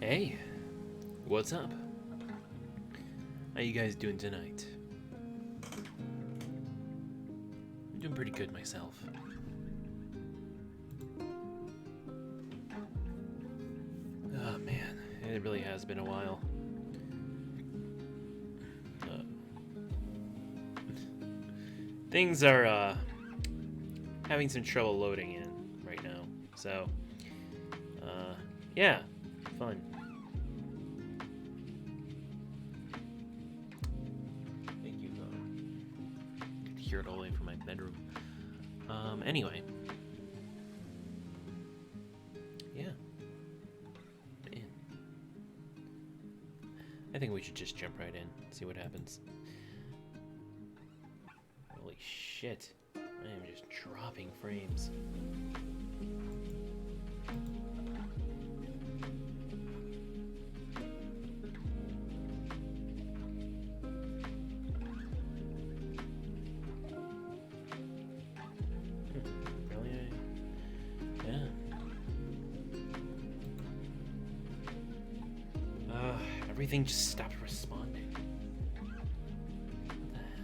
Hey, what's up? How you guys doing tonight? I'm doing pretty good myself. Oh man, it really has been a while. Things are having some trouble loading in right now, so yeah, fun. Thank you. I could hear it all the way from my bedroom. Anyway, yeah. Man. I think we should just jump right in, see what happens. Holy shit. I am just dropping frames. Really? Yeah. Everything just stopped responding. What the hell?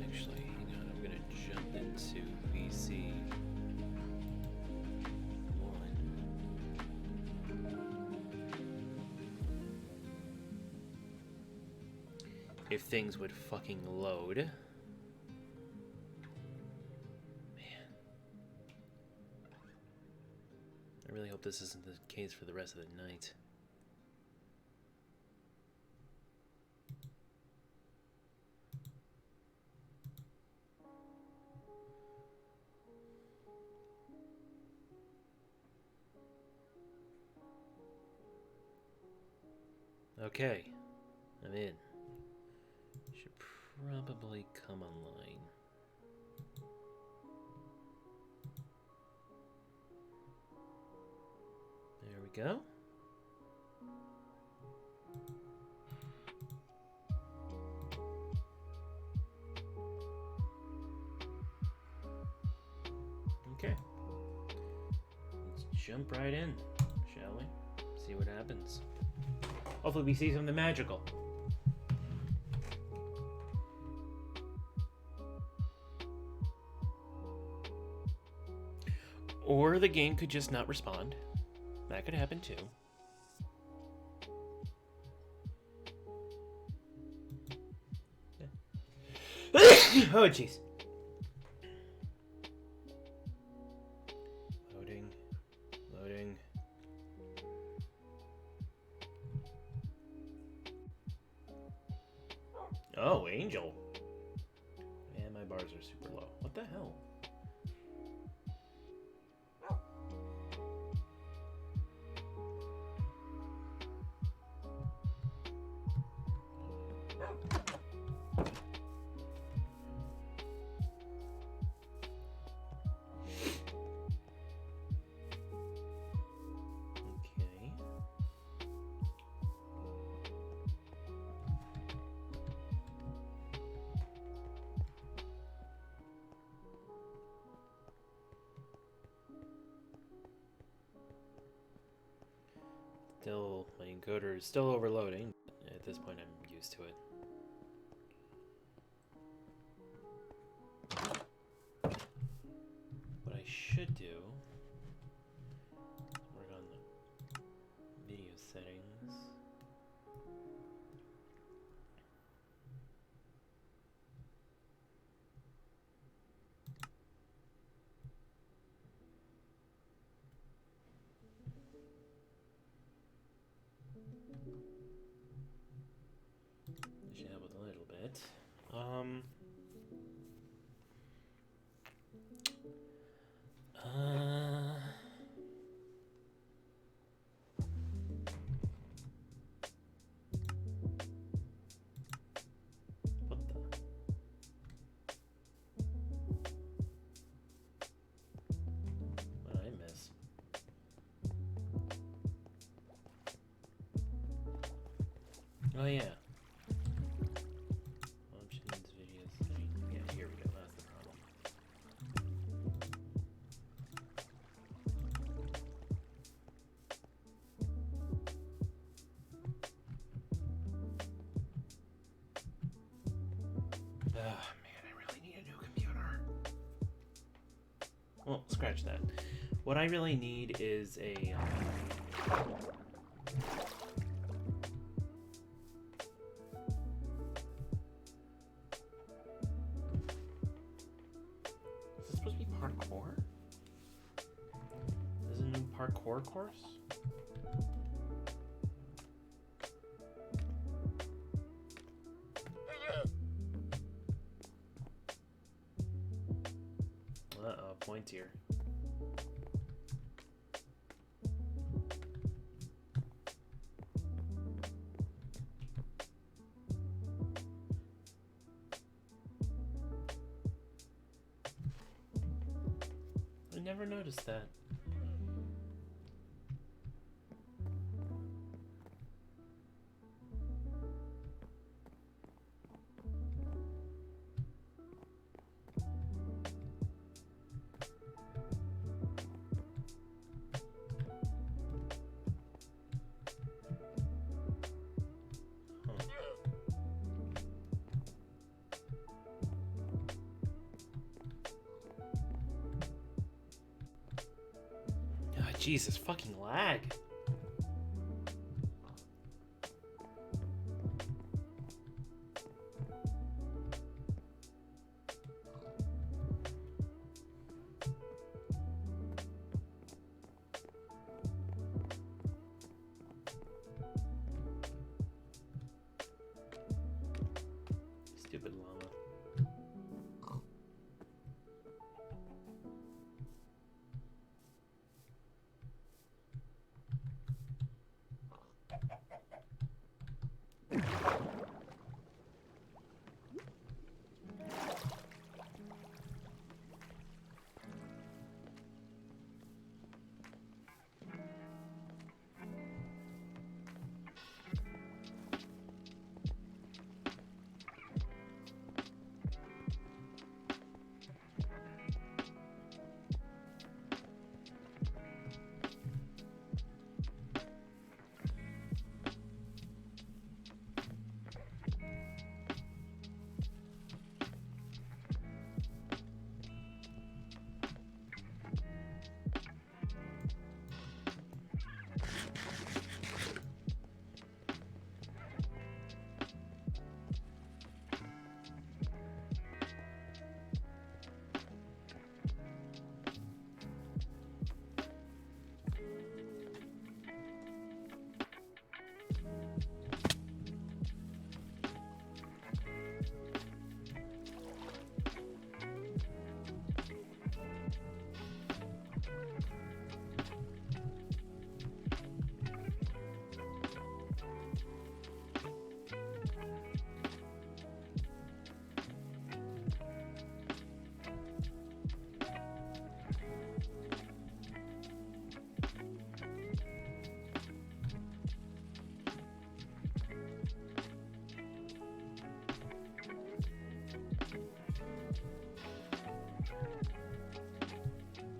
Actually, hang on, I'm gonna jump into VC 1. If things would fucking load. Man. I really hope this isn't the case for the rest of the night. Okay, I'm in. Should probably come online. There we go. Okay. Let's jump right in, shall we? See what happens. Hopefully we see something magical. Or the game could just not respond. That could happen too. Yeah. Oh, jeez. Loading. Loading. Oh, Angel. Man, my bars are super low. What the hell? Okay. Still, my encoder is still overloading. At this point, I'm used to it. What I should do is work on the video settings. That should help with a little bit. What the? Oh yeah. Options, videos. Yeah, here we go. That's the problem. Man, I really need a new computer. Well, scratch that. What I really need is a. Is this supposed to be parkour? Is it a new parkour course? Uh-oh, points here. I never noticed that. Jesus, fucking lag. Stupid llama.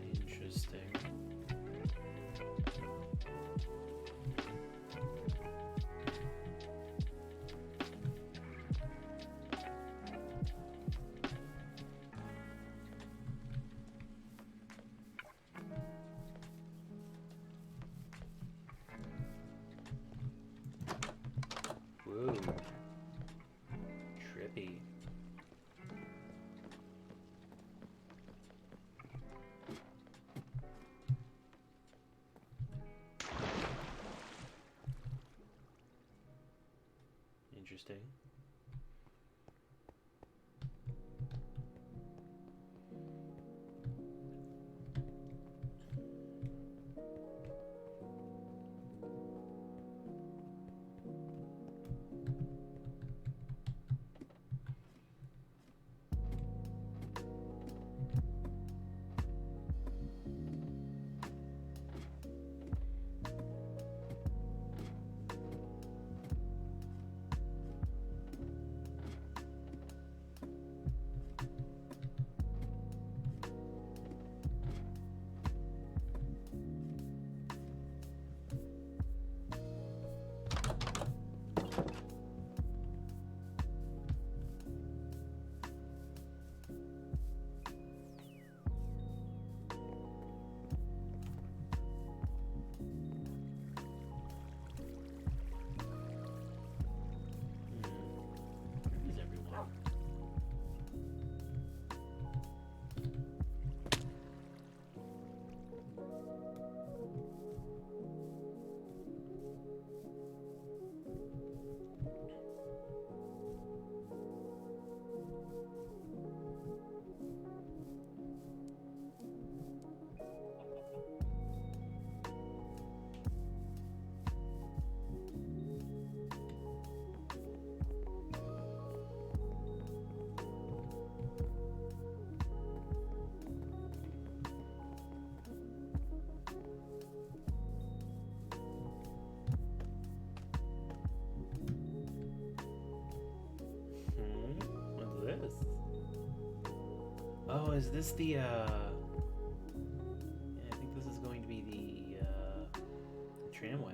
Interesting. Whoa. Trippy. Interesting. is this the, yeah, I think this is going to be the tramway.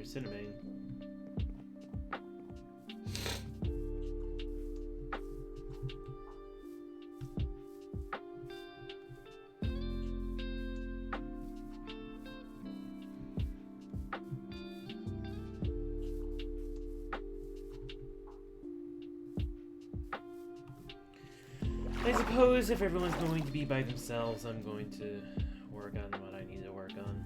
Cinnamon. I suppose if everyone's going to be by themselves, I'm going to work on what I need to work on.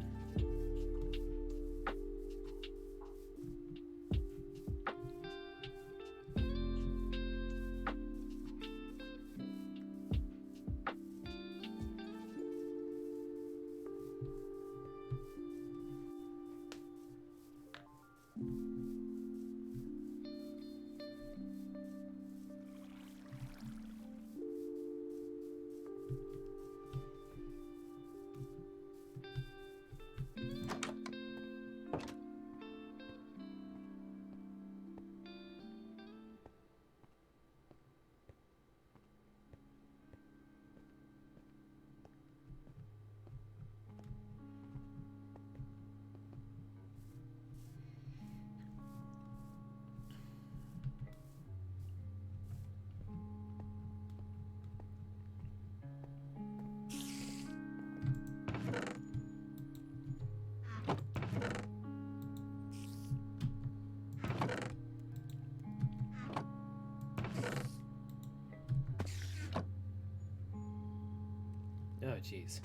Oh, jeez.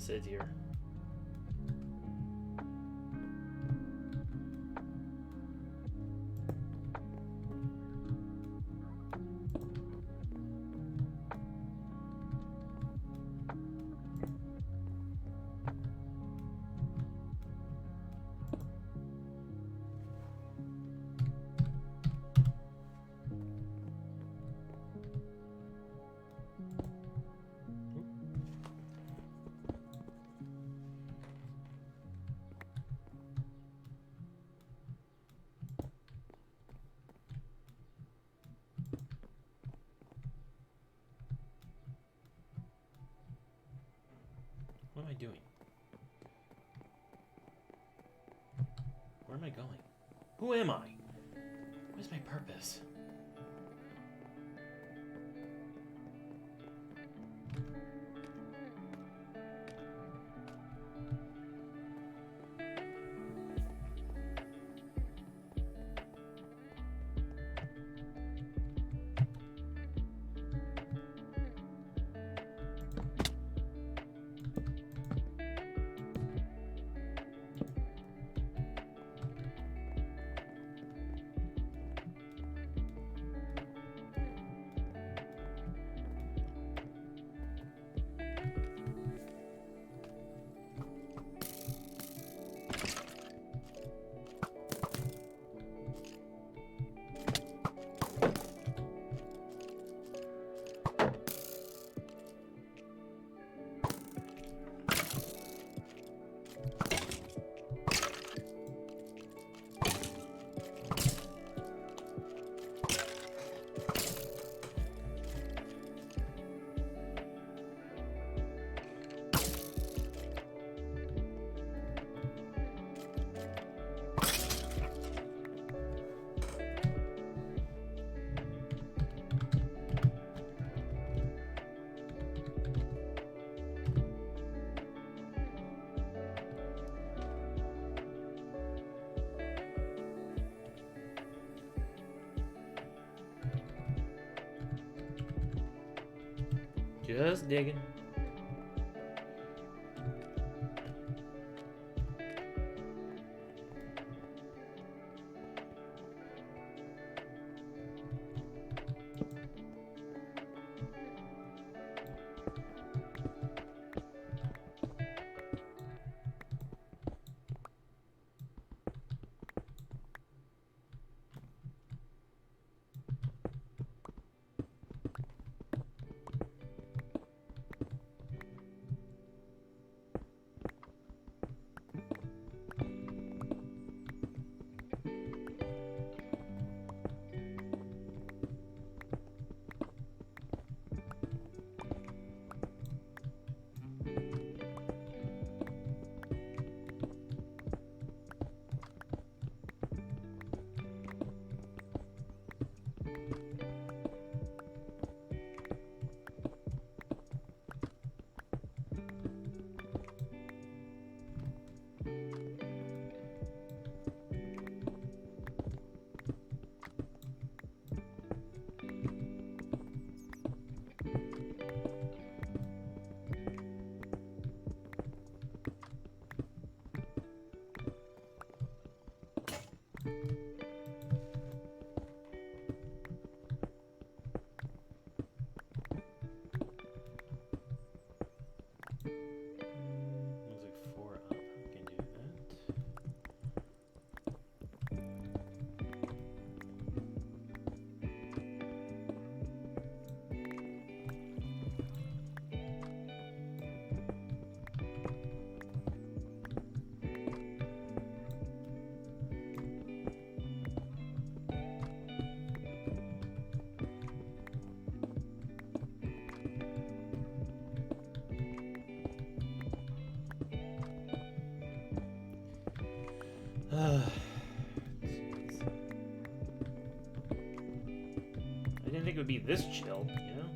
sit here. What am I doing? Where am I going? Who am I? What is my purpose? Just digging. Jeez. I didn't think it would be this chill, you know?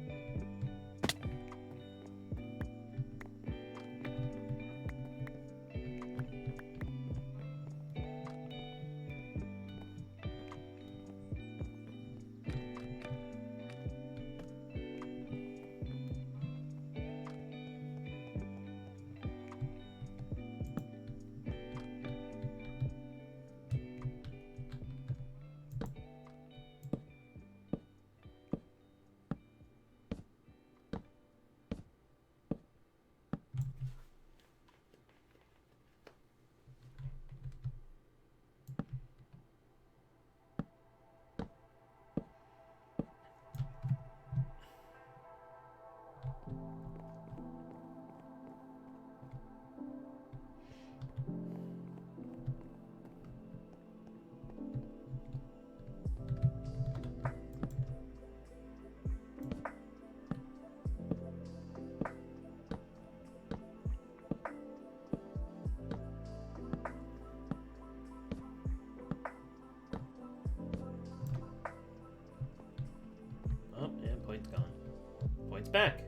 It's back.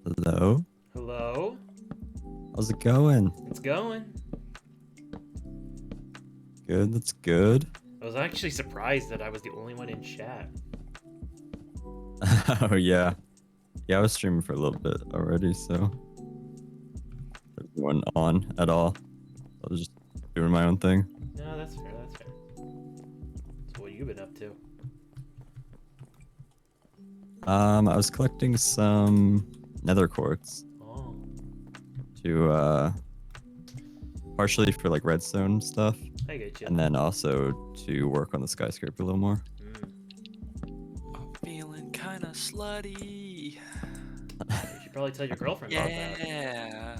Hello? Hello? How's it going? It's going. Good, that's good. I was actually surprised that I was the only one in chat. Oh, yeah. Yeah, I was streaming for a little bit already, so there wasn't on at all. I was just doing my own thing. No, that's fair, that's fair. So what have you been up to? I was collecting some nether quartz Oh. to, partially for like redstone stuff, I get you. and then also to work on the skyscraper a little more. I'm feeling kind of slutty. You should probably tell your girlfriend about that. Yeah.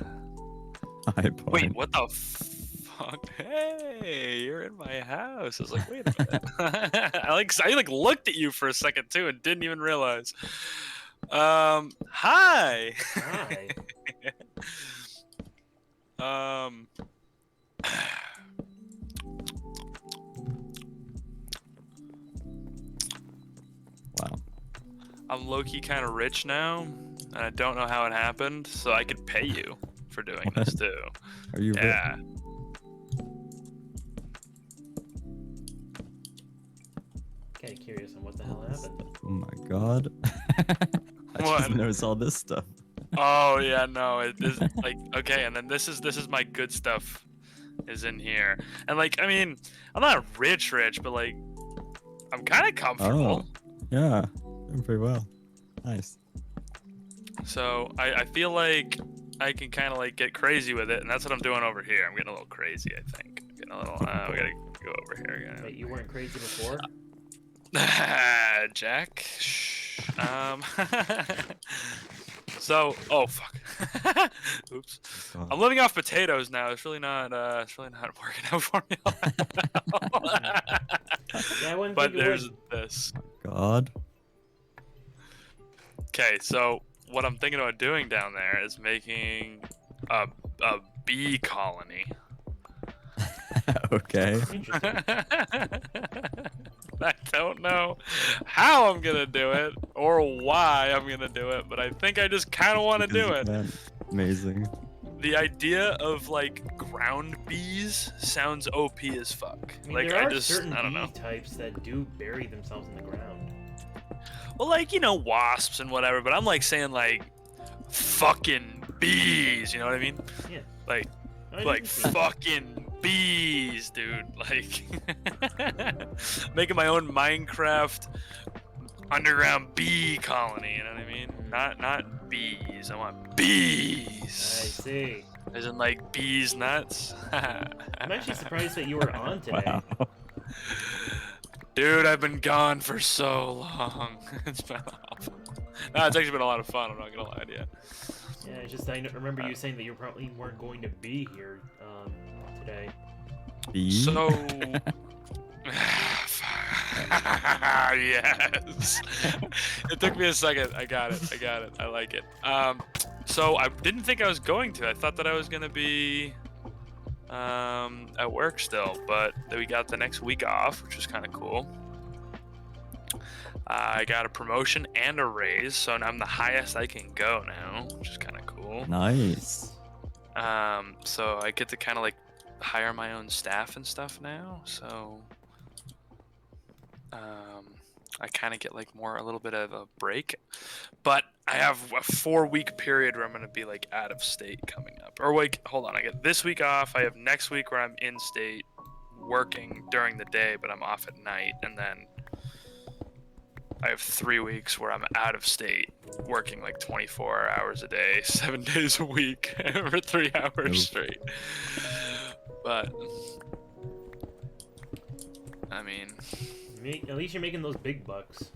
High point. Wait, what the fuck? Hey, you're in my house. I was like, wait a minute. I looked at you for a second too and didn't even realize. Hi. Hi. Wow. I'm low-key kind of rich now, and I don't know how it happened, so I could pay you for doing this too. Are you Yeah. Kinda curious on what the hell happened. Oh my god. I What? just noticed all this stuff. Oh yeah, no, it is like okay, and then this is my good stuff is in here. And like I mean, I'm not rich, but like I'm kind of comfortable. Oh, yeah. Doing pretty well. Nice. So I feel like I can kind of like get crazy with it, and that's what I'm doing over here. I'm getting a little crazy, I think. I'm getting a little we gotta go over here again. Wait, you weren't crazy before? Jack. Shh. So, oh fuck. Oops. God. I'm living off potatoes now. It's really not working out for me. Yeah, I wouldn't But think it there's would. this. God. Okay, so what I'm thinking about doing down there is making a bee colony. Okay. Interesting. I don't know how I'm gonna do it or why I'm gonna do it, but I think I just kind of want to do it. Amazing. The idea of like ground bees sounds OP as fuck. I mean, Like there I are just certain I don't bee know. types that do bury themselves in the ground. Well, like you know wasps and whatever, but I'm like saying like fucking bees. You know what I mean? Yeah. Like I like understand. fucking bees, dude. Like making my own Minecraft underground bee colony. You know what I mean? Not bees. I want I bees. see. Isn't like bees nuts? I'm actually surprised that you were on today. Wow. Dude, I've been gone for so long. It's been awful. No, it's actually been a lot of fun. I'm not gonna lie to you. Yeah, it's just I remember you saying that you probably weren't going to be here today. Bee? So, yes. It took me a second. I got it. I like it. So I didn't think I was going to. I thought that I was gonna be at work still, but then we got the next week off, which was kind of cool. I got a promotion and a raise, so I'm the highest I can go now, which is kind of cool. Nice. So I get to kind of like hire my own staff and stuff now, so I kind of get like a little bit of a break, but I have a 4-week period where I'm going to be like out of state coming up. Or wait, hold on, I get this week off. I have next week where I'm in state working during the day, but I'm off at night, and then I have 3 weeks where I'm out of state working like 24 hours a day, 7 days a week for 3 hours Nope. straight. But I mean, At least you're making those big bucks.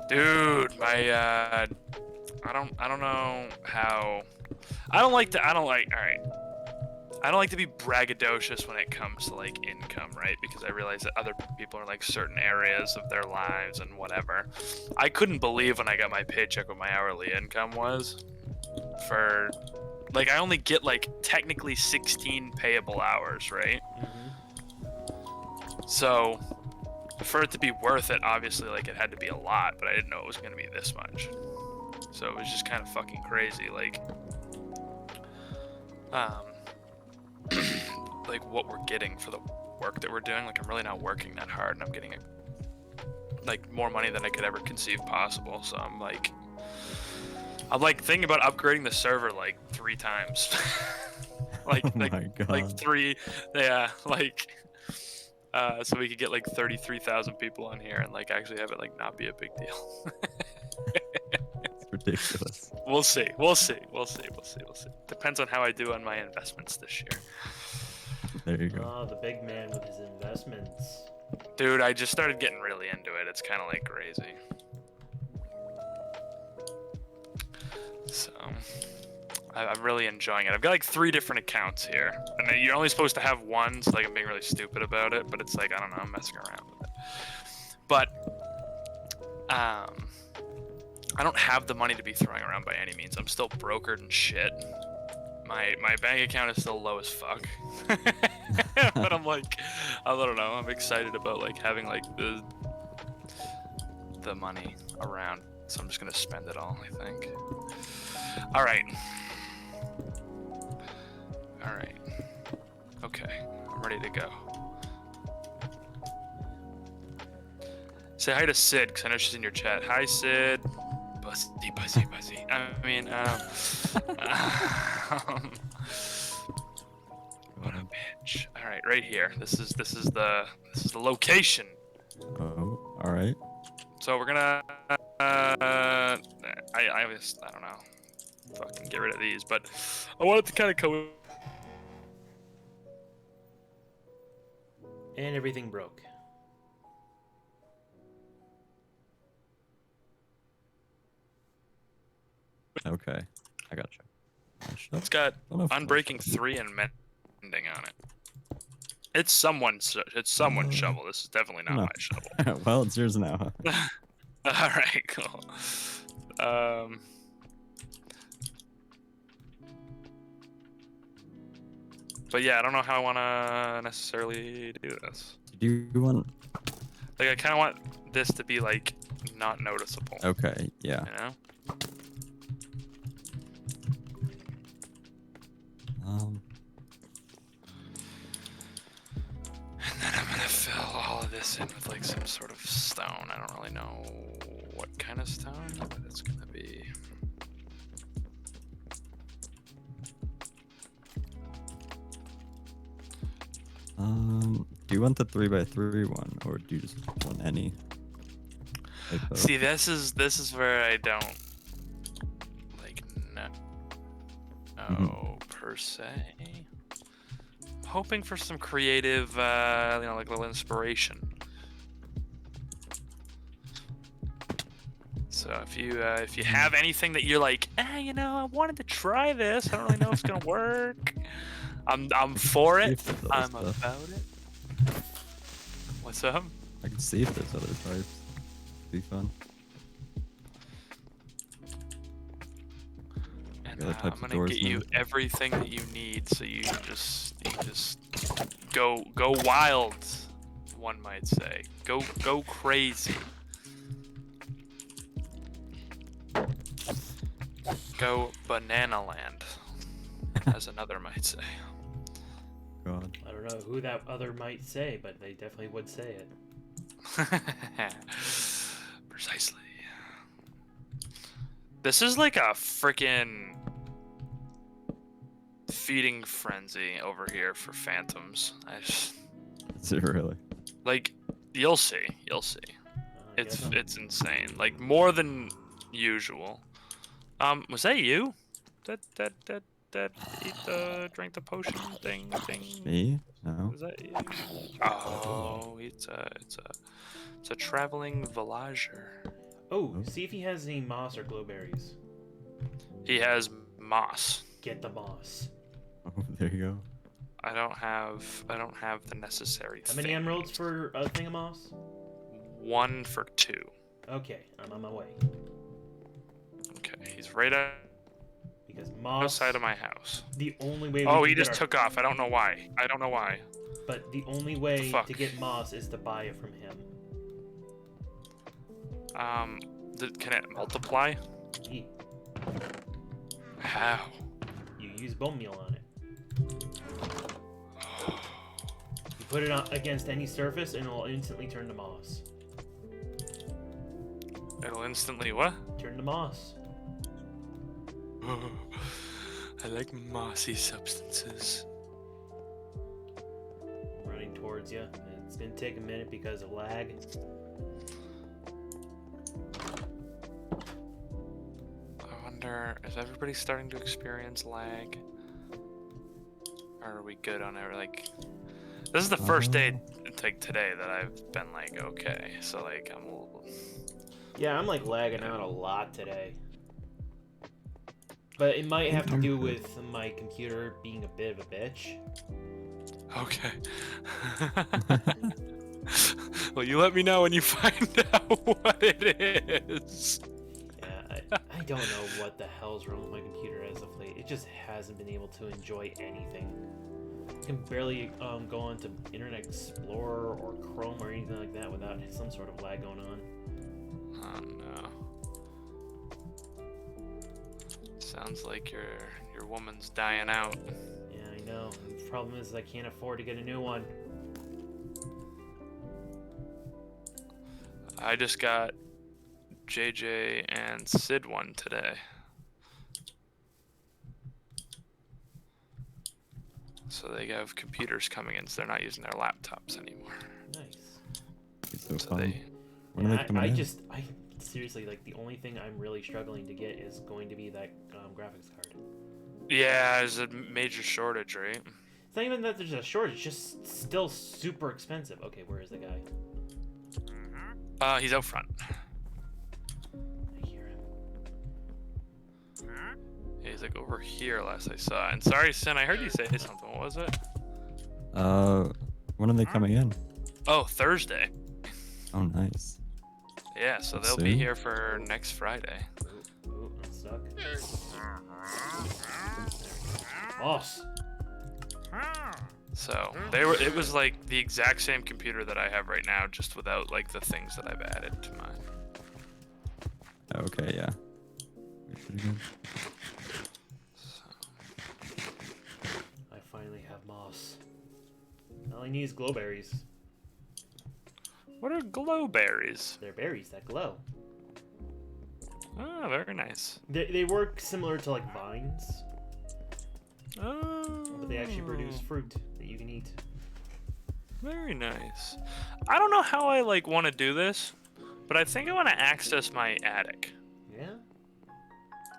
dude, I don't know how. I don't like to be braggadocious when it comes to like income, right? Because I realize that other people are like certain areas of their lives and whatever. I couldn't believe when I got my paycheck what my hourly income was for, like, I only get like technically 16 payable hours, right? So for it to be worth it, obviously, like, it had to be a lot, but I didn't know it was going to be this much. So it was just kind of fucking crazy, like like what we're getting for the work that we're doing. Like, I'm really not working that hard, and I'm getting like more money than I could ever conceive possible. So I'm like thinking about upgrading the server like 3 times. Oh my God. Like 3, yeah, like so we could get like 33,000 people on here and like actually have it like not be a big deal. It's ridiculous. We'll see. Depends on how I do on my investments this year. There you go. Oh, the big man with his investments. Dude, I just started getting really into it. It's kind of like crazy. So, I'm really enjoying it. I've got like 3 different accounts here. And you're only supposed to have one, so like I'm being really stupid about it. But it's like, I don't know, I'm messing around with it. But, I don't have the money to be throwing around by any means. I'm still brokered and shit. My bank account is still low as fuck. But I'm like, I don't know. I'm excited about like having like the money around. So I'm just gonna spend it all, I think. All right. Okay, I'm ready to go. Say hi to Sid, because I know she's in your chat. Hi, Sid. Buzzy. I mean, what a bitch. All right, right here. This is the location. Oh, all right. So we're gonna. I don't know. Fucking get rid of these, but I wanted to kind of go. And everything broke. Okay, I gotcha. It's got Unbreaking 3 and Mending on it. It's someone's shovel. This is definitely not No. my shovel. Well, it's yours now. All right, cool. But yeah, I don't know how I want to necessarily do this. Do you want? Like, I kind of want this to be like not noticeable. Okay, yeah. You know? And then I'm gonna fill all of this in with like some sort of stone. I don't really know what kind of stone, but it's gonna be. Do you want the 3x3 one, or do you just want any? typo. See, this is where I don't like no per se. Hoping for some creative, like little inspiration. So if you have anything that you're like, I wanted to try this. I don't really know if it's gonna work. I'm for it. I'm about it. What's up? I can see if there's other types. Be fun. And The other types I'm of gonna doors get you now. everything that you need, so you can just go wild. One might say, go crazy. Go banana land, as another might say. God. I don't know who that other might say, but they definitely would say it. Precisely. This is like a freaking feeding frenzy over here for phantoms. Is it really? Like, you'll see. I guess I'm- It's insane. Like more than usual. Was that you? That drank the potion thing? Me? No. Was that you? Oh, it's a traveling villager. Oh, see if he has any moss or glowberries. He has moss. Get the moss. Oh, there you go. I don't have the necessary How many thing. emeralds for a thing of moss? 1 for 2. Okay, I'm on my way. Okay, he's right Because moss. outside of my house. The only way. Oh, we he can just get took off. I don't know why. But the only way Fuck. to get moss is to buy it from him. Can it multiply? Ye- How? You use bone meal on it. You put it on against any surface, and it'll instantly turn to moss. It'll instantly what? Turn to moss. I like mossy substances. I'm running towards you. It's gonna take a minute because of lag. I wonder, is everybody starting to experience lag? Or are we good on it? Like, this is the first day like today that I've been like, okay. So like, I'm a little... Yeah, I'm like lagging out a lot today. But it might have to do with my computer being a bit of a bitch. Okay. Well, you let me know when you find out what it is. Yeah, I don't know what the hell's wrong with my computer as of late. It just hasn't been able to enjoy anything. I can barely go onto Internet Explorer or Chrome or anything like that without some sort of lag going on. Oh no. Sounds like your woman's dying out. Yeah, I know. The problem is I can't afford to get a new one. I just got JJ and Sid one today. So they have computers coming in, so they're not using their laptops anymore. Nice. It's so So fun. they, When are they coming in? I seriously, like, the only thing I'm really struggling to get is going to be that graphics card. yeah, there's a major shortage, right? It's not even that there's a shortage, it's just still super expensive. Okay, where is the guy? He's out front. I hear him. Yeah, he's like over here last I saw. And sorry, Sin, I heard you say something. What was it? When are they coming in? Oh, Thursday. Oh, nice. Yeah, so they'll Soon? be here for next Friday. Ooh, I'm stuck. Boss. So it was like the exact same computer that I have right now, just without like the things that I've added to mine. Okay, yeah. Pretty good. So, I finally have moss. All I need is glowberries. what are glowberries? They're berries that glow. Oh, very nice. They work similar to like vines, Oh, but they actually produce fruit that you can eat. very nice. I don't know how I like want to do this, But I think I want to access my attic. Yeah.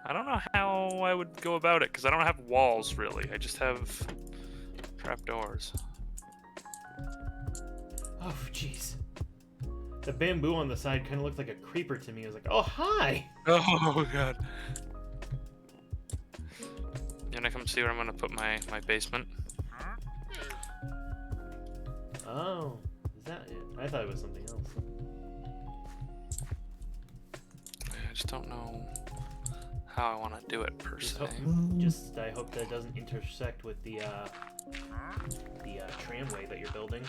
I don't know how I would go about it because I don't have walls really. I just have trapdoors. Oh, jeez. The bamboo on the side kind of looked like a creeper to me. I was like, oh, hi! Oh god. You wanna come see where I'm gonna put my basement? Oh, is that it? I thought it was something else. I just don't know how I want to do it per se. I hope that doesn't intersect with the tramway that you're building.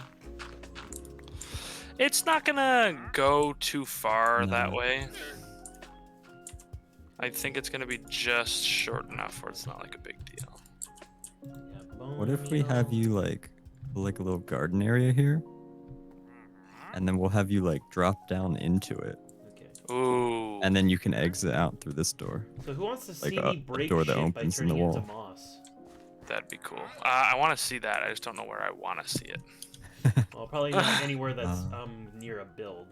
It's not gonna go too far No. that way. I think it's gonna be just short enough where it's not like a big deal. Yeah, What if we have you like a little garden area here, and then we'll have you like drop down into it, Okay. Ooh. and then you can exit out through this door. So who wants to Like see a me break door that shit by opens in the turning into wall. moss? That'd be cool. I want to see that. I just don't know where I want to see it. Well, probably not anywhere that's near a build.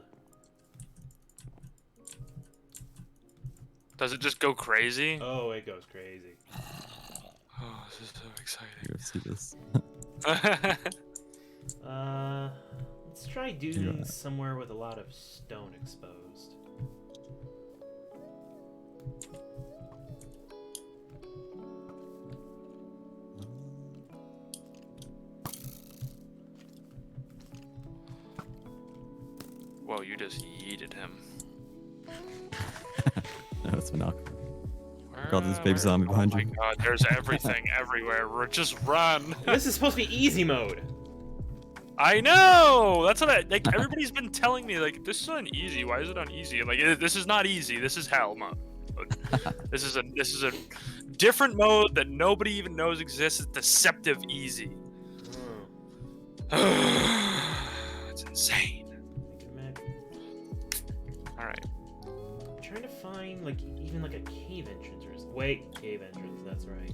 Does it just go crazy? Oh, it goes crazy. Oh, this is so You see this? exciting. Let's try doing somewhere with a lot of stone exposed. Whoa, you just yeeted him. No, it's Monoc. Where, God, this baby zombie behind you. Oh my god, there's everything everywhere. Just run. This is supposed to be easy mode. I know. That's what like. Everybody's been telling me like this is on easy. Why is it on easy? I'm like this is not easy. This is hell mode. This is a different mode that nobody even knows exists. It's deceptive easy. It's insane. All right. I'm trying to find like even like a cave entrance or wait, cave entrance. That's right.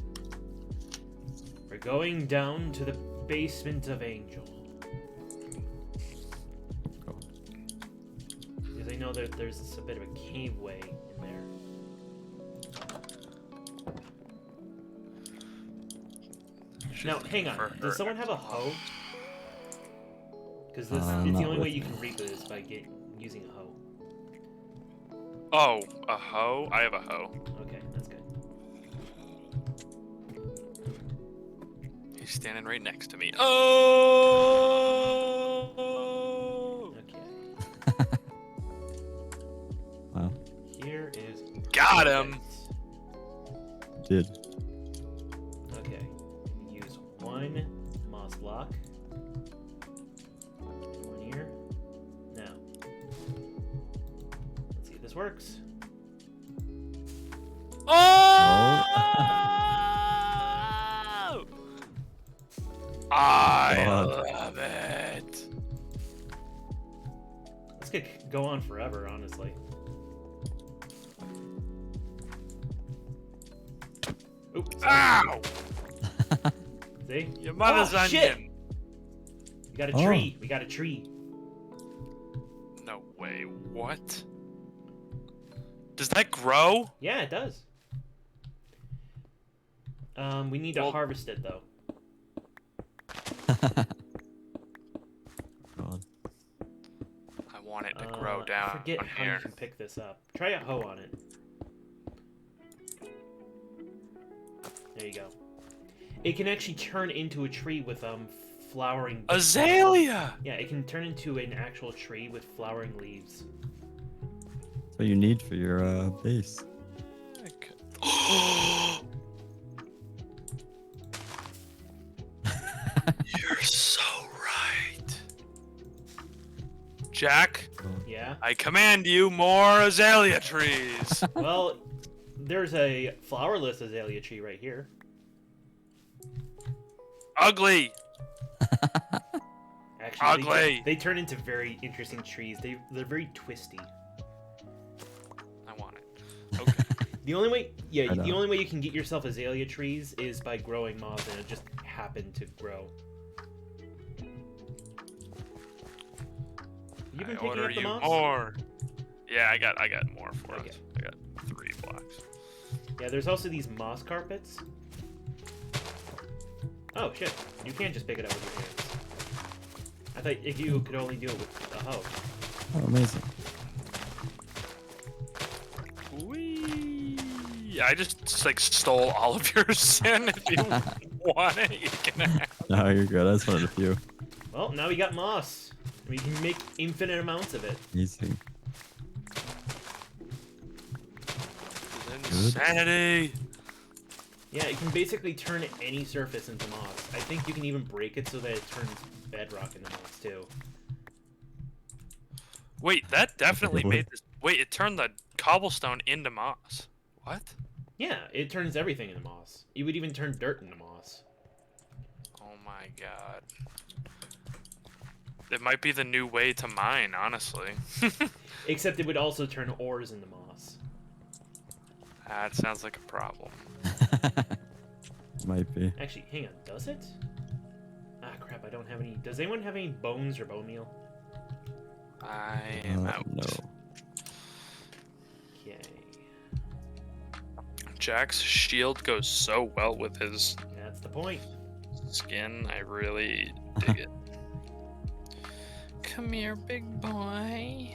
We're going down to the basement of Angel. Because I know that there's a bit of a cave way in there. Now, hang on. Does someone have a hoe? Because it's the not only way with you me. can reap it is by using a hoe. Oh, a hoe? I have a hoe. Okay, that's good. He's standing right next to me. Oh! Okay. Wow. Here is. Got him! Did. Okay. Use one moss block. One here. Now. Let's see if this works. Oh! I God. love it. This could go on forever, honestly. Oops. Ow! See? Your mother's Oh, onion. shit! We got a tree. We got a tree. No way. What? Does that grow? Yeah, it does. We need to harvest it though. God. I want it to grow down I forget how here. you can pick this up. Try a hoe on it. There you go. It can actually turn into a tree with flowering. Azalea! Yeah, it can turn into an actual tree with flowering leaves. That's what you need for your base. You're so right. Jack, Yeah. I command you more azalea trees. Well, there's a flowerless azalea tree right here. Ugly. Actually, Ugly. they turn into very interesting trees. They're very twisty. I want it. Okay. The only way, I know. the only way you can get yourself azalea trees is by growing moss, and it just happened to grow. You've been I picking order up the you moss? more. Yeah, I got more for Okay. us. I got 3 blocks. Yeah, there's also these moss carpets. Oh shit! You can't just pick it up with your hands. I thought if you could only do it with a hoe. Oh, amazing. Whee! I just like stole all of your sin. If you want it, you can have. No, you're good. I just wanted a few. Well, now we got moss. We can make infinite amounts of it. Easy. Insanity. Yeah, you can basically turn any surface into moss. I think you can even break it so that it turns bedrock into moss too. Wait, that definitely made this. Wait, it turned the cobblestone into moss. What? Yeah, it turns everything into moss. You would even turn dirt into moss. Oh my god. It might be the new way to mine, honestly. Except it would also turn ores into moss. That sounds like a problem. Might be. Actually, hang on, does it? Ah, crap, I don't have any. Does anyone have any bones or bone meal? I am out. No. Okay. Jack's shield goes so well with his That's the point. skin. I really dig it. Come here, big boy.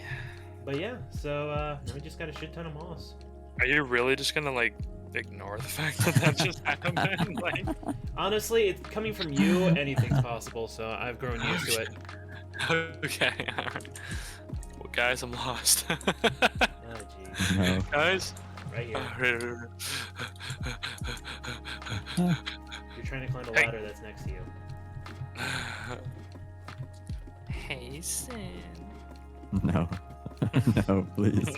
But yeah, so now we just got a shit ton of moss. Are you really just gonna like ignore the fact that that just happened? Like, Honestly, it's coming from you. Anything's possible, so I've grown used to it. okay, alright. Well, guys, I'm lost. Oh, jeez. No. Guys? Right here. Right. You're trying to climb the Hey. ladder that's next to you. Hey, Sin. No. No, please.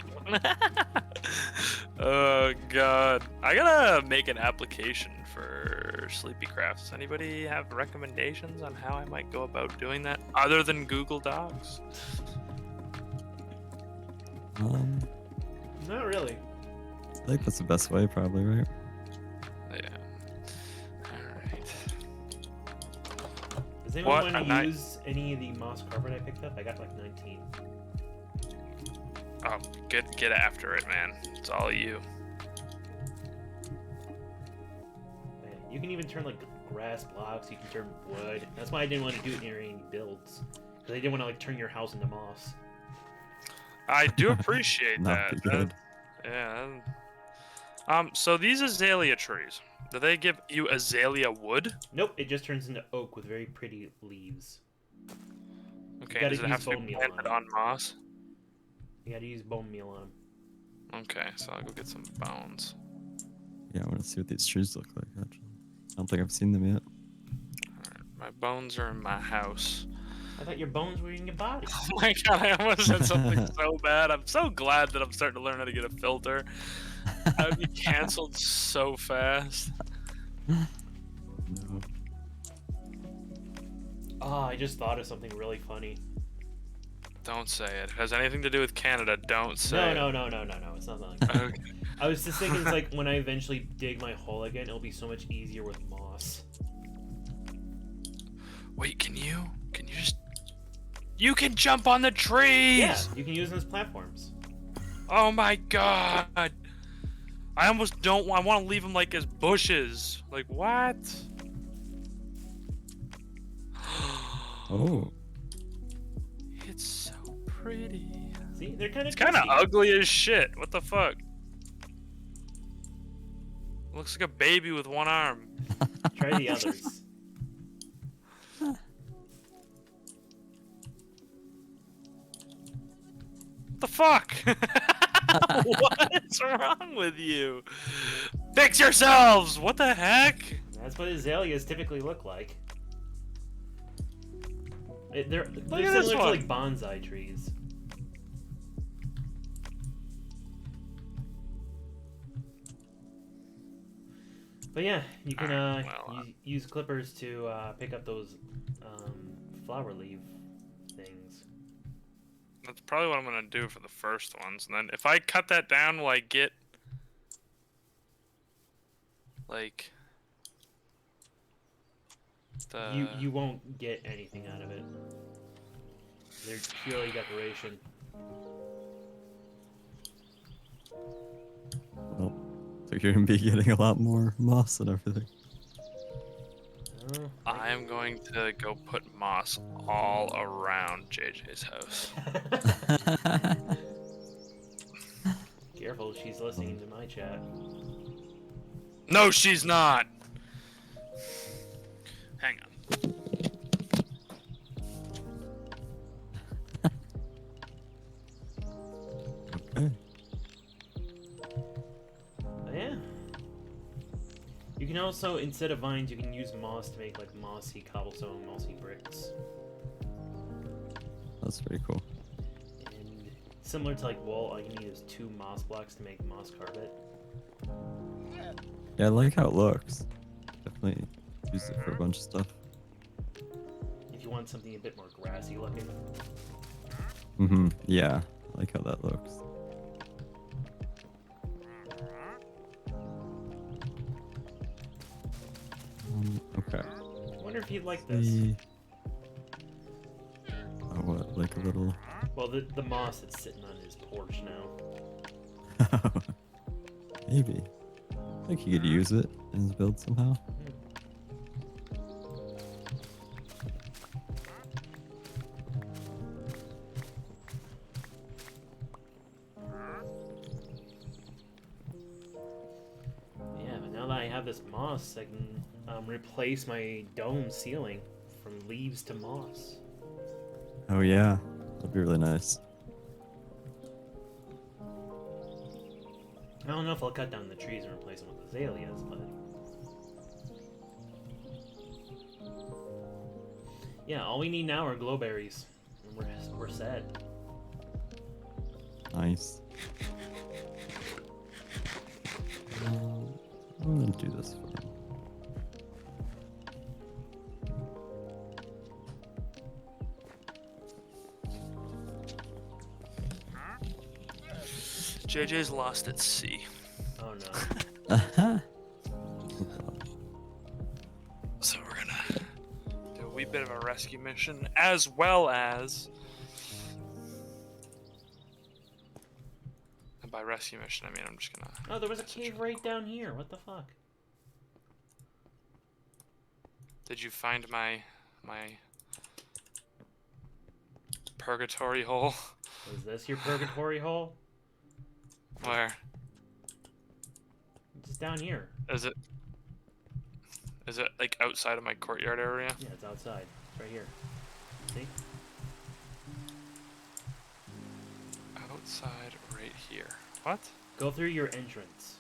Oh god. I gotta make an application for Sleepy Crafts. Does anybody have recommendations on how I might go about doing that other than Google Docs? Not really. I think that's the best way, probably, right? Yeah. Alright. Does anyone What? want I'm to not- use any of the moss carpet I picked up? I got like 19. Oh, get after it, man. It's all you. Man, you can even turn like grass blocks. You can turn wood. That's why I didn't want to do it near any builds, because I didn't want to like turn your house into moss. I do appreciate Not that. be good. Yeah. So these azalea trees, do they give you azalea wood? Nope, it just turns into oak with very pretty leaves. Okay, gotta does it have use to bone be meal planted on on moss? You gotta use bone meal on them. Okay, so I'll go get some bones. Yeah, I want to see what these trees look like, actually. I don't think I've seen them yet. Alright, my bones are in my house. I thought your bones were in your body. Oh my god, I almost said something so bad. I'm so glad that I'm starting to learn how to get a filter. I would be canceled so fast. No. Oh, I just thought of something really funny. Don't say it. If it has anything to do with Canada, don't say No, it. no. It's not like that. Okay. I was just thinking, it's like when I eventually dig my hole again, it'll be so much easier with moss. Wait, can you just... You can jump on the trees! Yeah, you can use them as platforms. Oh my god! I almost don't I want to leave them like as bushes. Like, what? Oh. It's so pretty. See, they're kind of It's kind of ugly as shit. What the fuck? Looks like a baby with one arm. Try the others. What the fuck? What's wrong with you? Fix yourselves! What the heck? That's what azaleas typically look like. They're at similar this to one. like bonsai trees. But yeah, you can Alright, well, use clippers to pick up those flower leaf things. That's probably what I'm gonna do for the first ones. And then if I cut that down, will I get like the You won't get anything out of it. They're purely decoration. So you're gonna be getting a lot more moss and everything. Oh, I am going to go put moss all around JJ's house. Careful, she's listening to my chat. No, she's not. Hang on. Okay. But yeah. You can also, instead of vines, you can use moss to make like mossy cobblestone, mossy bricks. That's pretty cool. And similar to like wool, all you need is 2 moss blocks to make moss carpet. Yeah, I like how it looks. Definitely use it for a bunch of stuff. If you want something a bit more grassy looking. Yeah, I like how that looks. Okay. I wonder if you'd like this. Oh, what? Like a little. Well, the moss that's sitting on his porch now. Maybe. I think he could use it in his build somehow. Yeah, but now that I have this moss, I can replace my dome ceiling from leaves to moss. Oh yeah, that'd be really nice. I don't know if I'll cut down the trees and replace them with azaleas, but... Yeah, all we need now are glowberries, and we're set. Nice. I'm gonna do this for him. JJ's lost at sea. Oh no. Oh, God. So we're gonna do a wee bit of a rescue mission, as well as... And by rescue mission, I mean I'm just gonna... Oh, there was a cave right down here. What the fuck? Did you find my purgatory hole? Is this your purgatory hole? Where? It's down here. Is it like outside of my courtyard area? Yeah, it's outside. It's right here. See? Outside right here. What? Go through your entrance.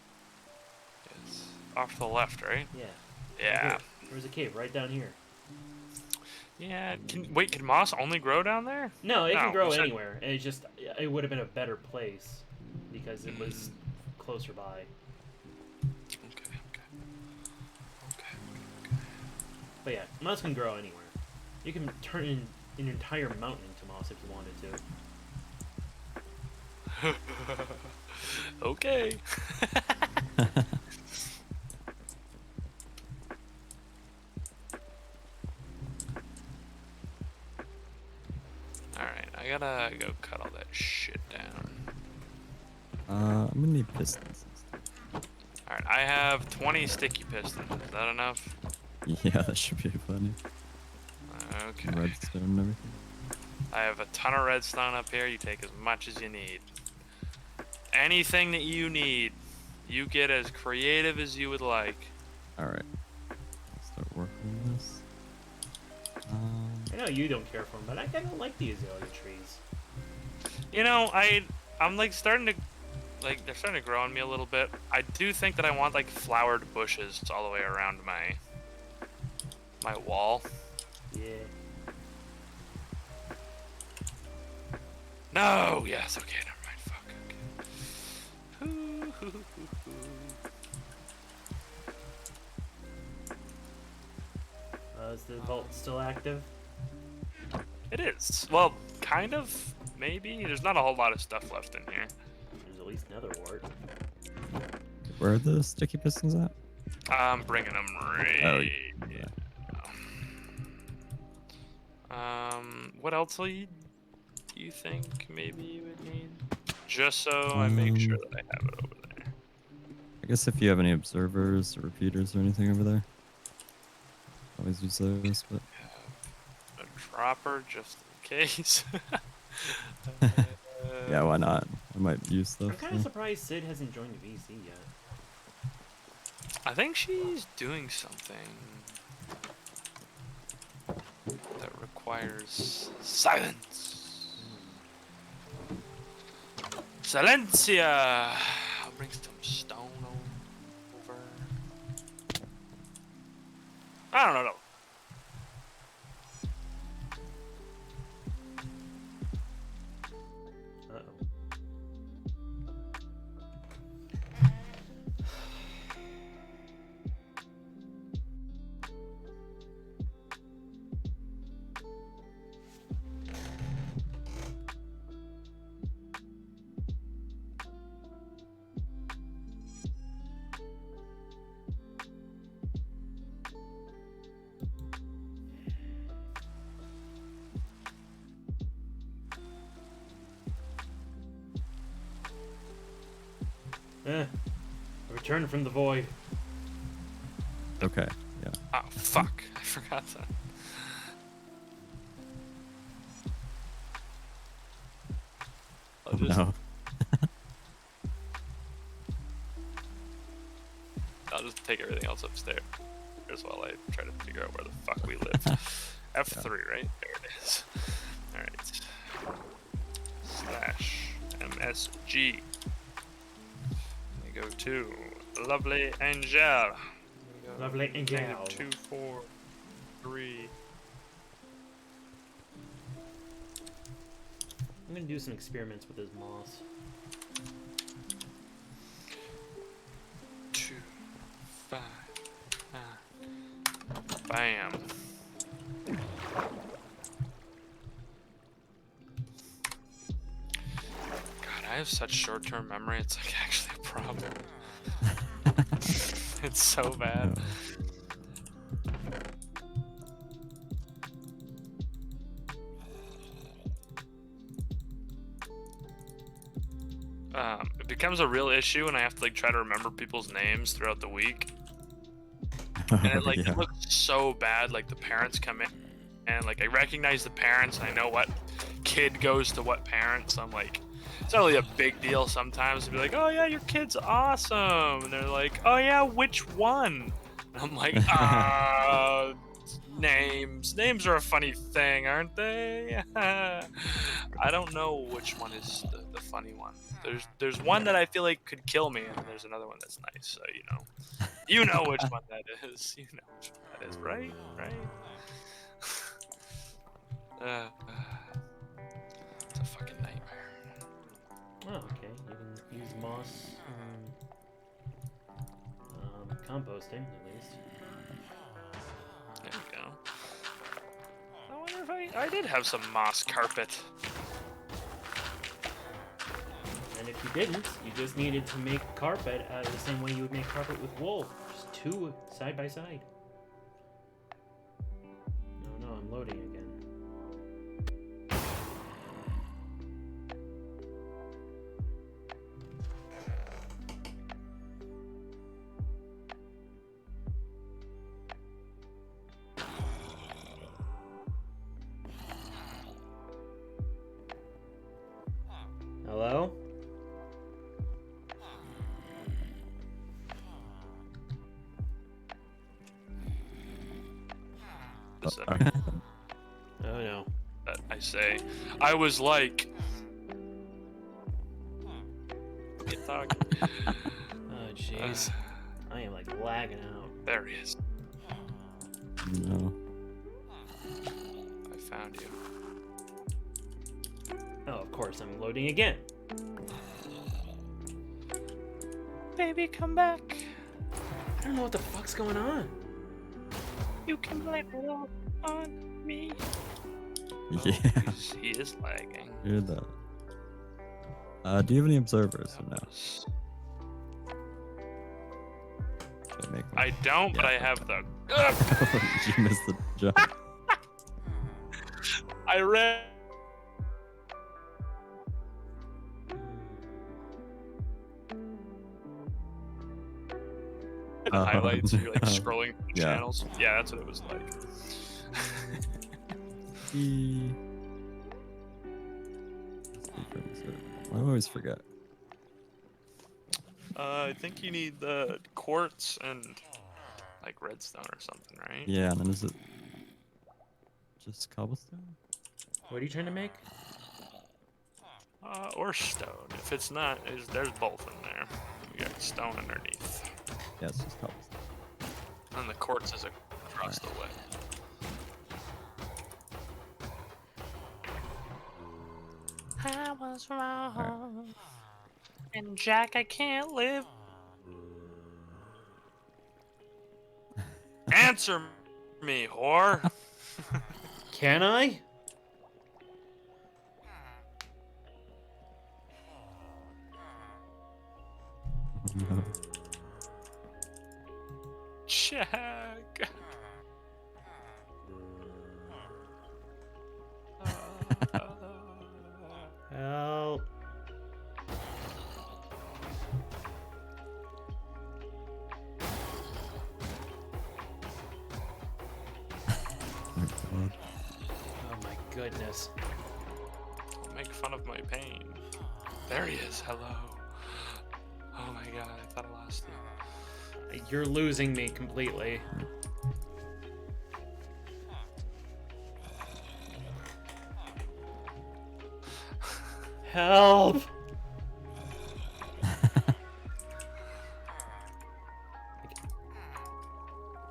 It's off to the left, right? Yeah. Yeah. Right, there's a cave right down here. Yeah. Can moss only grow down there? No, it can No, grow you said- anywhere. It just it would have been a better place because it was closer by. Okay. But yeah, moss can grow anywhere. You can turn an entire mountain into moss if you wanted to. Okay. Alright, I gotta go cut all that shit down. I'm gonna need pistons. Alright, I have 20 sticky pistons. Is that enough? Yeah, that should be plenty. Okay. Redstone and everything. I have a ton of redstone up here. You take as much as you need. Anything that you need, you get as creative as you would like. Alright. I'll start working on this. I know you don't care for them, but I kind of like the azalea trees. You know, I'm like starting to, like, they're starting to grow on me a little bit. I do think that I want like flowered bushes all the way around my wall. Yeah. No, yes, okay, never mind, fuck, okay. Is the vault still active? It is. Well, kind of, maybe. There's not a whole lot of stuff left in here. There's at least nether wart. Where are the sticky pistons at? I'm bringing them right. Oh, yeah. What else do you think maybe you would need? Just so I make sure that I have it over there. I guess if you have any observers or repeaters or anything over there, always use those. But A dropper just in case. yeah, why not? I might use I'm stuff. kind of surprised Sid hasn't joined the VC yet. I think she's doing something that requires silence. Silencia! I'll bring some stone over. I don't know. Uh-oh. A return from the void. Okay. Yeah. Oh, fuck. I forgot that. I'll just, No. I'll just take everything else upstairs while I try to figure out where the fuck we live. F3, right? There it is. Alright. /MSG. We go to Lovely Angel. Lovely Angel. -2, 4, 3. I'm gonna do some experiments with his moss. 2, 5, 9. Bam. God, I have such short-term memory. It's like actually a problem. It's so bad. It becomes a real issue when I have to like try to remember people's names throughout the week. And it like Yeah. it looks so bad. Like the parents come in and like I recognize the parents and I know what kid goes to what parents. So I'm like, it's not really a big deal sometimes to be like, oh yeah, your kid's awesome. And they're like, oh yeah, which one? And I'm like, names. Names are a funny thing, aren't they? I don't know which one is the funny one. There's one that I feel like could kill me, and there's another one that's nice. So you know which one that is. You know which one that is, right? It's a fucking nightmare. Oh, okay. You can use moss composting, at least. There we go. I wonder if I did have some moss carpet. And if you didn't, you just needed to make carpet the same way you would make carpet with wool. Just two side by side. No, I'm loading again. Hello? Okay. Oh no. That I say, I was like. Get talking. Oh jeez. I am like lagging out. There he is. No. I found you. Oh, of course, I'm loading again. Baby, come back. I don't know what the fuck's going on. You can blame it all on me. Yeah. He is lagging. Hear that. Do you have any observers or no? Should I make one? I don't, but Yeah, I have the. You missed the jump. I read. in the highlights, you're like no. scrolling through the Yeah. channels. Yeah, that's what it was like. I always forget. I think you need the quartz and like redstone or something, right? Yeah, and then is it just cobblestone? What are you trying to make? Or stone. If it's not, there's both in there. We got stone underneath. Yeah, it's just cobblestone. And the quartz is across the way. I was wrong. And Jack, I can't live. Answer me, whore. Can I? No. Jack. Help. Oh my goodness. Don't make fun of my pain. There he is. Hello. Oh my god, I thought I lost you. You're losing me completely. Help!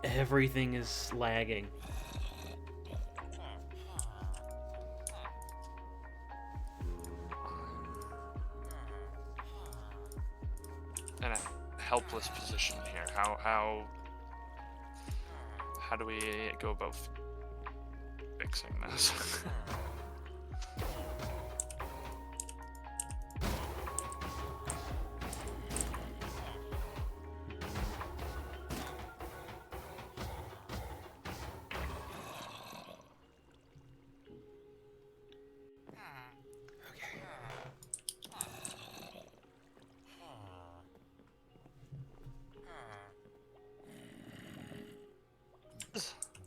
Everything is lagging. In a helpless position here. How do we go about fixing this?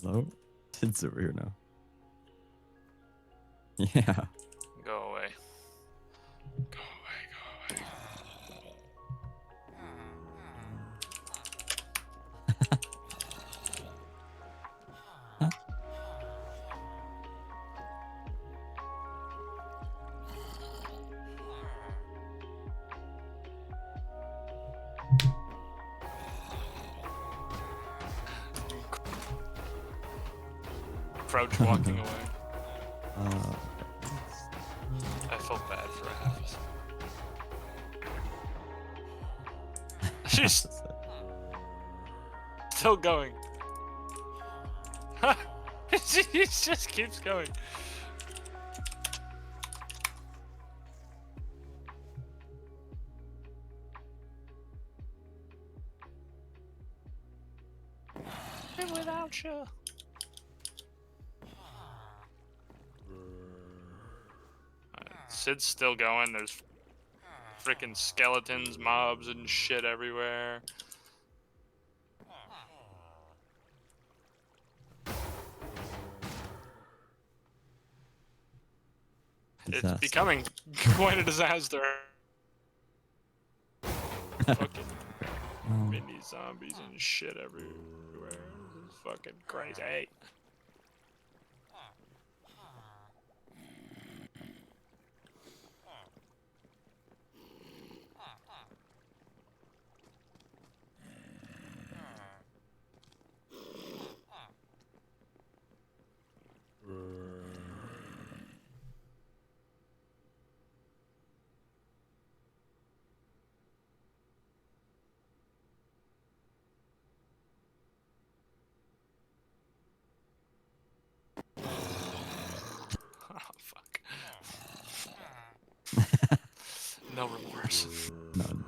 Hello? It's over here now. Yeah. Go away. Go away, go away. Crouch walking away. I felt bad for a half a second. She's still going. She just keeps going. And without you. Sid's still going. There's freaking skeletons, mobs, and shit everywhere. It's Disaster. becoming quite a disaster. Fucking mini zombies and shit everywhere. This is fucking crazy. Oh, fuck. No remorse. None.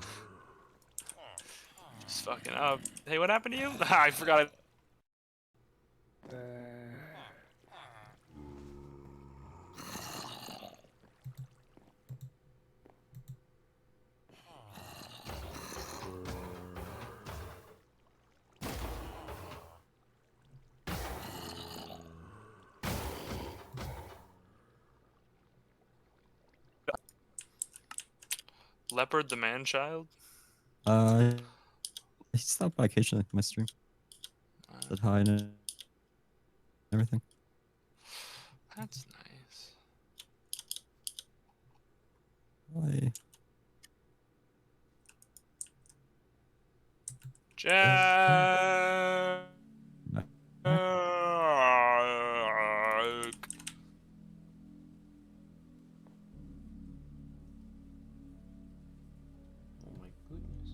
Just fucking up. Hey, what happened to you? I forgot it. Leopard the man-child? He stopped by occasionally my stream. Said hi and everything. That's nice. Hi. Jack. Oh my goodness.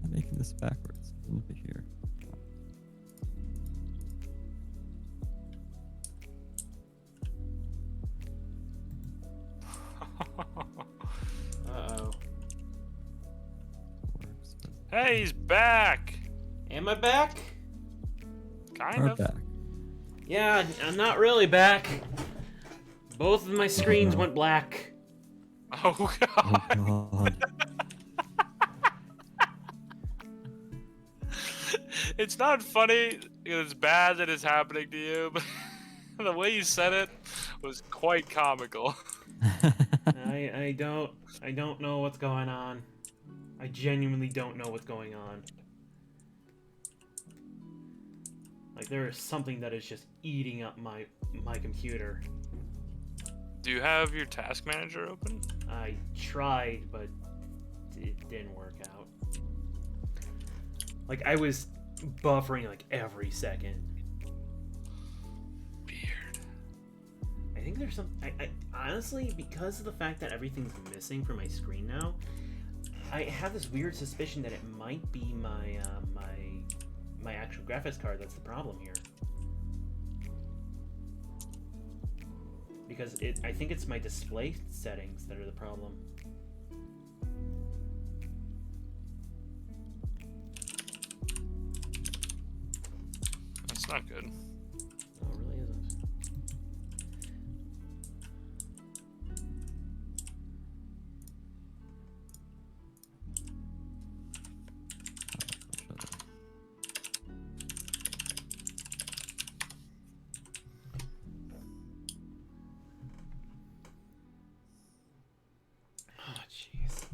I'm making this backwards. Over here. Uh-oh. Works, but Hey, he's back. Am I back? Kind we're of. back. Yeah, I'm not really back. Both of my screens no. went black. Oh Oh god. god. It's not funny. It's bad that it's happening to you, but the way you said it was quite comical. I don't know what's going on. I genuinely don't know what's going on. Like there is something that is just eating up my computer. Do you have your task manager open? I tried, but it didn't work out. Like I was buffering like every second. Weird. I think there's some. I honestly, because of the fact that everything's missing from my screen now, I have this weird suspicion that it might be my my actual graphics card that's the problem here. Because I think it's my display settings that are the problem. That's not good. No, it really isn't. Oh, jeez.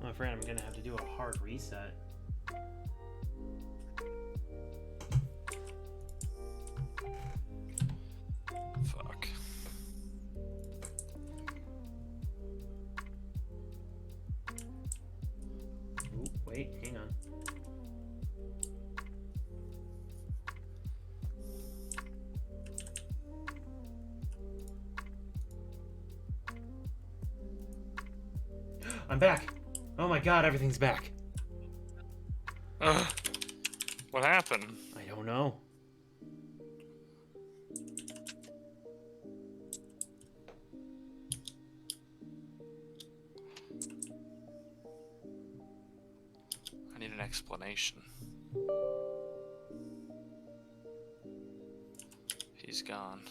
I'm afraid I'm gonna have to do a hard reset. Fuck. Ooh, wait, hang on. I'm back! Oh my god, everything's back! Ugh. What happened? I don't know. I need an explanation. He's gone.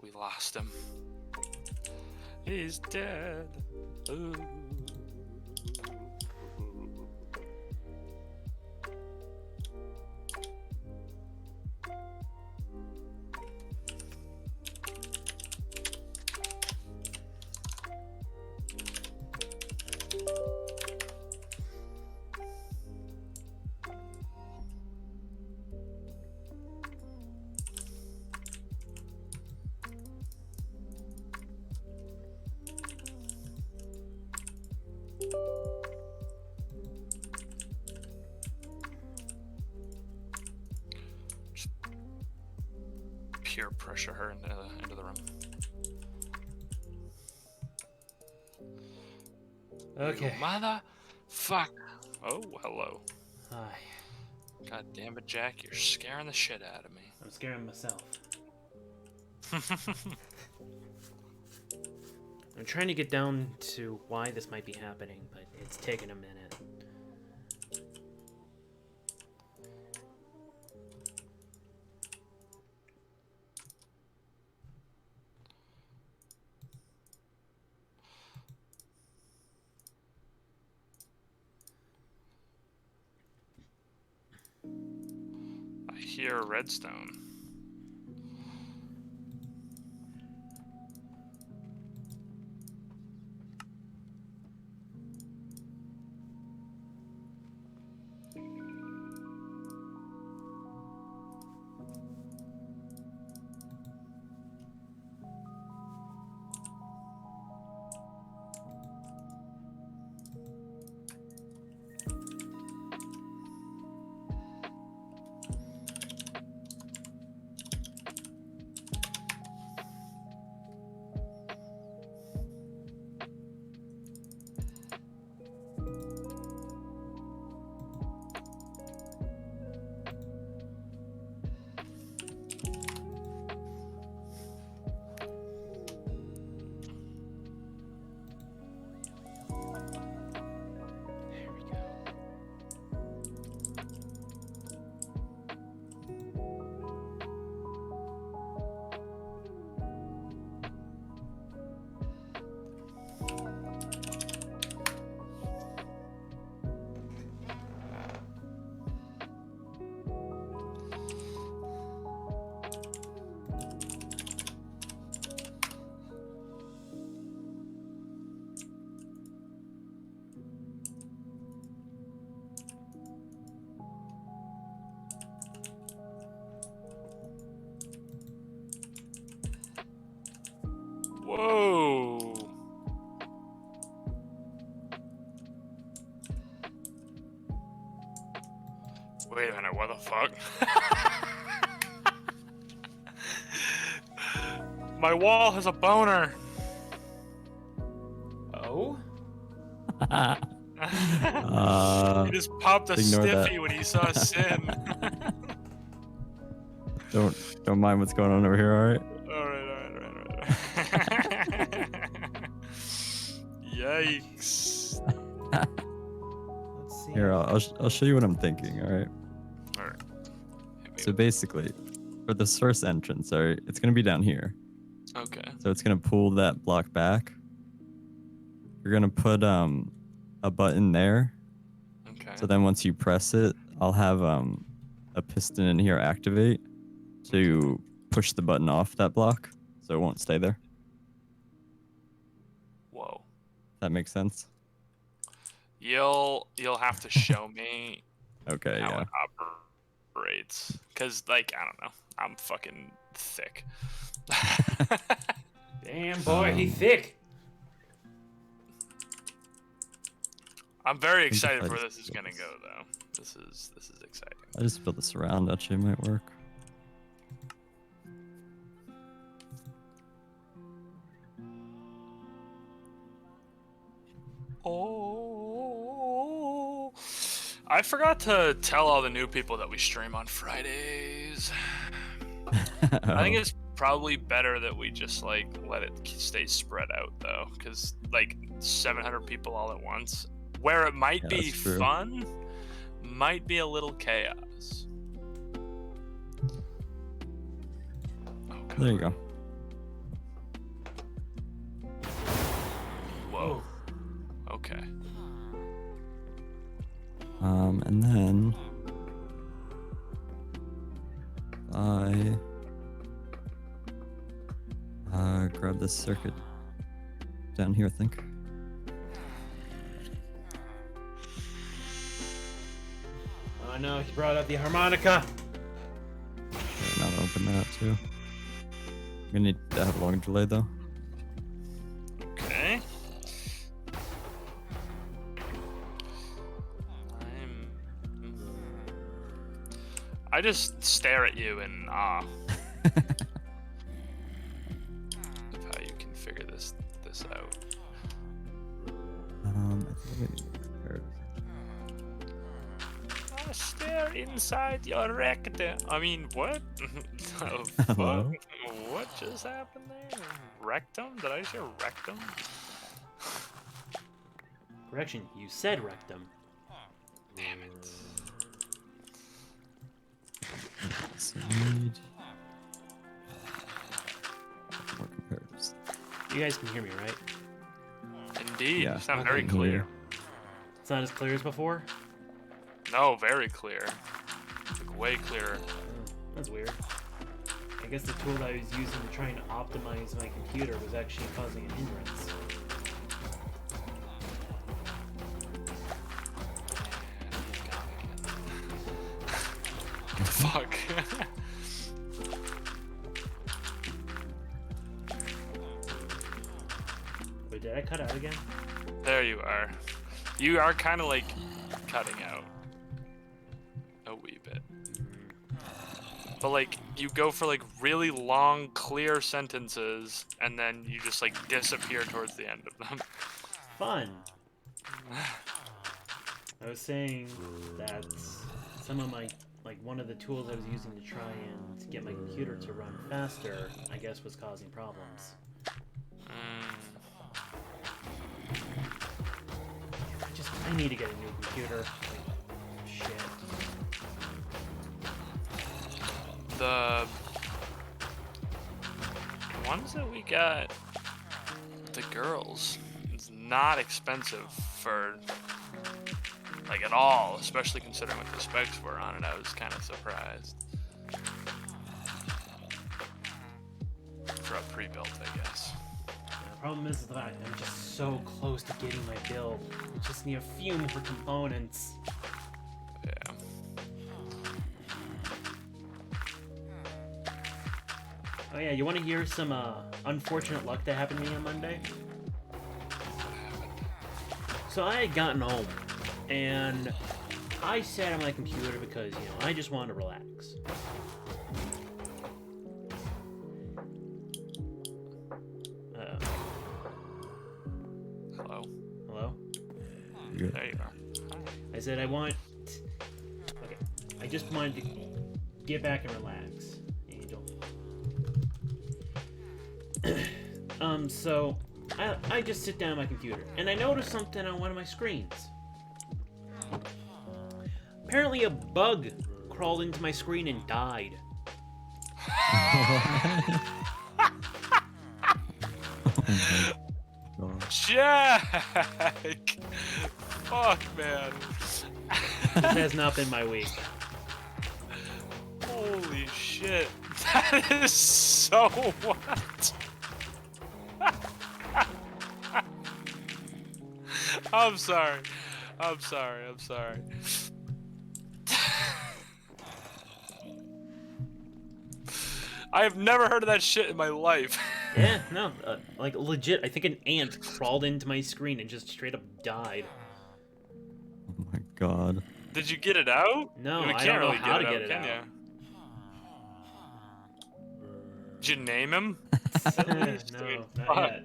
We lost him. He's dead. Ooh. peer pressure her into the room. Okay. You motherfuck. Oh, hello. Hi. God damn it, Jack. You're scaring the shit out of me. I'm scaring myself. I'm trying to get down to why this might be happening, but it's taken a minute. I hear redstone. There we go. Whoa. Wait a minute, what the fuck? My wall has a boner. Oh? He just popped a ignore that. stiffy when he saw Sin. Don't mind what's going on over here, all right? Alright. Yikes. Let's see. Here, I'll show you what I'm thinking, all right? Alright. So basically, for this first entrance, all right, it's gonna be down here. Okay. So it's gonna pull that block back. You're gonna put a button there. Okay. So then once you press it, I'll have a piston in here activate to push the button off that block, so it won't stay there. Whoa. That makes sense. You'll have to show me Okay, how yeah. it operates, cause like I don't know, I'm fucking thick. Damn, boy, he thick. I'm very I think if excited I for just this is build gonna this- go though. This is exciting. I just built this around. Actually, might work. Oh, I forgot to tell all the new people that we stream on Fridays. I think it's probably better that we just like let it stay spread out though, because like 700 people all at once, where it might Yeah, be that's true. fun, might be a little chaos. Oh, God. There you go. Whoa. Okay. And then I grab this circuit down here, I think. Oh no, he brought up the harmonica. Okay, now I'll open that too. I'm gonna need to have a long delay though. Okay. I just stare at you in awe. Stare inside your rectum. I mean, what? The Hello? fuck? What just happened there? Rectum? Did I say rectum? Correction, you said rectum. Damn it. So we need more comparatives. You guys can hear me, right? Indeed. Yeah, You sound okay. very clear. It's not as clear as before? No, very clear. Like, way clearer. Oh, that's weird. I guess the tool that I was using to try and optimize my computer was actually causing an hindrance. Fuck. Wait, did I cut out again? There you are. You are kind of like cutting out a wee bit. But like you go for like really long, clear sentences, and then you just like disappear towards the end of them. Fun! I was saying that some of my, like one of the tools I was using to try and get my computer to run faster, I guess was causing problems. I need to get a new computer. Like, shit. The ones that we got, the girls, it's not expensive for like at all, especially considering what the specs were on it. I was kind of surprised for a pre-built, I guess. The problem is that I'm just so close to getting my build. I just need a few more components. Yeah. Oh yeah, you want to hear some unfortunate luck that happened to me on Monday? So I had gotten home, and I sat on my computer because, you know, I just wanted to relax. Hello. Hello? You're good. There you are. I said I want... Okay, I just wanted to get back and relax, Angel. So I just sit down on my computer, and I noticed something on one of my screens. Apparently a bug crawled into my screen and died. Jack! Fuck, man. This has not been my week. Holy shit. That is so what? I'm sorry. I'm sorry. I'm sorry. I have never heard of that shit in my life. Yeah, no, like legit, I think an ant crawled into my screen and just straight up died. Oh my god. Did you get it out? No, You I can't don't know really how to get get it it out, can out. you? Did you name him? No, not yet.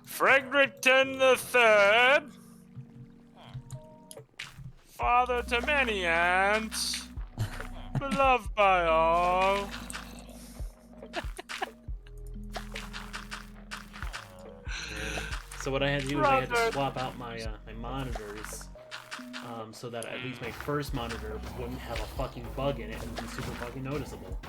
Fredericton the Third, father to many ants, beloved by all. So what I had to do is I had to swap out my my monitors, so that at least my first monitor wouldn't have a fucking bug in it and be super fucking noticeable.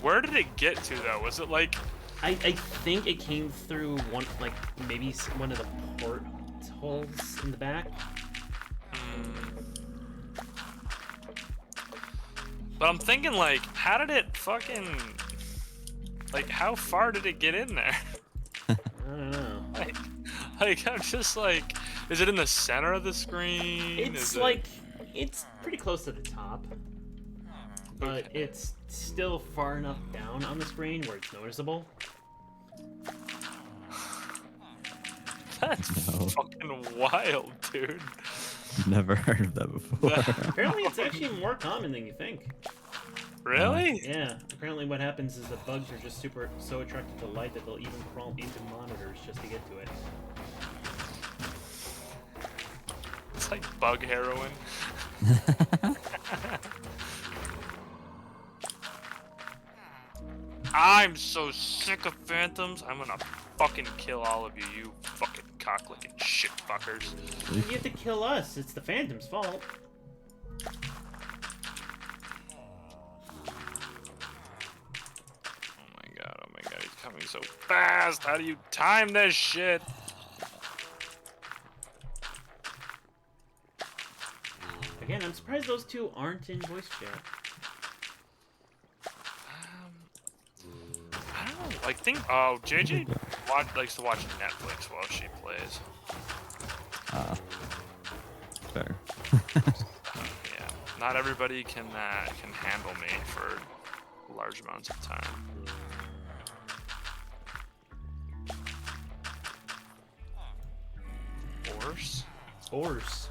Where did it get to though? Was it like? I think it came through one, like maybe one of the port holes in the back. But I'm thinking like, how did it fucking? Like, how far did it get in there? I don't know. Like I'm just like, is it in the center of the screen? It's like, it's pretty close to the top, but it's still far enough down on the screen where it's noticeable. That's fucking wild, dude. Never heard of that before. Apparently it's actually more common than you think. Really? Yeah. Apparently, what happens is the bugs are just so attracted to light that they'll even crawl into monitors just to get to it. It's like bug heroin. I'm so sick of phantoms. I'm gonna fucking kill all of you, you fucking cock-licking shit fuckers. You have to kill us. It's the Phantom's fault. Oh my god, he's coming so fast. How do you time this shit? Again, I'm surprised those two aren't in voice chat. I don't know. Like, JJ likes to watch Netflix while she plays. Fair. Yeah, not everybody can handle me for large amounts of time. Horse? Horse.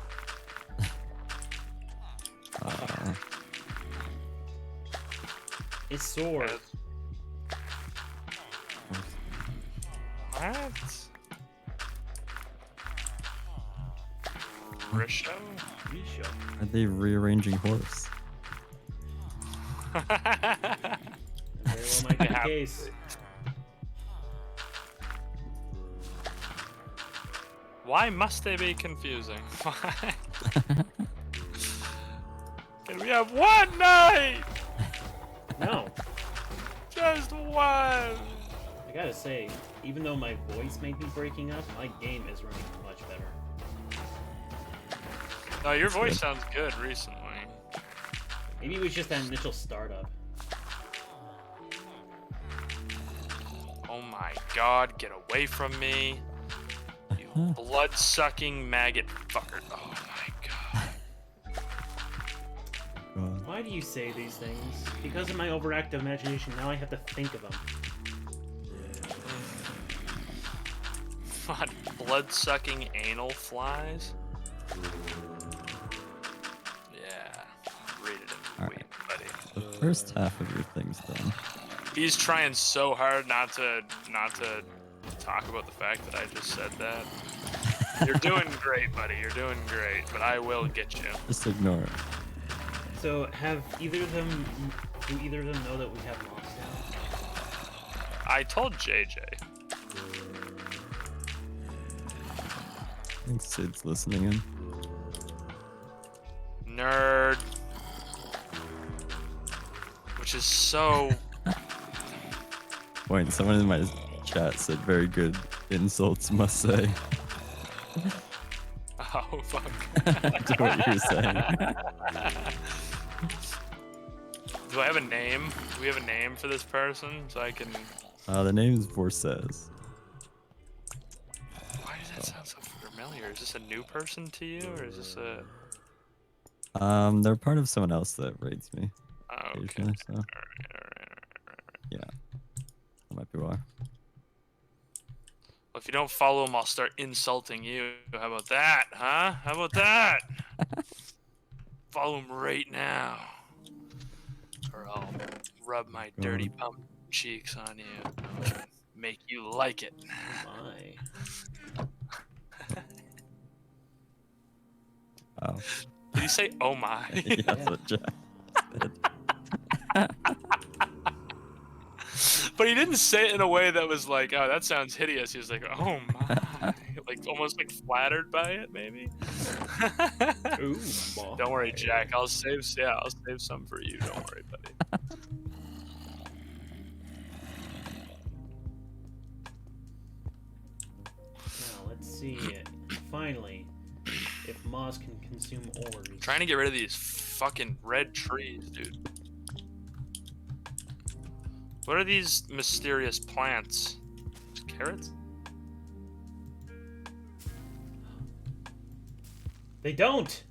It's sword. What? Risho? Risho. Are they rearranging horse? Very well might be the case. Why must they be confusing? Why? Can we have one night? No. Just one. I gotta say, even though my voice may be breaking up, my game is running much better. No, your voice sounds good recently. Maybe it was just that initial startup. Oh my god, get away from me. You blood-sucking maggot fucker. Oh my god. Why do you say these things? Because of my overactive imagination, now I have to think of them. What, blood-sucking anal flies? Yeah, read it in the week, buddy. The first half of your thing's done. He's trying so hard not to talk about the fact that I just said that. You're doing great, buddy. You're doing great, but I will get you. Just ignore it. So, do either of them know that we have mobs now? I told JJ. I think Sid's listening in. Nerd. Which is so... Wait, someone in my chat said very good insults, must say. Oh, fuck. To what you were saying. Do I have a name? Do we have a name for this person so I can... The name is Vorses. Why does that sound so familiar? Is this a new person to you, or is this a... They're part of someone else that raids me. Oh, okay. Occasionally, so. Alright. Yeah. That might be why. Well, if you don't follow him, I'll start insulting you. How about that, huh? How about that? Follow him right now. Or I'll rub my dirty pump cheeks on you. Make you like it. My. Wow. Did he say, oh my? Yeah, that's what Jack said. But he didn't say it in a way that was like, oh, that sounds hideous. He was like, oh my. Like, almost like flattered by it, maybe? Ooh, Don't worry, Jack. I'll save some for you. Don't worry, buddy. Now, let's see. Finally, if Moss can consume ores. Trying to get rid of these fucking red trees, dude. What are these mysterious plants? Just carrots? They don't!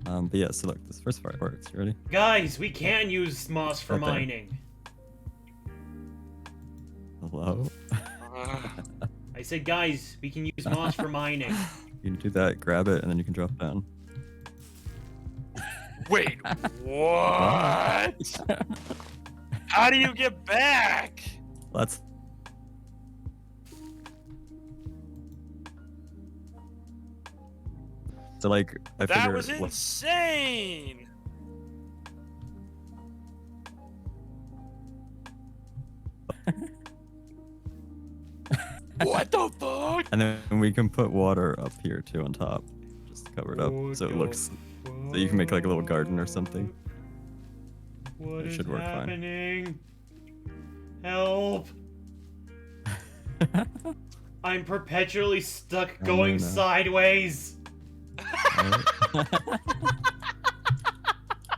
But yeah, so look, this first part works. You ready? Guys, we can use moss for Right there. mining. Hello? I said, guys, we can use moss for mining. You can do that, grab it, and then you can drop down. Wait, what? How do you get back? Let's. So like, I That figure. was insane. What the fuck? And then we can put water up here too on top, just to cover it up, so it looks. So you can make like a little garden or something. What It is should work fine. happening? Help! I'm perpetually stuck Oh, going no. sideways. Right? Oh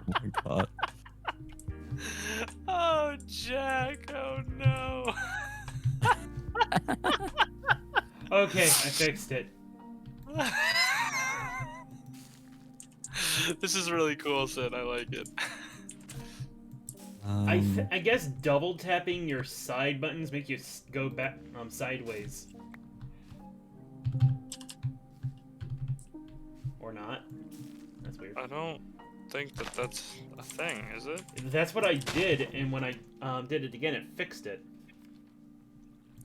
my god. Oh, Jack. Oh no. Okay, I fixed it. This is really cool, Sid. I like it. I guess double tapping your side buttons make you go back sideways. Or not. That's weird. I don't think that that's a thing, is it? That's what I did, and when I did it again, it fixed it.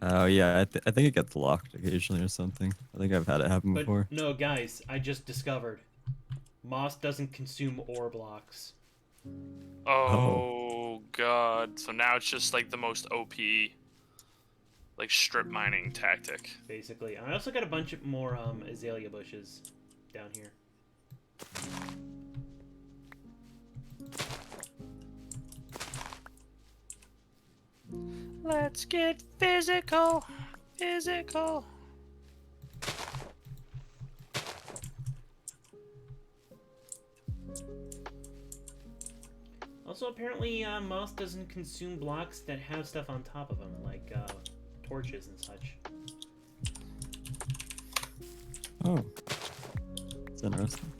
Oh yeah, I think it gets locked occasionally or something. I think I've had it happen But before. no, guys, I just discovered moss doesn't consume ore blocks. Oh god. So now it's just like the most OP like strip mining tactic. Basically. And I also got a bunch of more azalea bushes down here. Let's get physical. Physical. Also, apparently, moss doesn't consume blocks that have stuff on top of them, like torches and such. Oh, it's interesting.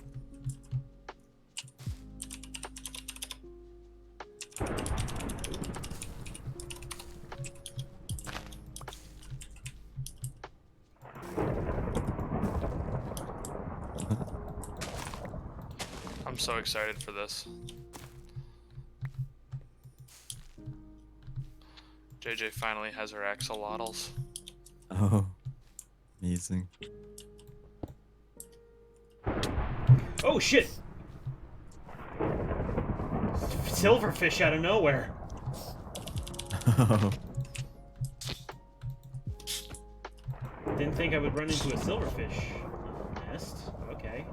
I'm so excited for this. JJ finally has her axolotls. Oh, amazing. Oh shit! Silverfish out of nowhere. Oh, Didn't think I would run into a silverfish nest. Okay.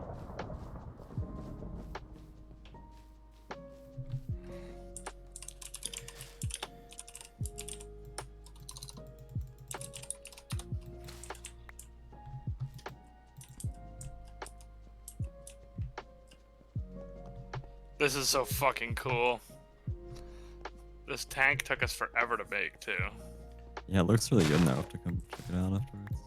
This is so fucking cool. This tank took us forever to make too. yeah, it looks really good now. I have to come check it out afterwards.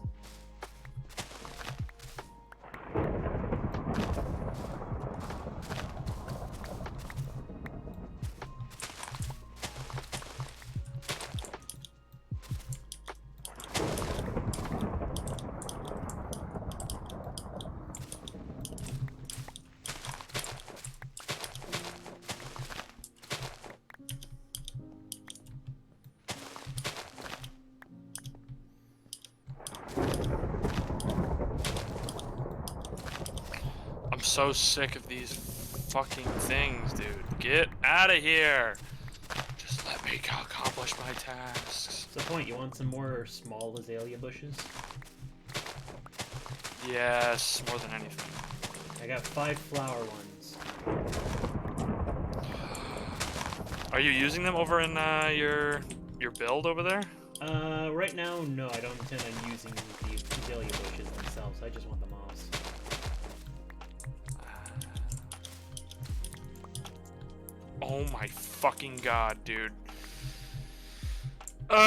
I'm so sick of these fucking things, dude. Get out of here. Just let me accomplish my tasks. What's the point? You want some more small azalea bushes? Yes, more than anything. I got 5 flower ones. Are you using them over in your build over there? Right now, no, I don't intend on using the azalea bushes themselves. I just want the moss. Oh my fucking god, dude. I'm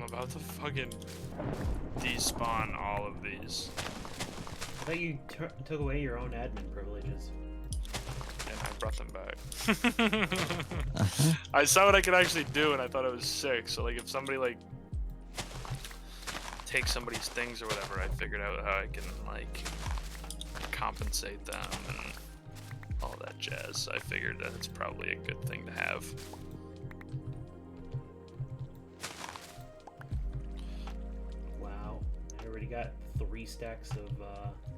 about to fucking despawn all of these. I thought you took away your own admin privileges. And I brought them back. I saw what I could actually do and I thought it was sick. So like if somebody like take somebody's things or whatever, I figured out how I can like compensate them and all that jazz. So I figured that it's probably a good thing to have. Wow, I already got 3 stacks of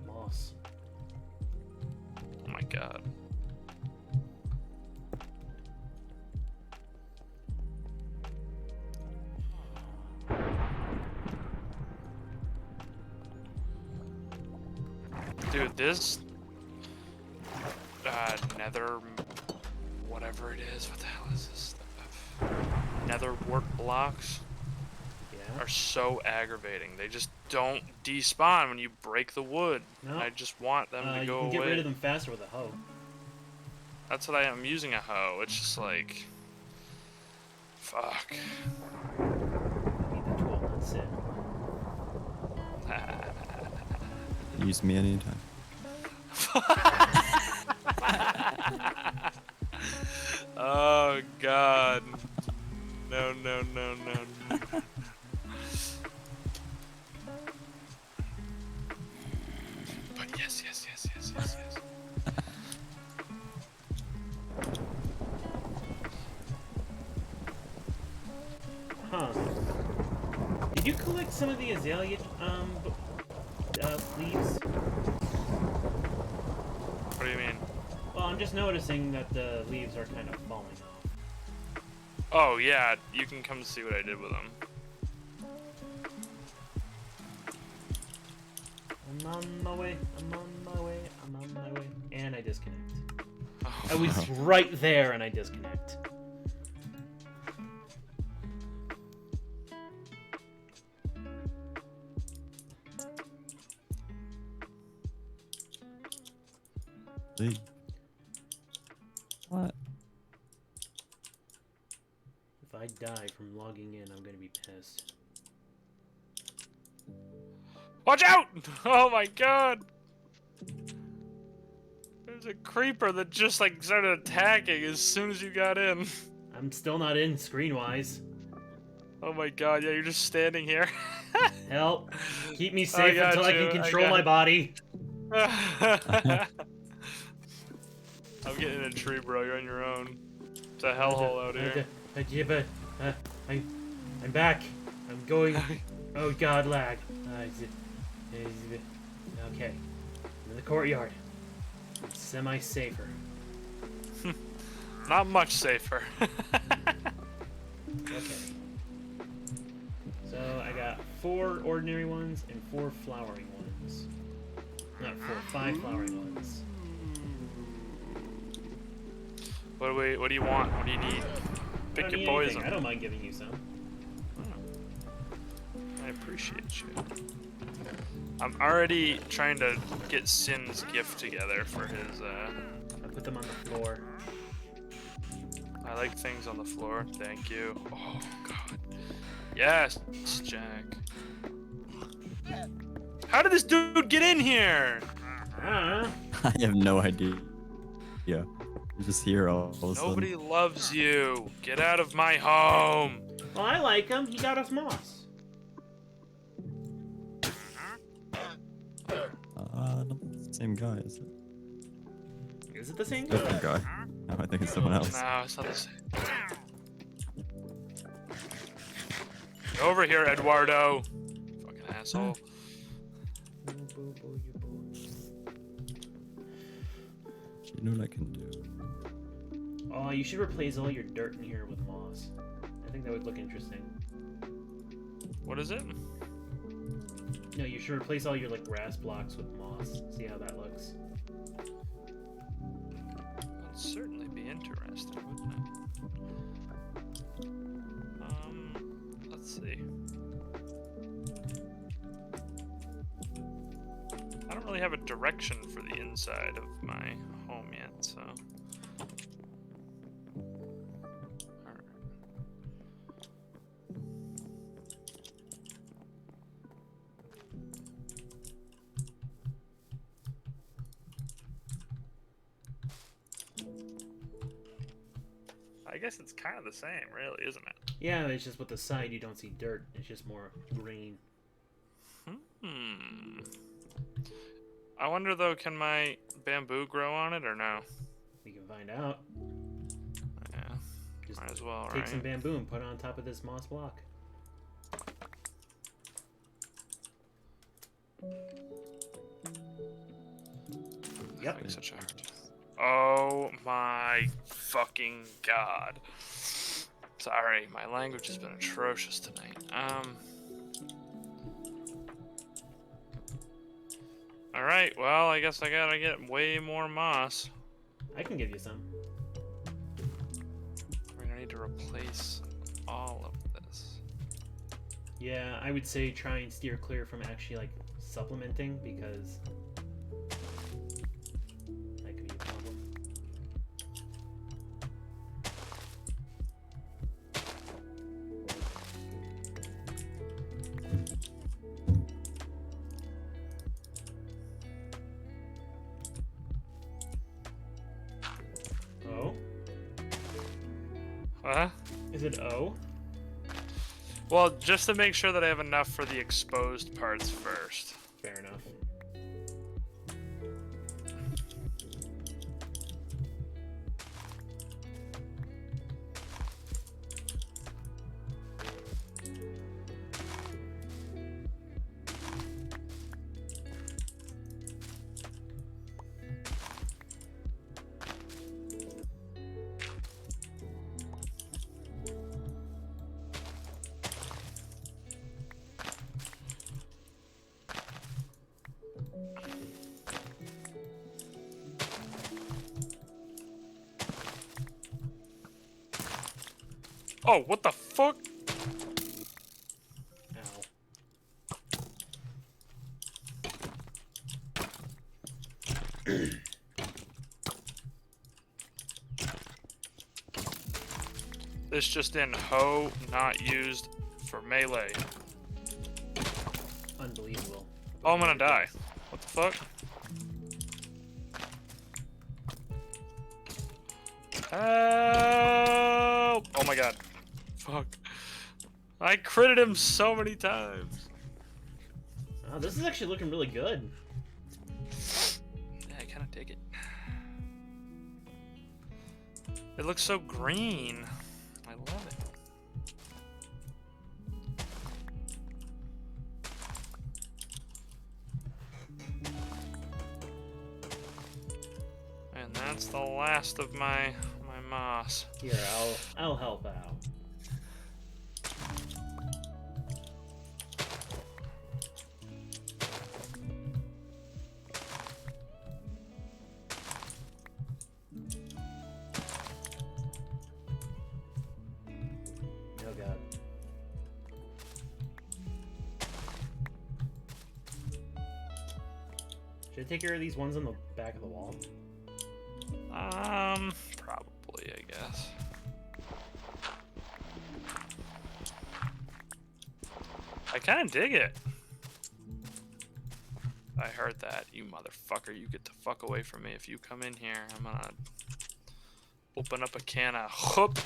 moss. Oh my god. Dude, this nether, whatever it is, what the hell is this stuff? Nether wart blocks Yeah. are so aggravating. They just don't despawn when you break the wood. No. I just want them to You go can away. get rid of them faster with a hoe. That's what I am using a hoe. It's just like, fuck. I need the 12 not sit. Use me anytime. Oh god. No, no, no, no. But yes, yes, yes, yes, yes, yes. Huh. Did you collect some of the azalea leaves? What do you mean? Well, I'm just noticing that the leaves are kind of falling off. Oh yeah, you can come see what I did with them. I'm on my way, I'm on my way, I'm on my way. And I disconnect. Oh, I was right there and I disconnect. Leave. What? If I die from logging in, I'm gonna be pissed. watch out! Oh my god! There's a creeper that just like started attacking as soon as you got in. I'm still not in screen-wise. Oh my god, yeah, you're just standing here. Help! Keep me safe got until I you, can I control got my it. body. I'm getting in a tree, bro. You're on your own. It's a hellhole out here. I'm back. I'm going. Oh god, lag. Okay. I'm in the courtyard. It's semi-safer. Not much safer. Okay. So I got 4 ordinary ones and 4 flowering ones. Not 4, 5 flowering ones. What do you want? What do you need? I Pick don't your need poison. anything. I don't mind giving you some. I appreciate you. I'm already trying to get Sin's gift together for his, I put them on the floor. I like things on the floor. Thank you. Oh, God. Yes, Jack. How did this dude get in here? Ah. I have no idea. Yeah. You're just here all of a sudden. Nobody loves you. Get out of my home. Well, I like him. He got us moss. Not the same guy, is it? Is it the same guy? Different guy. No, I think it's someone else. No, it's not the same. Get over here, Eduardo. Fucking asshole. You know what I can do? Oh, you should replace all your dirt in here with moss. I think that would look interesting. What is it? No, you should replace all your like grass blocks with moss. See how that looks. That'd certainly be interesting, wouldn't it? Let's see. I don't really have a direction for the inside of my home yet, so. Alright. I guess it's kind of the same, really, isn't it? Yeah, it's just with the side you don't see dirt. It's just more green. I wonder though, can my bamboo grow on it or no? We can find out. Yeah, Just might as well, take right? some bamboo and put it on top of this moss block. Yep. Like such a... Oh my fucking god. Sorry, my language has been atrocious tonight. Alright, well, I guess I gotta get way more moss. I can give you some. We're gonna need to replace all of this. Yeah, I would say try and steer clear from actually like supplementing because that could be a problem. Oh? Huh? Is it O? Well, just to make sure that I have enough for the exposed parts first. Fair enough. Oh, what the fuck? Ow. This just in, hoe not used for melee. Unbelievable. Oh, I'm gonna die. What the fuck? Help! Oh my god. Fuck. I critted him so many times. Oh, this is actually looking really good. Yeah, I kind of dig it. It looks so green. I love it. And that's the last of my moss. Here, I'll help out. Oh god. Should I take care of these ones on the back of the wall? Probably, I guess. I kind of dig it. I heard that, you motherfucker. You get the fuck away from me. If you come in here, I'm gonna open up a can of hoop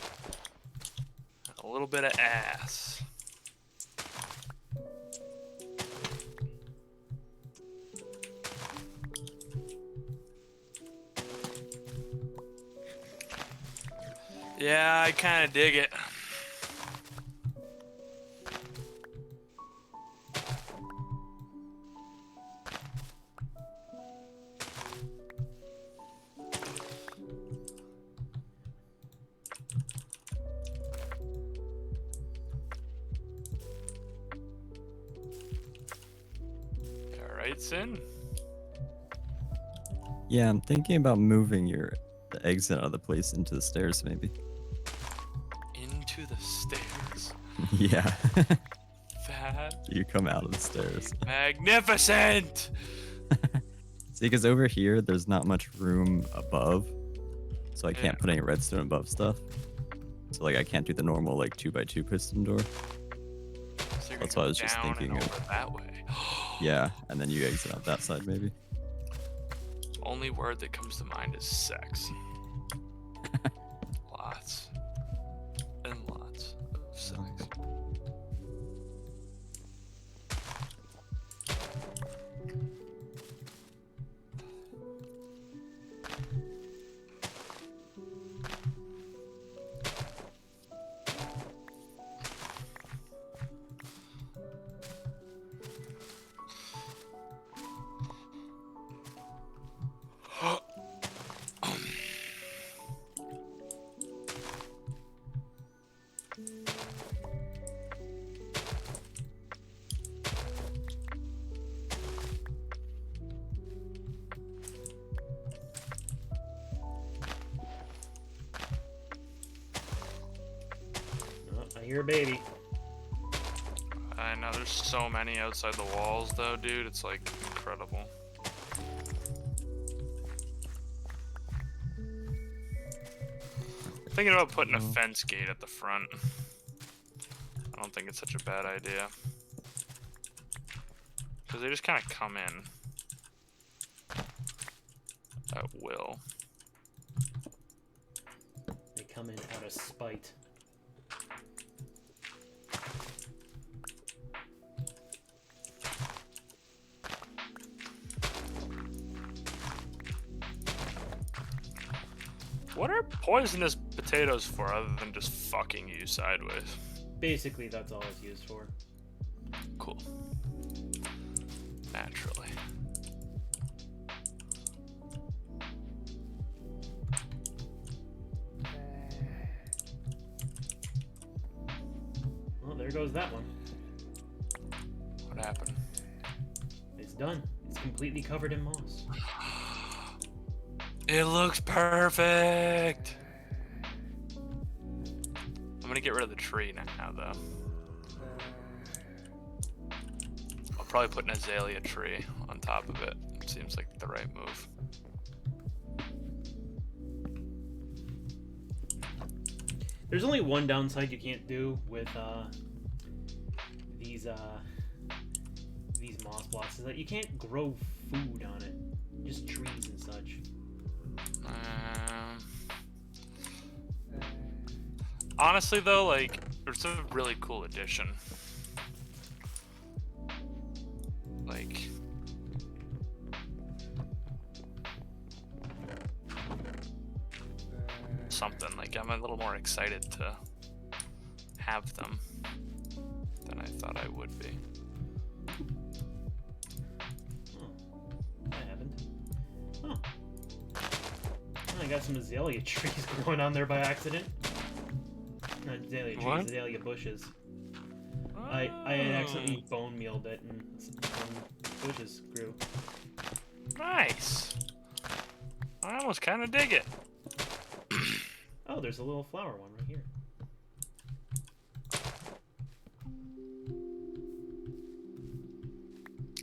and a little bit of ass. Yeah, I kind of dig it. All right, Sin. Yeah, I'm thinking about moving the exit out of the place into the stairs, maybe. Into the stairs. Yeah. That You come out of the stairs. magnificent. See, because over here, there's not much room above, so I can't put any redstone above stuff. So, like, I can't do the normal, like, 2x2 piston door. So you're That's gonna what I was go just down thinking and of. over that way. Yeah, and then you exit out that side, maybe. Only word that comes to mind is sex. Lots and lots of sex. I hear a baby. I know there's so many outside the walls though, dude. It's like incredible. Thinking about putting a fence gate at the front. I don't think it's such a bad idea. Because they just kind of come in at will. They come in out of spite. What are poisonous potatoes for other than just fucking you sideways? Basically, that's all it's used for. Cool. Naturally. Well, there goes that one. What happened? It's done. It's completely covered in moss. It looks perfect. I'm gonna get rid of the tree now, though. I'll probably put an azalea tree on top of it. Seems like the right move. There's only one downside you can't do with these moss blocks is that you can't grow food on it. Just trees and such. Honestly, though, like, it's a really cool addition. Like, something. Like, I'm a little more excited to have them than I thought I would be. I haven't. Oh. I got some azalea trees growing on there by accident. Not azalea trees, What? azalea bushes. I had accidentally bone mealed it and some bushes grew. Nice. I almost kind of dig it. Oh, there's a little flower one right here.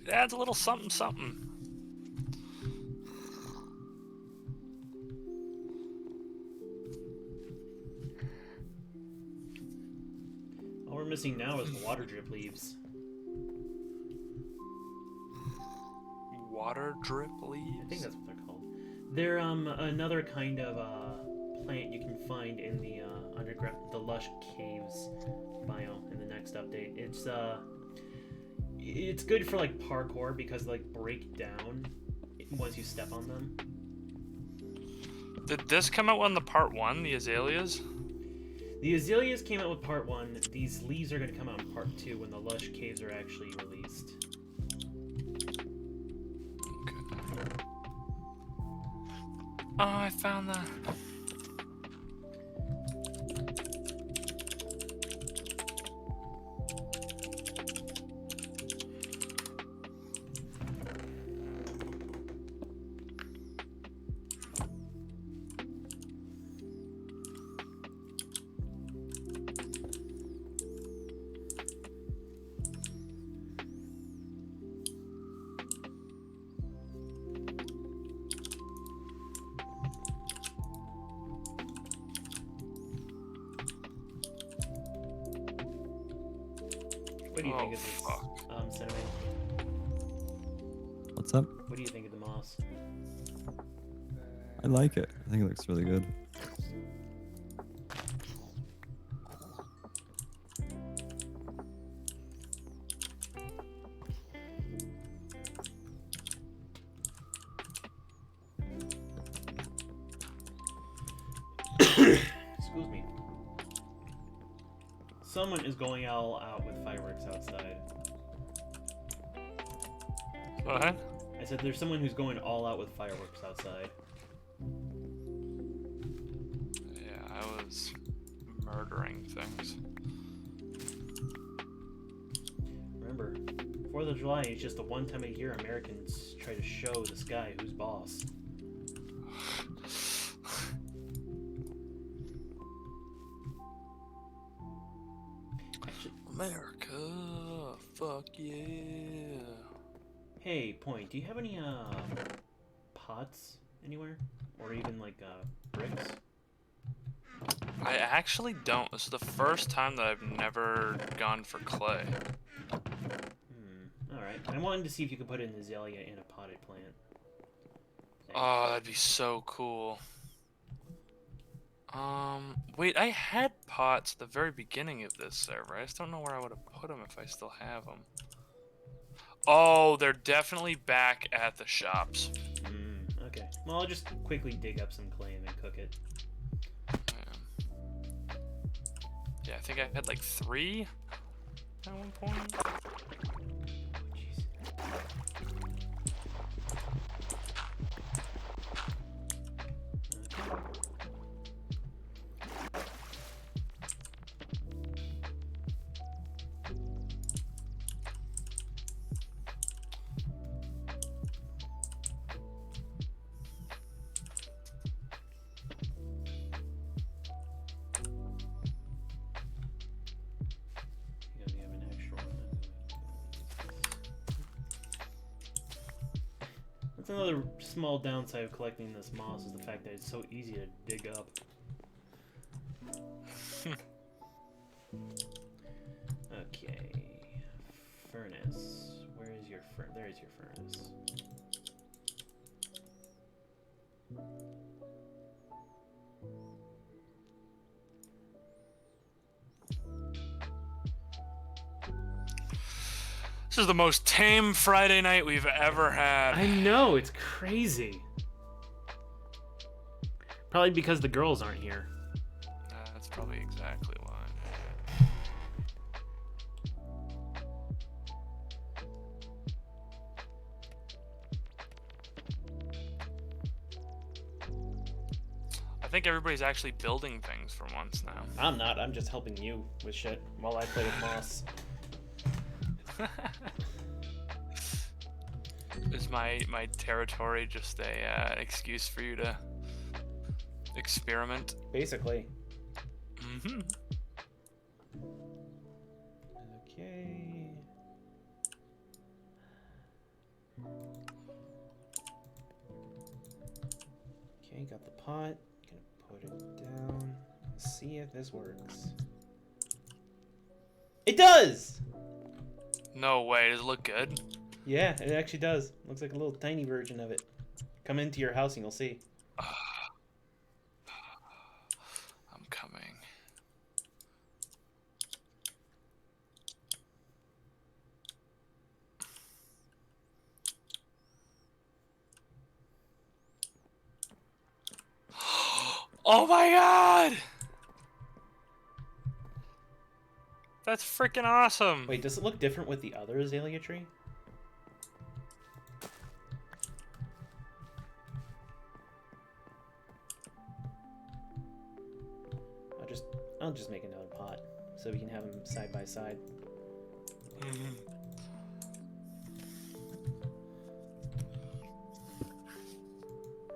It adds a little something something. All we're missing now is the water drip leaves. Water drip leaves? I think that's what they're called. They're another kind of plant you can find in the underground, the lush caves biome in the next update. It's good for like parkour because they, like, break down once you step on them. Did this come out on the part 1, the azaleas? The azaleas came out with part 1. These leaves are going to come out in part 2 when the lush caves are actually released. Okay. Oh, I found the... What do you think of fuck. this, Cinnamon? What's up? What do you think of the moss? I like it. I think it looks really good. Excuse me. Someone is going all out with fireworks outside. What? I said there's someone who's going all out with fireworks outside. Yeah, I was murdering things. Remember, 4th of July is just the one time a year Americans try to show this guy who's boss. America, fuck yeah. Hey, Point, do you have any pots anywhere, or even like bricks? I actually don't. This is the first time that I've never gone for clay. All right. I wanted to see if you could put an azalea in a potted plant. Oh, that'd be so cool. Wait, I had pots at the very beginning of this server. I just don't know where I would have put them if I still have them. Oh, they're definitely back at the shops. Okay. Well, I'll just quickly dig up some clay and then cook it. Yeah, I think I had like 3 at one point. Jeez. Yeah, we have an extra one. That's another small downside of collecting this moss is the fact that it's so easy to dig up. Okay. Furnace. Where is your furnace? There is your furnace. This is the most tame Friday night we've ever had. I know, it's crazy. Probably because the girls aren't here. That's probably exactly why. I think everybody's actually building things for once now. I'm not. I'm just helping you with shit while I play with moss. Is my territory just a excuse for you to experiment? Basically. Mm-hmm. Okay. Okay, got the pot. Gonna put it down. Let's see if this works. It does! No way. Does it look good? Yeah, it actually does. Looks like a little tiny version of it. Come into your house and you'll see. I'm coming. Oh my god! That's freaking awesome. Wait, does it look different with the other azalea tree? I'll just make another pot so we can have them side by side.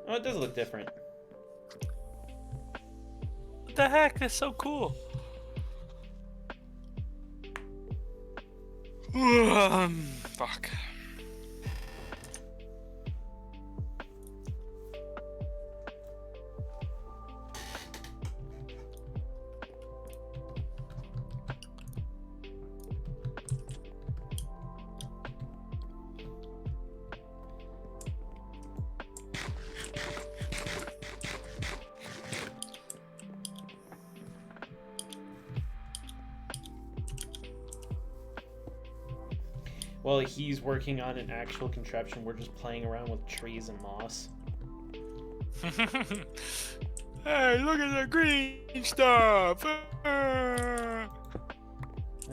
Oh, it does look different. What the heck? That's so cool. Fuck. While he's working on an actual contraption, we're just playing around with trees and moss. Hey, look at the green stuff!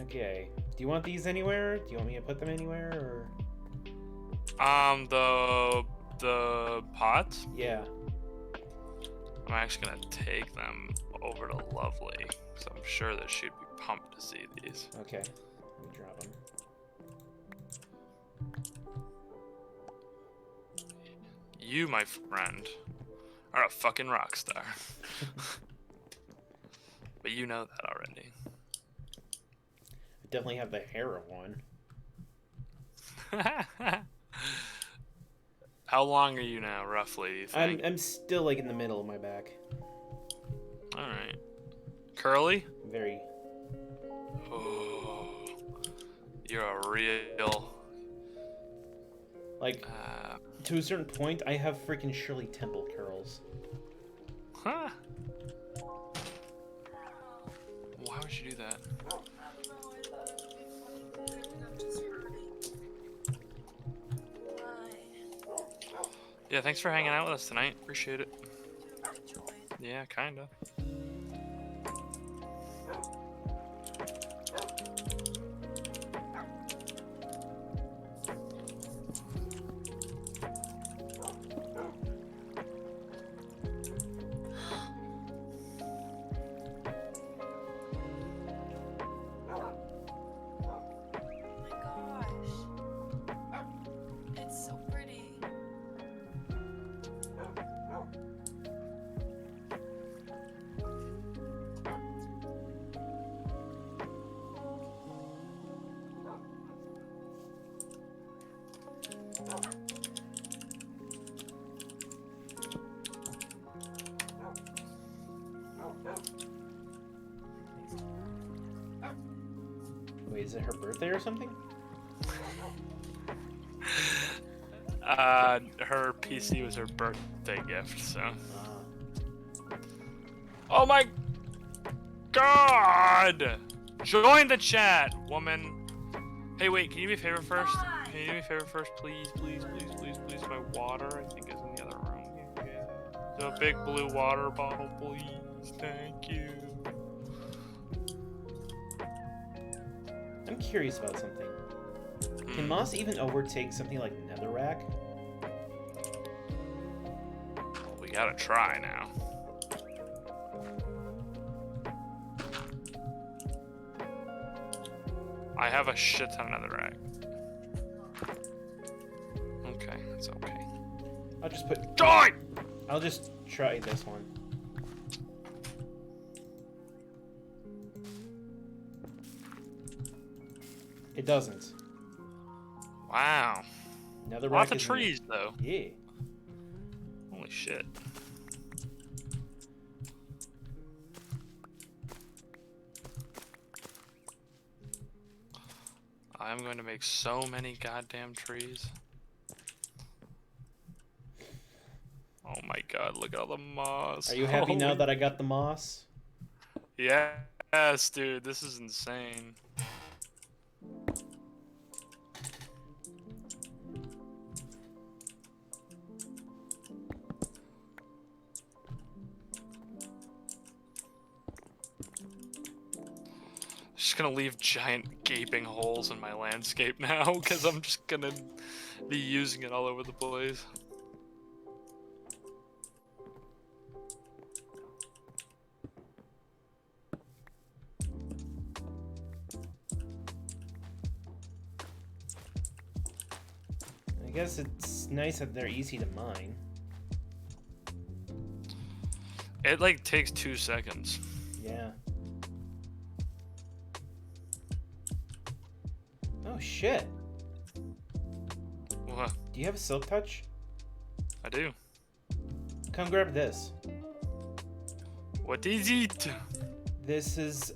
Okay. Do you want these anywhere? Do you want me to put them anywhere, or? The pots? Yeah. I'm actually gonna take them over to Lovely, so I'm sure that she'd be pumped to see these. Okay. Let me drop them. You, my friend, are a fucking rock star. But you know that already. definitely have the hair of one. How long are you now, roughly, do you think? I'm still like in the middle of my back. Alright. Curly? Very. Oh, you're a real... Like, to a certain point, I have freaking Shirley Temple curls. Huh? Why would you do that? Yeah, thanks for hanging out with us tonight. Appreciate it. Yeah, kinda. Wait, is it her birthday or something? Her PC was her birthday gift, so. Ah. Oh my God! Join the chat, woman. Hey, wait, can you do me a favor first? Can you do me a favor first, please, please, please, please, please? My water, I think, is in the other room. Yeah. So a big blue water bottle, please. Thank you. I'm curious about something. Can Moss even overtake something like Netherrack? We gotta try now. I have a shit ton of Netherrack. Okay, that's okay. I'll just put... Join! I'll just try this one. It doesn't. Wow. Netherrack Lots of is in it. trees, though. Yeah. Holy shit. I'm going to make so many goddamn trees. Oh my god, look at all the moss. Are you happy now Holy- that I got the moss? Yes, dude, this is insane. Just gonna leave giant gaping holes in my landscape now, because I'm just gonna be using it all over the place. I guess it's nice that they're easy to mine. It like takes 2 seconds. Yeah. Oh shit. What? Do you have a silk touch? I do. Come grab this. What is it? This is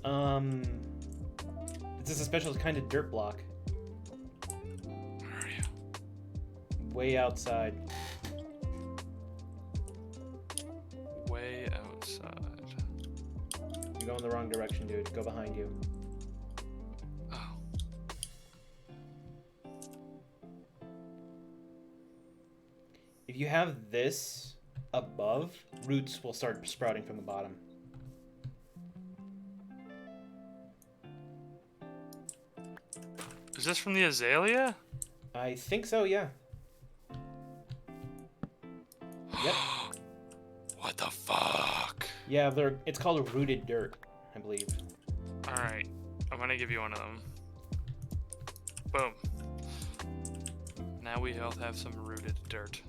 this is a special kind of dirt block. Where are you? Way outside. Way outside. You're going the wrong direction, dude. Go behind you. Oh. If you have this above, roots will start sprouting from the bottom. Is this from the azalea? I think so, yeah. Yep. What the fuck? Yeah, it's called rooted dirt, I believe. Alright, I'm gonna give you one of them. Boom. Now we all have some rooted dirt.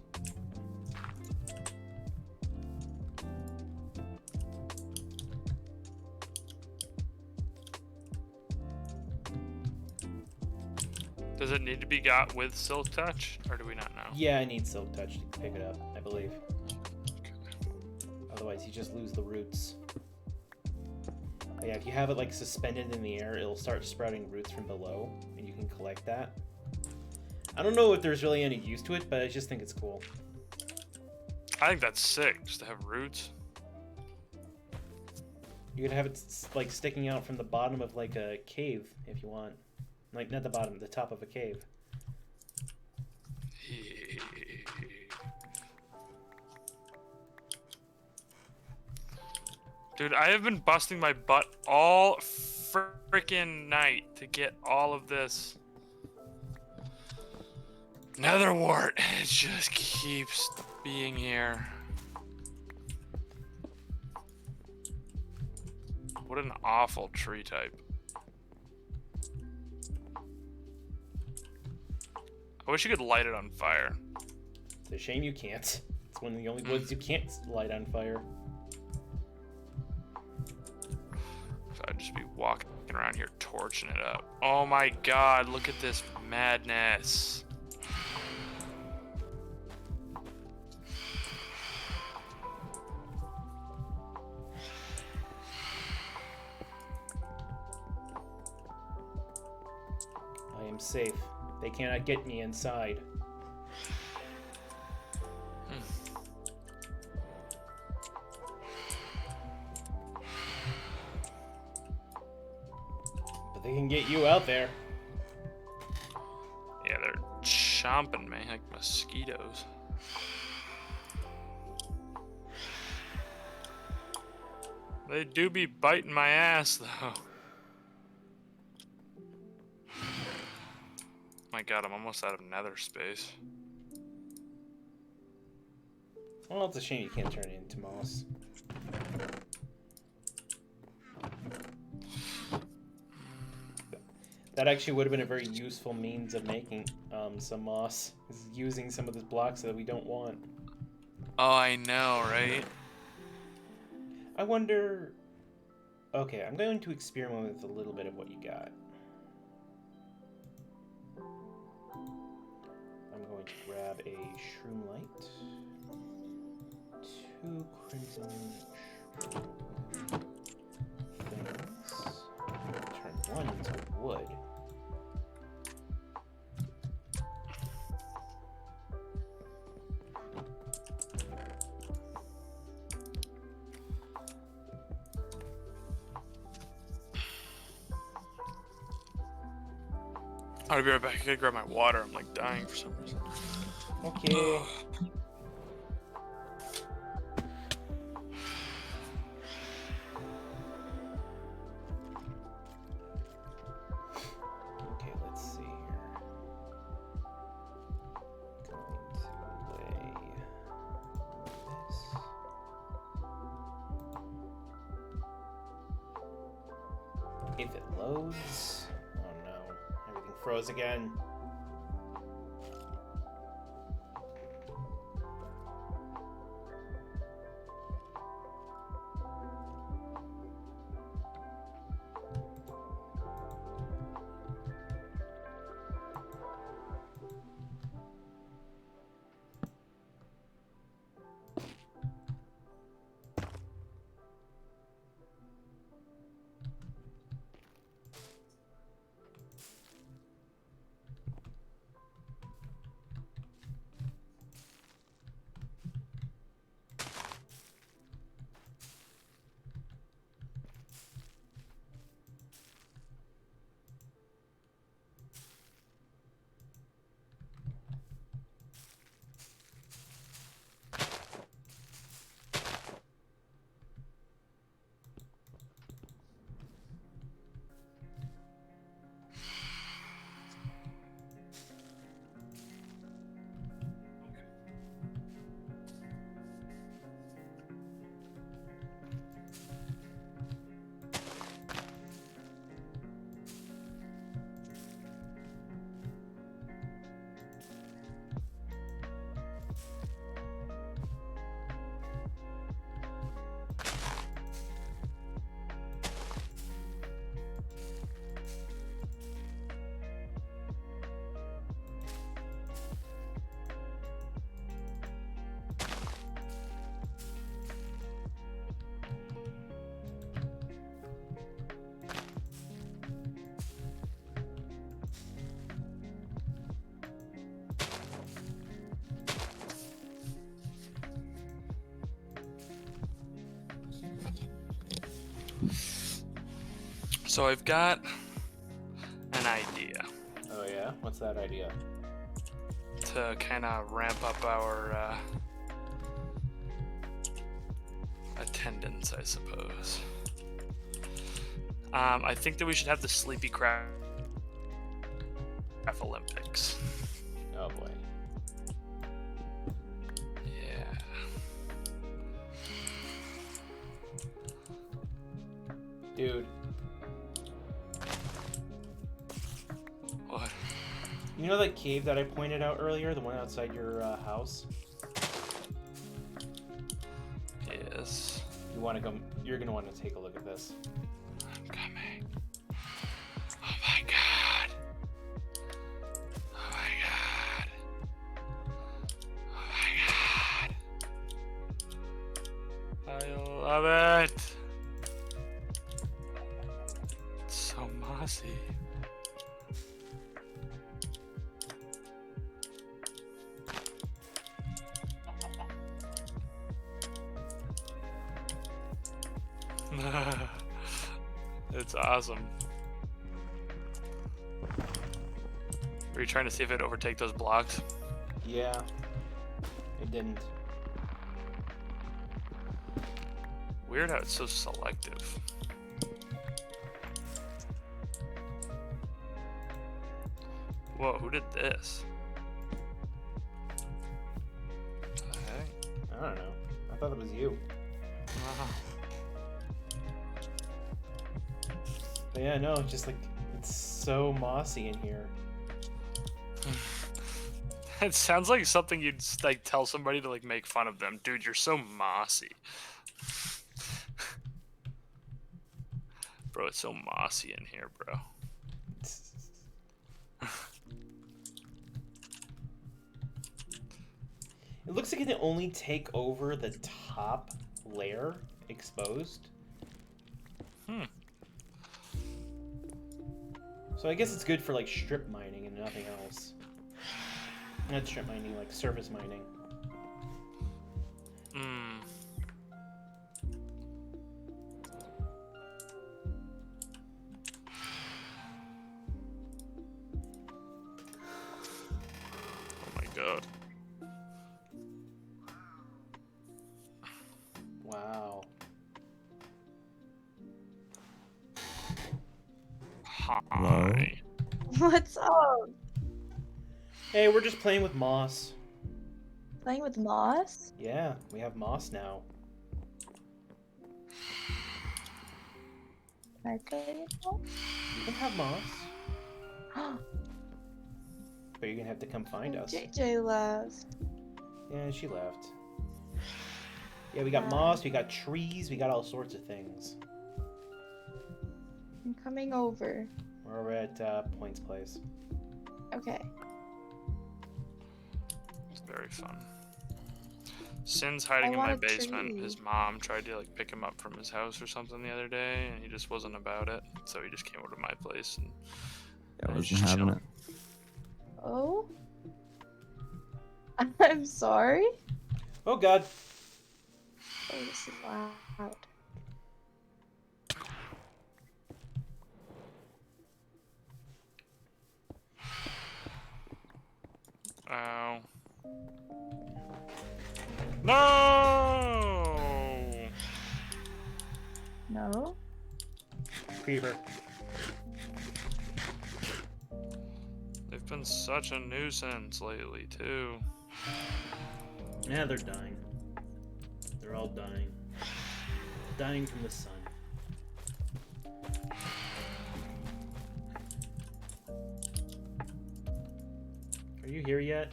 Does it need to be got with Silk Touch, or do we not know? Yeah, I need Silk Touch to pick it up, I believe. Otherwise, you just lose the roots. But yeah, if you have it like suspended in the air, it'll start sprouting roots from below, and you can collect that. I don't know if there's really any use to it, but I just think it's cool. I think that's sick, just to have roots. You could have it like sticking out from the bottom of like a cave if you want. Like, not the bottom, the top of a cave. Dude, I have been busting my butt all freaking night to get all of this netherwort. It just keeps being here. What an awful tree type. I wish you could light it on fire. It's a shame you can't. It's one of the only woods you can't light on fire. I'd just be walking around here torching it up. Oh my god, look at this madness. I am safe. They cannot get me inside. But they can get you out there. Yeah, they're chomping me like mosquitoes. They do be biting my ass, though. My god, I'm almost out of nether space. Well, it's a shame you can't turn it into moss. That actually would have been a very useful means of making some moss. Is using some of the blocks that we don't want. Oh, I know, right? I wonder... Okay, I'm going to experiment with a little bit of what you got. I'm going to grab a shroom light. 2 crimson shroom things. Turn 1 into wood. I'll be right back. I gotta grab my water. I'm like dying for some reason. Okay. Okay, let's see here. Going to lay this. If it loads. Oh no, everything froze again. So I've got an idea Oh yeah? What's that idea? to kind of ramp up our attendance, I suppose. I think that we should have the Sleepy Craft Olympics. Oh boy. Yeah. Dude, What? you know that cave that I pointed out earlier? The one outside your house? Yes. You want to come? You're gonna want to take a look at this. I'm coming. Oh my god. Oh my god. Oh my god. I love it. It's so mossy. It's awesome. Were you trying to see if it'd overtake those blocks? Yeah, it didn't. Weird how it's so selective. Whoa, who did this? Hey. I don't know. I thought it was you. But yeah, no, it's just like it's so mossy in here. It sounds like something you'd like tell somebody to like make fun of them. Dude, you're so mossy. Bro, it's so mossy in here, bro. It looks like it can only take over the top layer exposed. So I guess it's good for like strip mining and nothing else. Not strip mining, like surface mining. Oh my god. Wow. Hi. What's up? Hey, we're just playing with moss. Playing with moss? Yeah, we have moss now. Can I play with moss? You can have moss, but you're gonna have to come find us. JJ left. Yeah, she left. Yeah, we got moss, we got trees, we got all sorts of things. I'm coming over. We're over at Point's place. Okay. It's very fun. Sin's hiding in want my a basement. tree. His mom tried to like pick him up from his house or something the other day, and he just wasn't about it. So he just came over to my place and Yeah, I he's wasn't just having chilling. it. Oh? I'm sorry? Oh god. Oh, this is loud. Ow. No! No? Creeper. They've been such a nuisance lately, too. Yeah, they're dying. They're all dying. Dying from the sun. Are you here yet?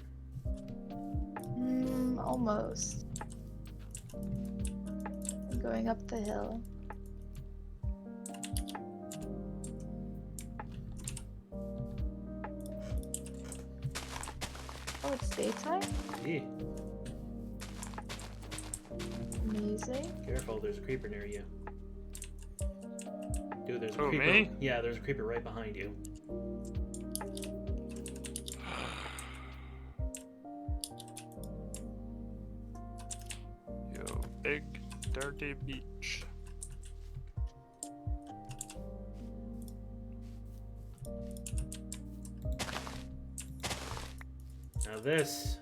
Almost. I'm going up the hill. Oh, it's daytime? Yeah. Amazing. Careful, there's a creeper near you. Dude, there's a Who, creeper. me? Yeah, there's a creeper right behind you. Yo, big dirty beach. Now this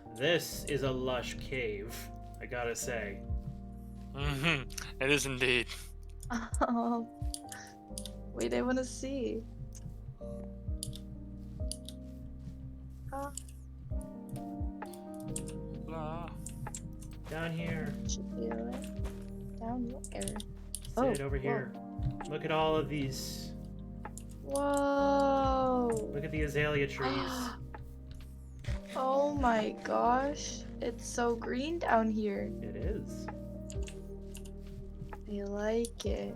is a lush cave, I gotta say. It is indeed. Wait, I want to see. Oh, La. Down here. should be alright. Down there. Sit over here. Look at all of these. Whoa. Look at the azalea trees. Oh my gosh. It's so green down here. It is. I like it.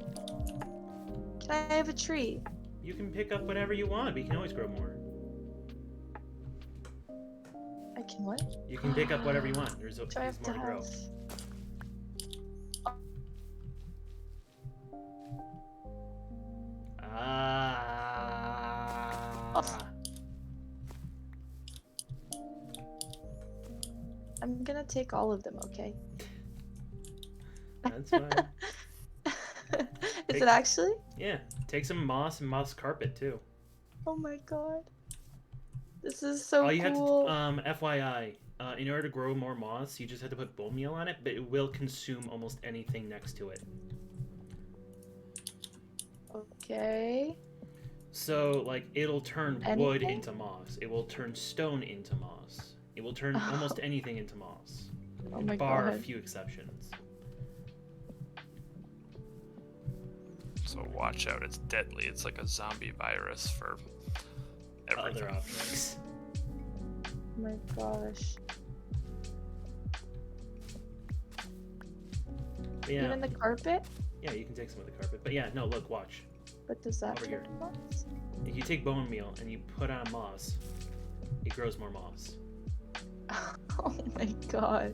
Can I have a tree? You can pick up whatever you want, but you can always grow more. I can what? You can pick up whatever you want. There's Do I have more to to grow. have? Ah. I'm gonna take all of them, okay? That's fine. Is it actually? Yeah, take some moss and moss carpet too. Oh my god. This is so All you cool. have to, FYI, in order to grow more moss, you just have to put bone meal on it, but it will consume almost anything next to it. Okay. So, like, it'll turn wood Anything? into moss. It will turn stone into moss. It will turn almost anything into moss. Oh my Bar a god. few exceptions. So watch out, it's deadly. It's like a zombie virus for everything. Other objects. Oh my gosh. But yeah, Even the carpet? yeah, you can take some of the carpet. But yeah, no, look, watch. But does that Over here. turn moss? If you take bone meal and you put on moss, it grows more moss. Oh my god.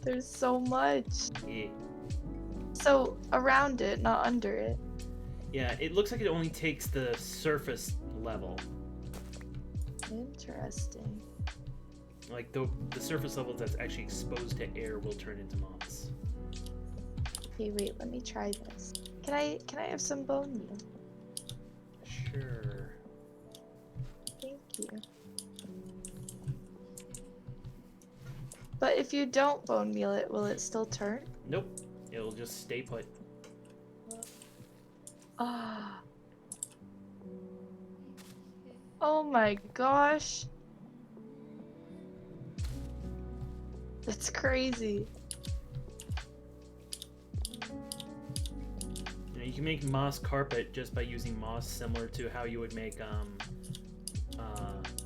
There's so much. Yeah. So around it, not under it. Yeah, it looks like it only takes the surface level. Interesting. Like the surface level that's actually exposed to air will turn into moss. Okay, wait, let me try this. Can I have some bone meal? Sure. Thank you. But if you don't bone meal it, will it still turn? Nope. It'll just stay put. Ah. Oh my gosh. That's crazy. You know, you can make moss carpet just by using moss, similar to how you would make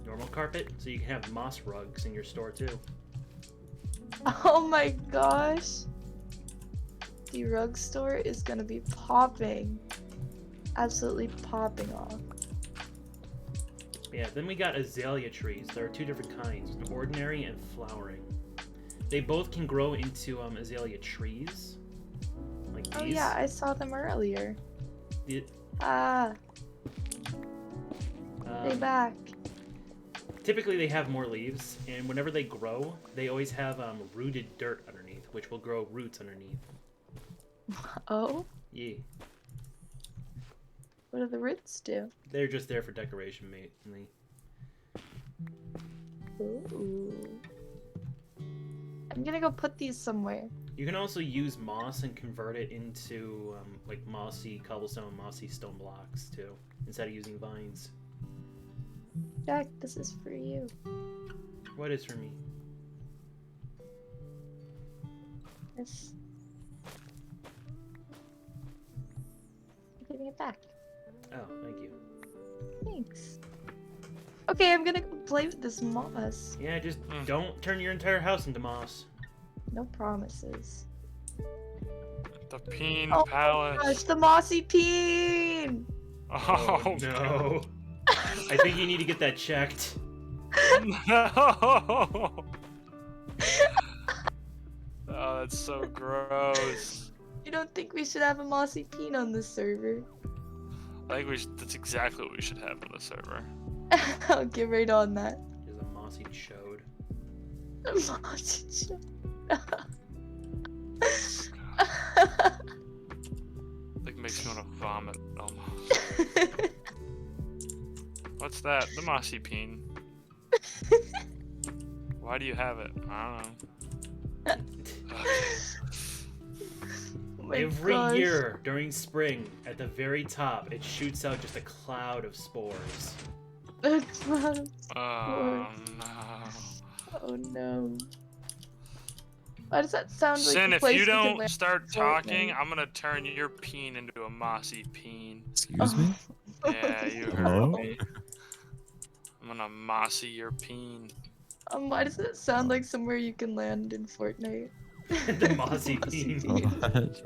normal carpet. So you can have moss rugs in your store too. Oh my gosh. The rug store is gonna be popping. Absolutely popping off. Yeah, then we got azalea trees. There are two different kinds, ordinary and flowering. They both can grow into azalea trees, like these. Oh yeah, I saw them earlier. The- Ah, they back. Typically, they have more leaves, and whenever they grow, they always have rooted dirt underneath, which will grow roots underneath. Oh, Yeah, what do the roots do? they're just there for decoration mainly. Ooh. I'm gonna go put these somewhere. You can also use moss and convert it into like mossy cobblestone, mossy stone blocks too, instead of using vines. Jack, this is for you. What is for me? This. I'm giving it back. Oh, thank you. Thanks. Okay, I'm gonna go play with this moss. Yeah, just don't turn your entire house into moss. No promises. The Peen Oh Palace. Gosh, the mossy peen! Oh, no. I think you need to get that checked. No. Oh, that's so gross. You don't think we should have a mossy peen on this server? I think that's exactly what we should have on the server. I'll get right on that. There's a mossy chode. Mossy chode. Like makes me want to vomit almost. What's that? The mossy peen. Why do you have it? I don't know. Oh my Every gosh. year during spring, at the very top, it shoots out just a cloud of spores. That's not. Oh no. Oh no. Why does that sound like Sin, a if place you we could don't land start Fortnite? talking, I'm gonna turn your peen into a mossy peen. Excuse me? Yeah, you heard Hello? me. I'm gonna mossy your peen. Why does it sound like somewhere you can land in Fortnite? The mossy peen. What?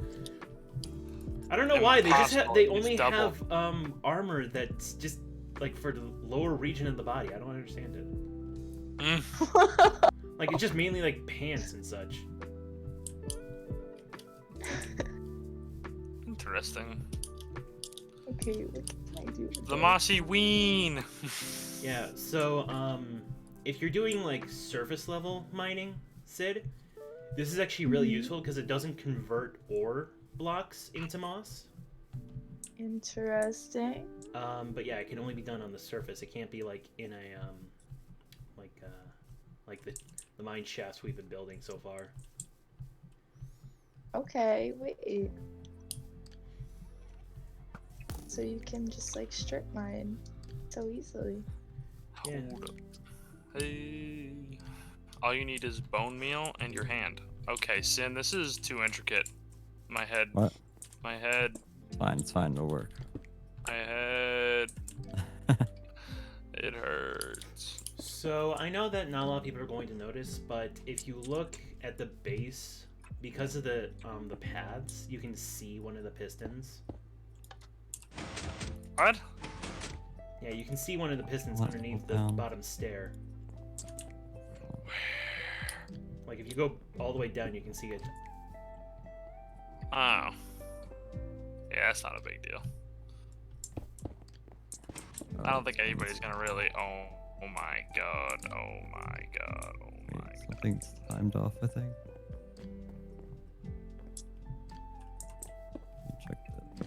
I don't know why they just have. They Impossible, only use double. have armor that's just like for the lower region of the body. I don't understand it. Mm. Like it's just mainly like pants and such. Interesting. Okay, what can I do? with The that? mossy ween. Yeah. So if you're doing like surface level mining, Sid, this is actually really useful because it doesn't convert ore blocks into moss. Interesting. But yeah, it can only be done on the surface. It can't be like in a like the mine shafts we've been building so far. Okay, wait. So you can just like strip mine so easily. Yeah. Hold up. Hey. All you need is bone meal and your hand. Okay, Sin, this is too intricate. My head. What? My head. Fine, it's fine, it'll work. My head. It hurts. So I know that not a lot of people are going to notice, but if you look at the base, because of the paths, you can see one of the pistons. What? Yeah, you can see one of the pistons What? underneath the Down. bottom stair. Like if you go all the way down, you can see it. Oh. Yeah, that's not a big deal. I don't think anybody's gonna really. Oh my god. Oh my god. Oh my Wait, god. something's timed off, I think. Let me check the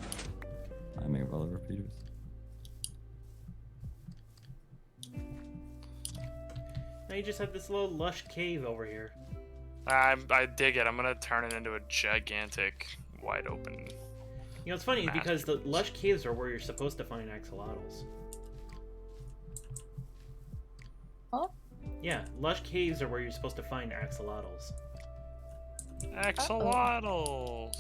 timing of all the repeaters. Now you just have this little lush cave over here. I dig it. I'm gonna turn it into a gigantic, wide open. You know, it's funny because the lush caves are where you're supposed to find axolotls. Huh? Yeah, lush caves are where you're supposed to find axolotls. Axolotls.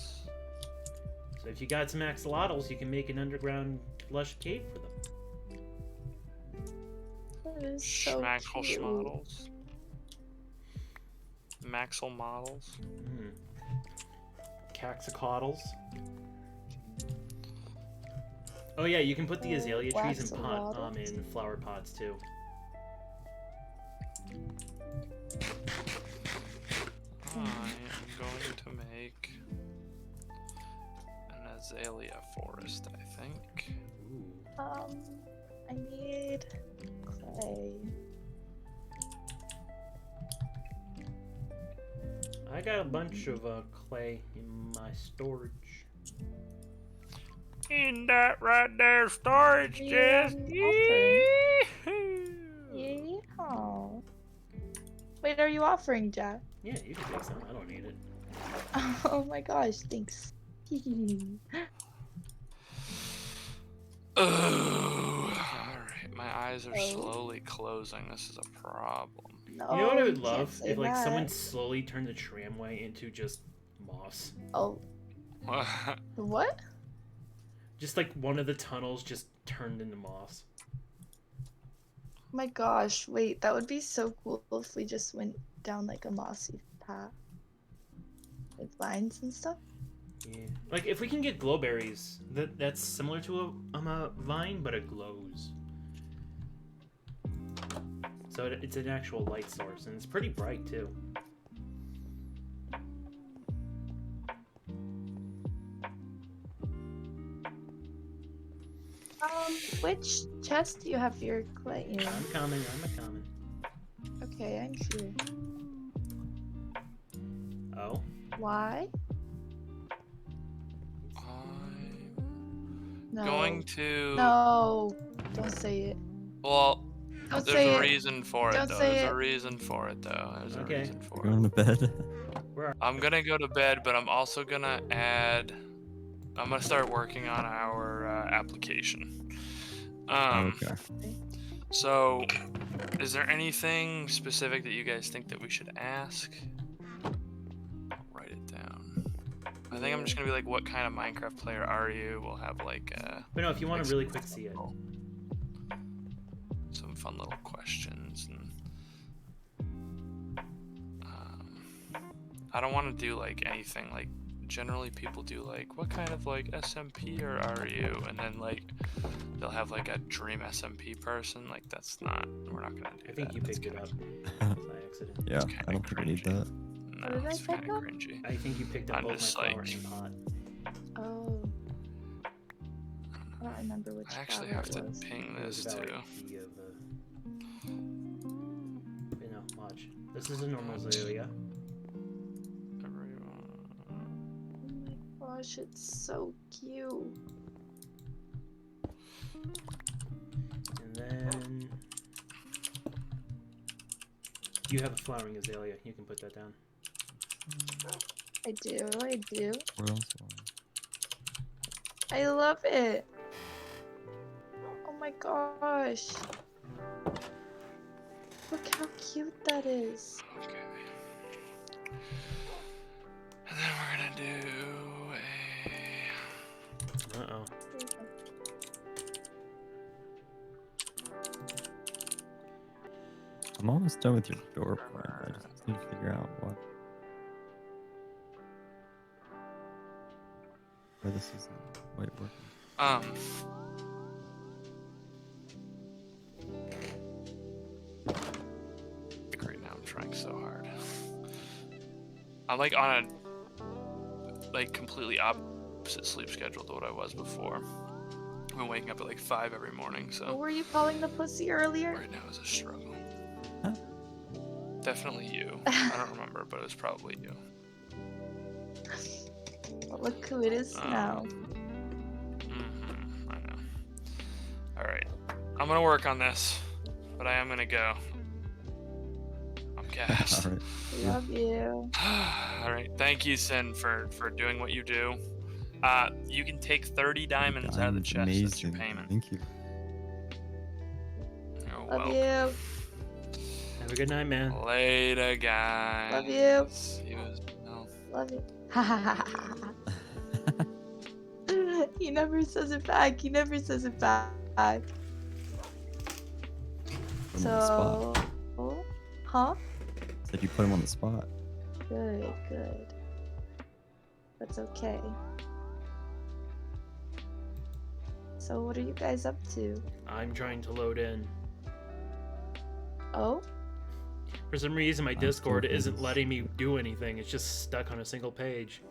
So if you got some axolotls, you can make an underground lush cave for them. That is so Schmackle cute. schmoddles. Maxel models. Mm. Caxicotls. Oh yeah, you can put the azalea trees in Waxolotls. in flower pots too. I am going to make an azalea forest, I think. Ooh. I need clay. I got a bunch of clay in my storage. In that right there storage Yeah, chest. offering. Yeah. Wait, are you offering, Jack? Yeah, you can take some. I don't need it. Oh my gosh, thanks. Oh, alright. My eyes are Oh. slowly closing. This is a problem. No, You know what I would can't love? say If like that. someone slowly turned the tramway into just moss. Oh, what? Just like one of the tunnels just turned into moss. Oh my gosh, wait, that would be so cool if we just went down like a mossy path. With vines and stuff. Yeah. Like if we can get glowberries, that's similar to a vine, but it glows. So it's an actual light source, and it's pretty bright too. Which chest do you have your clay in? I'm coming. Okay, I'm here. Oh. Why? I'm No. going to. No, don't say it. Well, Don't There's say a it. reason for it, Don't though. say There's it. a reason for it, though. There's a Okay. reason for Going it. to bed. I'm gonna go to bed, but I'm also gonna add. I'm gonna start working on our application. Okay. So, is there anything specific that you guys think that we should ask? I'll write it down. I think I'm just gonna be like, what kind of Minecraft player are you? We'll have like But no, if you want to really quick see it. some fun little questions and I don't want to do like anything like generally people do like what kind of like SMP or are you, and then like they'll have like a dream SMP person. Like that's not, we're not gonna do I think that. you That's picked it kinda- up by accident. Yeah, kinda I don't think we need cringy. that. No, What did I it's pick kind of up? cringy. I think you picked up I'm both my just, flower like- and pot. Oh. I don't remember which I actually flower have it to was. ping It was this about too. like the you know, watch. This is a normal Azalea. Everyone. Oh my gosh, it's so cute. And then you have a flowering azalea. You can put that down. I do. Where else? I love it. Oh my gosh. Look how cute that is. Okay. And then we're gonna do a. Uh-oh. I'm almost done with your door plan. I just need to figure out why this isn't quite working. Like right now, I'm trying so hard. I'm like on a like completely opposite sleep schedule to what I was before. I've been waking up at like 5 every morning, What so were you calling the pussy earlier? right now is a struggle. Huh? Definitely you. I don't remember, but it was probably you. Well, look who it is now. I know. All right, I'm gonna work on this, but I am gonna go. I'm gassed. All right. Love you. All right, thank you, Sin, for doing what you do. You can take 30 diamonds out of the Diamond's chest. That's your amazing. payment. Thank you. You're Love welcome. you. Have a good night, man. Later, guys. Love you. He was, no. Love you. He never says it back. He never says it back. Put him on the spot. So, huh? Said you put him on the spot. Good, good. That's okay. So what are you guys up to? I'm trying to load in. Oh? For some reason, my I'm Discord still isn't busy. letting me do anything. It's just stuck on a single page.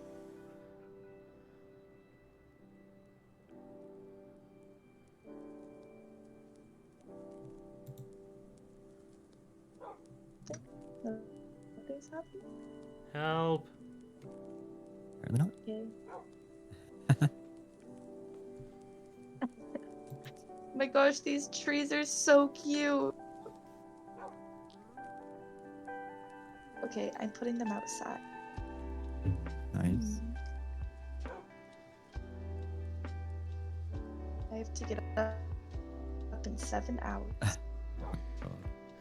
Nothing's happening? Help. Apparently not. Okay. My gosh, these trees are so cute. Okay, I'm putting them outside. Nice. I have to get up in 7 hours.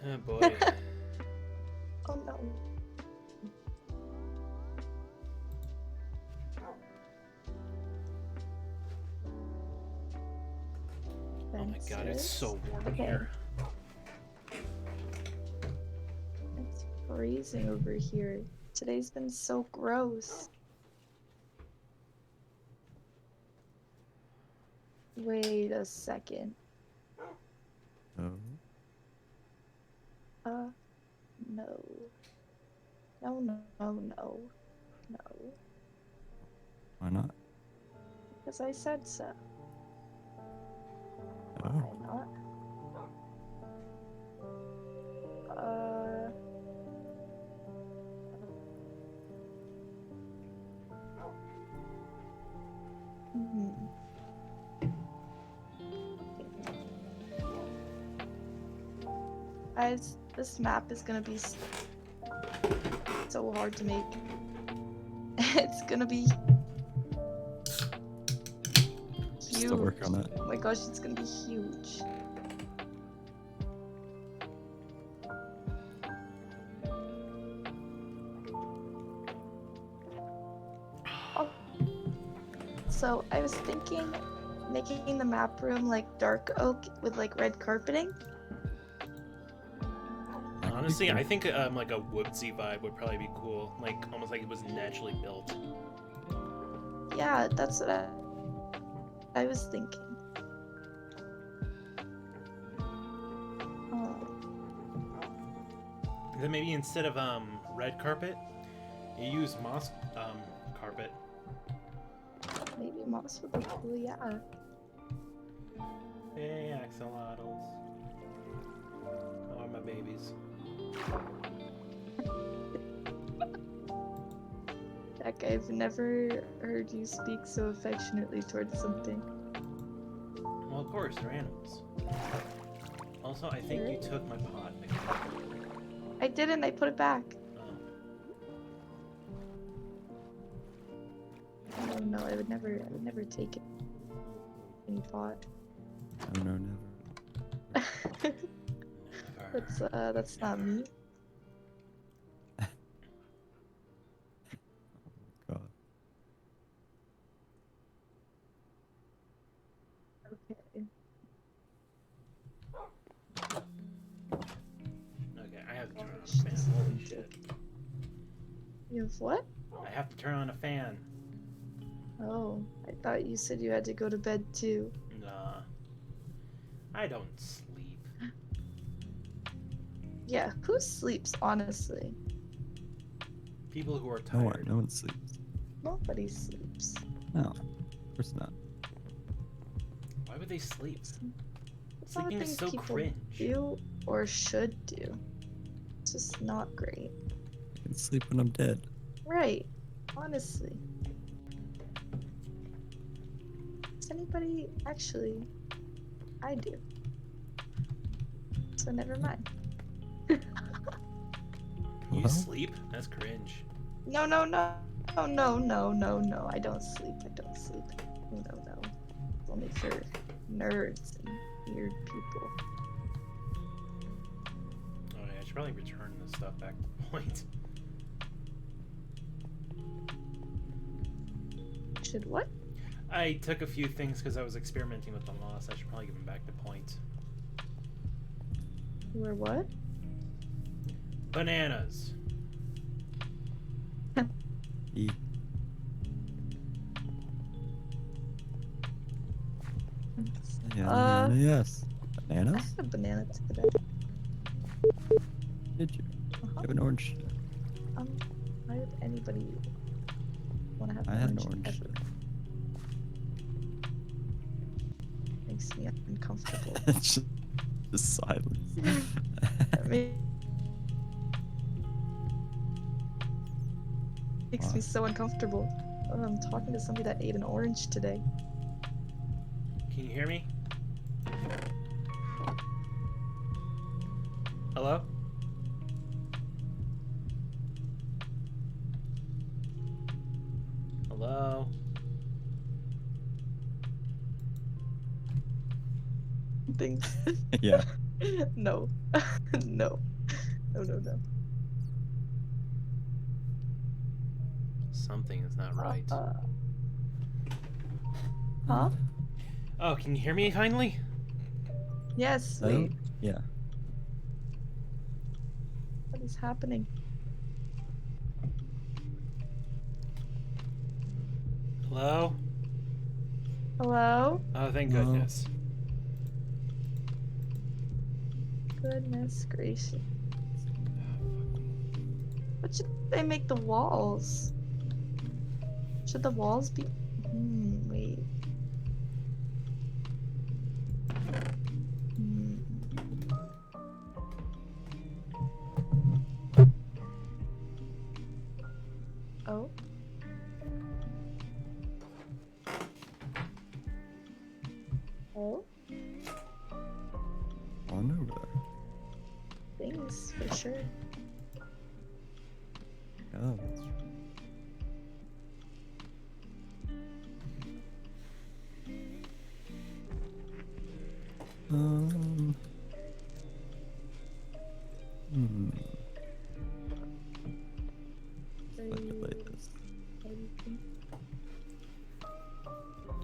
Oh boy. Oh no. Oh my god, it's so warm in Okay. here. It's freezing over here. Today's been so gross. Wait a second. Oh. No. No, no, no, no. No. Why not? Because I said so. Oh. Why not? Hmm. Guys, this map is gonna be so hard to make. It's gonna be huge. Still working on that. Oh my gosh, it's gonna be huge. Oh. So I was thinking making the map room like dark oak with like red carpeting. That could be Honestly, cool. I think like a woodsy vibe would probably be cool. Like almost like it was naturally built. Yeah, that's what I was thinking. Then maybe instead of red carpet, you use moss carpet. Maybe moss would look cool, yeah. Hey, axolotls. Oh, my babies. Jack, I've never heard you speak so affectionately towards something. Well, of course, they're animals. Also, I think you took my pot. I didn't, I put it back. Oh. Oh no, I would never take it. Any pot. Oh no, never. That's not me. God. Okay. Okay, I have to turn on a fan. Holy shit. You have what? I have to turn on a fan. Oh, I thought you said you had to go to bed too. Nah. I don't sleep. Yeah, who sleeps, honestly? People who are No tired. one sleeps. Nobody sleeps. No, of course not. Why would they sleep? It's not a Sleeping thing is so people cringe. do or should do. It's just not great. I can sleep when I'm dead. Right. Honestly. Does anybody actually? I do. So never mind. You Hello? sleep? That's cringe. No, no, no. Oh, no, no, no, no. I don't sleep. I don't sleep. No, no, no. It's only for nerds and weird people. Oh yeah, I should probably return this stuff back to point. Should what? I took a few things because I was experimenting with the moss. I should probably give them back to point. You were what? Bananas. E. Yeah, yes. I Bananas? had a banana today. Did you? Uh-huh. You have an orange. Why would anybody want to have I had an orange orange. ever? Makes me uncomfortable. It's just silence. I mean, makes me so uncomfortable. Oh, I'm talking to somebody that ate an orange today. Can you hear me? Hello? Hello? Thanks. Yeah. No. No. No, no, no. Something is not right. Huh? Oh, can you hear me finally? Yes, Hello? wait. Yeah. What is happening? Hello? Hello? Oh, thank Hello? goodness. Goodness gracious. What should they make the walls? Should the walls be... wait. Oh? Oh? On over there. sure. Oh, that's right. Um. Hmm. If I delete this.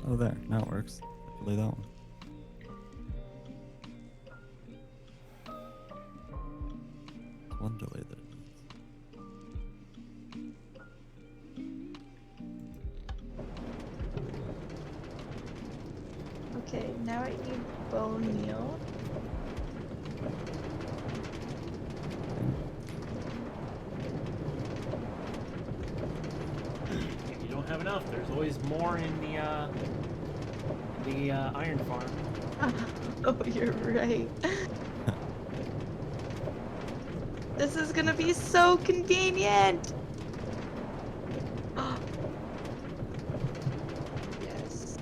Oh, there. Now it works. Delete that one. One delay that it needs. Okay, now I need bone meal. If you don't have enough, there's always more in the iron farm. Oh, you're right. This is gonna be so convenient. Yes.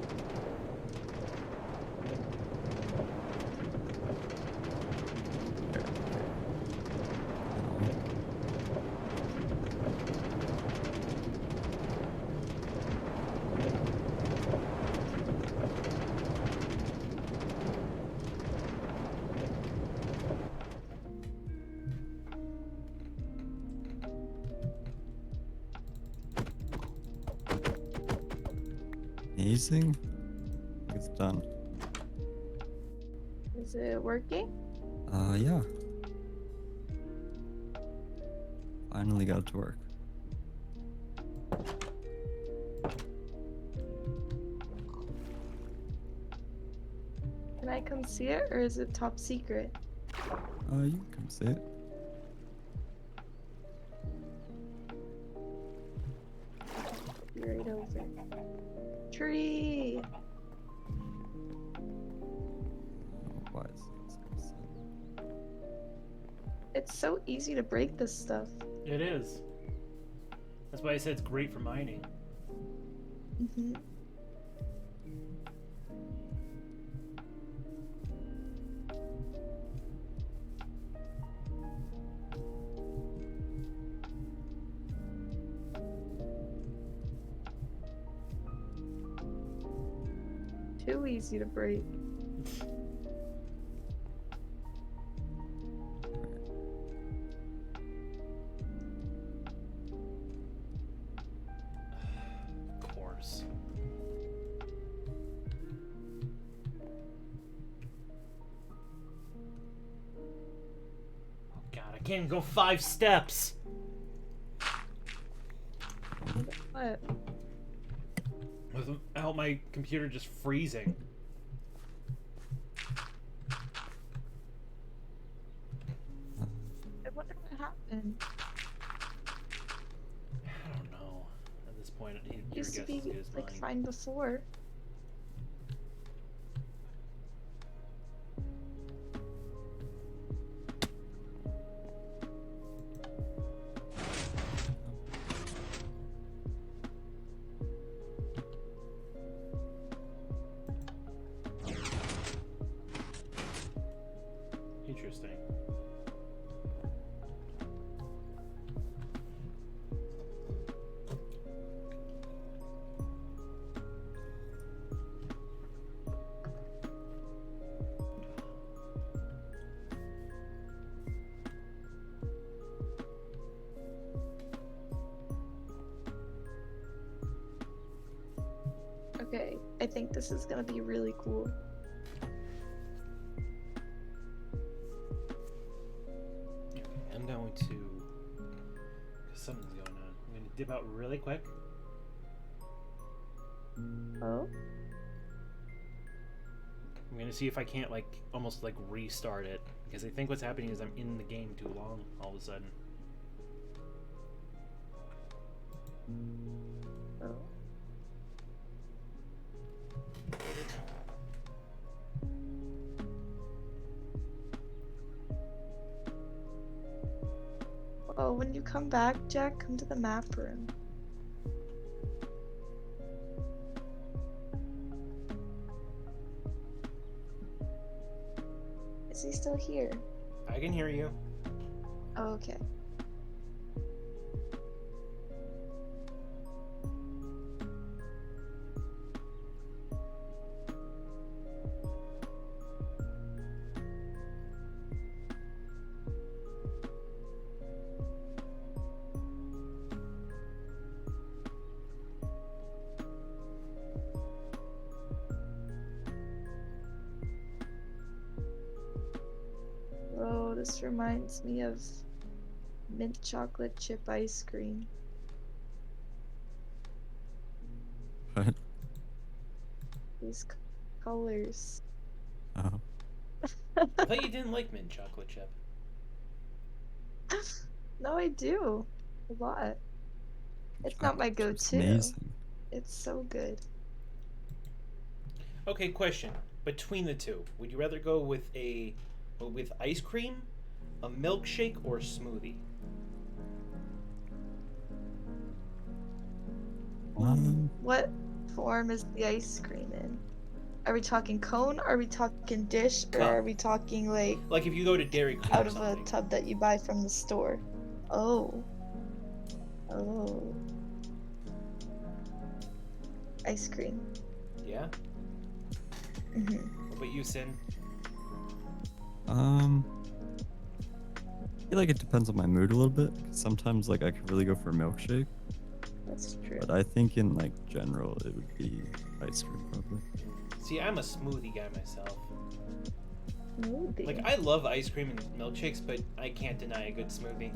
Amazing. I think it's done. Is it working? Yeah. Finally got it to work. Can I come see it, or is it top secret? You can come see it. Be right over. Tree. Why is this? It's so easy to break this stuff. It is. That's why I said it's great for mining. Mm-hmm. Too easy to break. Of course. Oh god, I can't even go 5 steps! What? Without my computer just freezing. I wonder what happened. I don't know. At this point, your It guess used is to as be good as like mine. fine before. Interesting. Okay, I think this is gonna be really cool. Okay, I'm going to... Cause something's going on. I'm going to dip out really quick. Oh? I'm going to see if I can't, like, almost, like, restart it. Because I think what's happening is I'm in the game too long all of a sudden. Oh. Oh, when you come back, Jack, come to the map room. Is he still here? I can hear you. Oh, okay. Oh, this reminds me of mint chocolate chip ice cream. What? These colors. Oh. I thought you didn't like mint chocolate chip. No, I do. A lot. It's not my Chocolate chip's go-to. amazing. It's so good. Okay, question. Between the two, would you rather go with ice cream, a milkshake, or a smoothie? What form is the ice cream in? Are we talking cone? Are we talking dish? Or Cup. are we talking like Like if you go to Dairy Queen out or of a something. tub that you buy from the store? Oh. Oh. Ice cream. Yeah? Hmm. What about you, Sin? I feel like it depends on my mood a little bit. Sometimes like I could really go for a milkshake, That's true. but I think in like general it would be ice cream probably. See, I'm a smoothie guy myself. Smoothie. Like, I love ice cream and milkshakes, but I can't deny a good smoothie.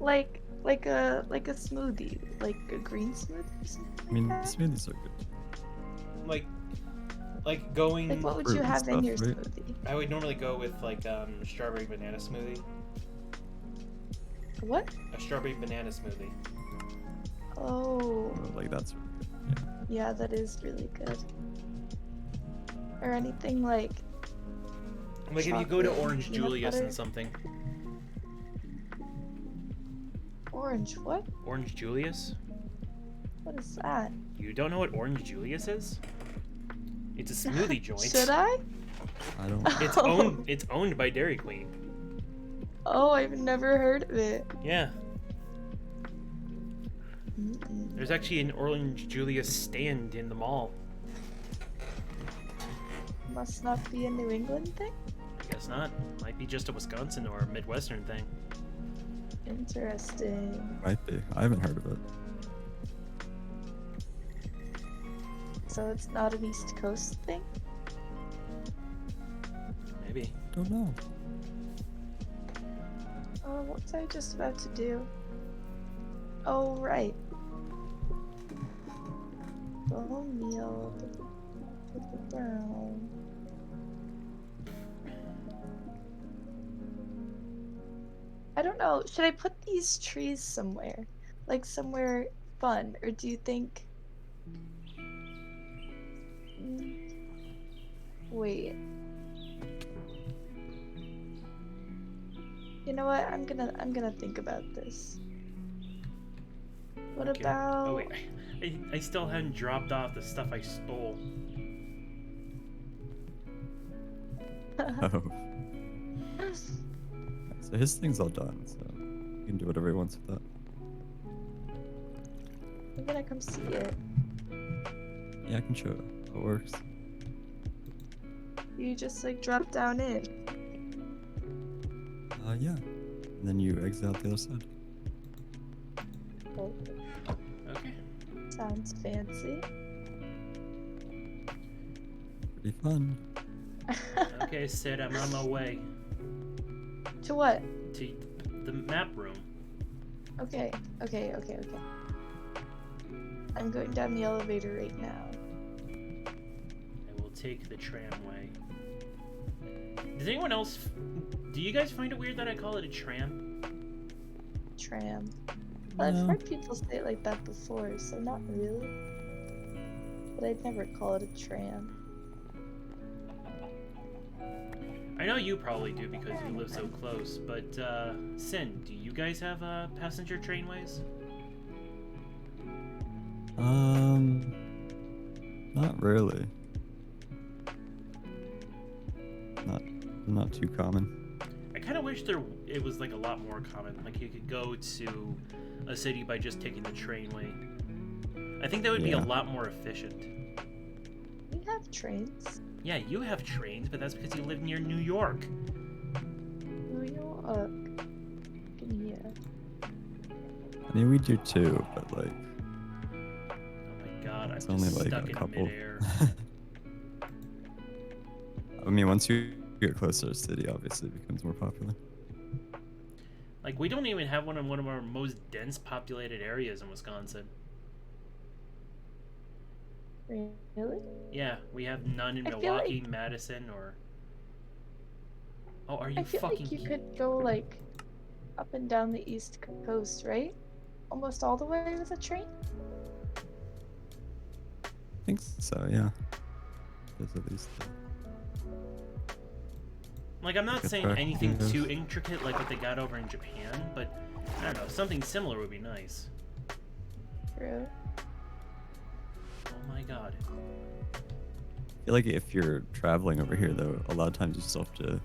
Like a smoothie, like a green smoothie. Or something I mean, like that? smoothies are good. Like going... Like what would fruit you and have in stuff, your right? smoothie? I would normally go with, like, strawberry banana smoothie. What? A strawberry banana smoothie. Oh. Like that's really good. Yeah, that is really good. Or anything like Like, if you go to chocolate and Orange peanut Julius butter? and something. Orange what? Orange Julius? What is that? You don't know what Orange Julius is? It's a smoothie joint. Should I? I don't. It's owned by Dairy Queen. Oh, I've never heard of it. Yeah. Mm-mm. There's actually an Orange Julius stand in the mall. Must not be a New England thing? I guess not. Might be just a Wisconsin or Midwestern thing. Interesting. Might be. I haven't heard of it. So it's not an East Coast thing? Maybe. Don't know. Oh, what was I just about to do? Oh, right. Bone meal. Brown. I don't know. Should I put these trees somewhere? Like somewhere fun? Or do you think... Wait. You know what? I'm gonna think about this. What Okay. about... Oh wait, I still hadn't dropped off the stuff I stole. Oh. So his thing's all done, so you can do whatever he wants with that. I'm gonna come see it. Yeah, I can show how it works. You just like drop down in. Yeah. And then you exit out the other side. Oh, Okay. sounds fancy. Pretty fun. Okay, Sid, I'm on my way To what? to the map room. Okay. I'm going down the elevator right now. I will take the tramway. Does anyone else... Do you guys find it weird that I call it a tram? Tram. Well, I've No. heard people say it like that before, so not really. But I'd never call it a tram. I know you probably do because you live so close, but, Sin, do you guys have, passenger trainways? Not really. Not too common. I kind kind of wish it was like a lot more common. Like you could go to a city by just taking the trainway. I think that would be a lot more efficient. We have trains. Yeah, you have trains, but that's because you live near New York. New York. Yeah. I mean, we do too, but like, Oh my god, I'm it's just only like stuck a in couple. midair. I mean, once you get closer to the city, obviously it becomes more popular. Like, we don't even have one in one of our most dense populated areas in Wisconsin. Really? Yeah, we have none in I feel Milwaukee, like- Madison, or... Oh, are you I feel fucking... like you could go like up and down the East Coast, right? Almost all the way with a train? I think so, yeah. There's at least. Like, I'm not Good saying track, anything yes. too intricate like what they got over in Japan, but I don't know, something similar would be nice. True. Oh my god. I feel like if you're traveling over here, though, a lot of times you still have to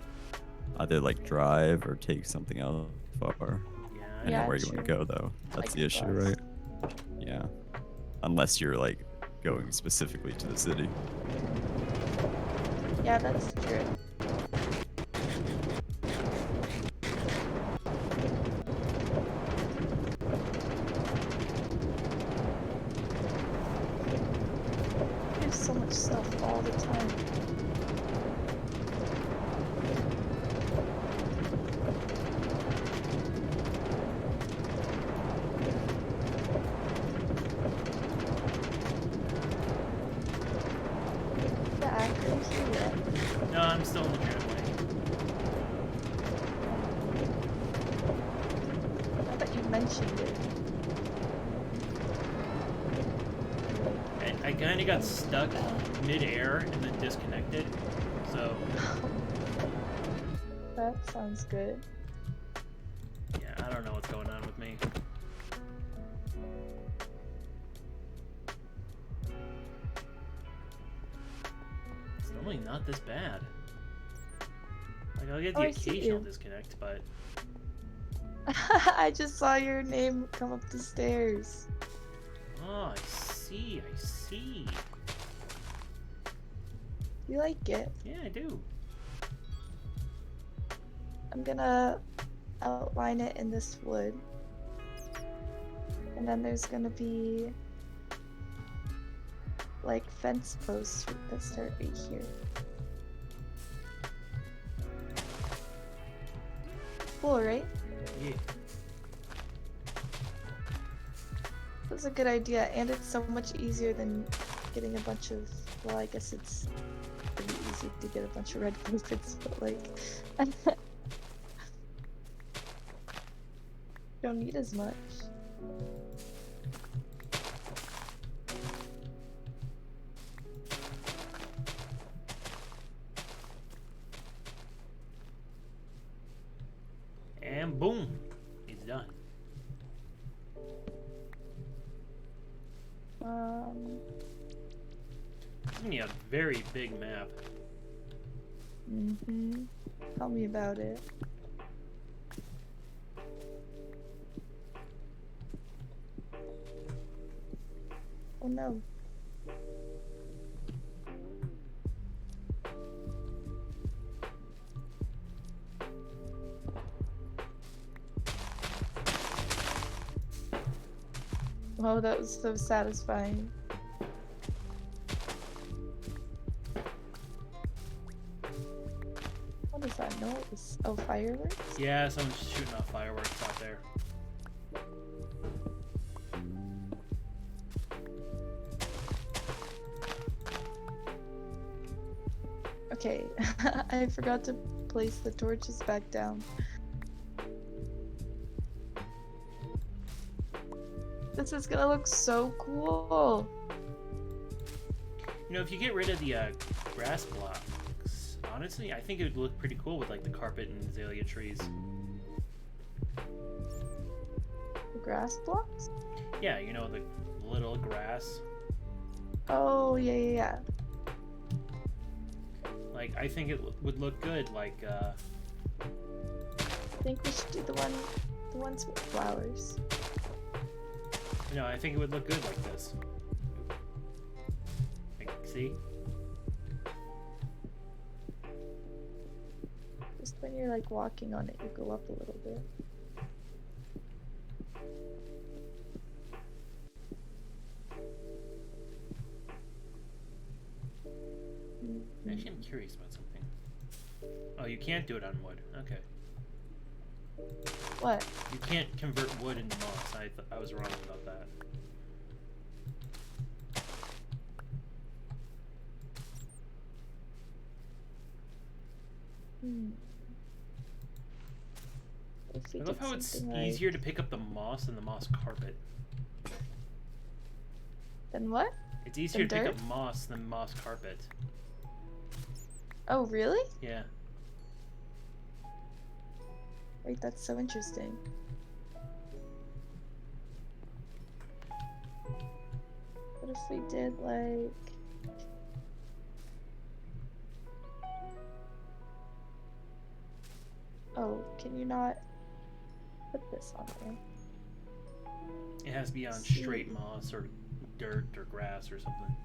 either like drive or take something else far. Yeah, Yeah, Anywhere you want to true. go, though. That's Like the a issue, bus. right? Yeah. Unless you're like going specifically to the city. Yeah, that's true. There's so much stuff all the time. The accuracy yet? no, I'm still in the tramway. Now that you mentioned it. I kind of got stuck mid-air and then disconnected, so That sounds good. yeah, I don't know what's going on with me. It's normally not this bad. Like, I'll get the Oh, I see occasional you. disconnect, but I just saw your name come up the stairs. oh, I see, I see. You like it? Yeah, I do. I'm gonna outline it in this wood. And then there's gonna be like fence posts that start right here. Cool, right? Yeah. That's a good idea, and it's so much easier than getting a bunch of. Well, I guess it's pretty easy to get a bunch of red carpets, but like, don't need as much. And boom, it's done. It's gonna be a very big map. Mm-hmm. Tell me about it. Oh no. Oh, that was so satisfying. What is that noise? Oh, fireworks? Yeah, someone's shooting off fireworks out there. Okay, I forgot to place the torches back down. This is gonna look so cool. You know, if you get rid of the grass blocks, honestly, I think it would look pretty cool with like the carpet and azalea trees. The grass blocks? Yeah, you know, the little grass. Oh, yeah, yeah, yeah. Like, I think it would look good, like, think we should do the ones with flowers. No, I think it would look good like this. Like, see? Just when you're like walking on it, you go up a little bit. Actually, I'm curious about something. Oh, you can't do it on wood. Okay. What? You can't convert wood into moss. I was wrong about that. If we I love did how it's something like- easier to pick up the moss than the moss carpet. Then what? It's easier to Than pick dirt? up moss than moss carpet. Oh, really? Yeah. Wait, that's so interesting. What if we did like... Oh, can you not put this on there? It has to be on See. straight moss or dirt or grass or something.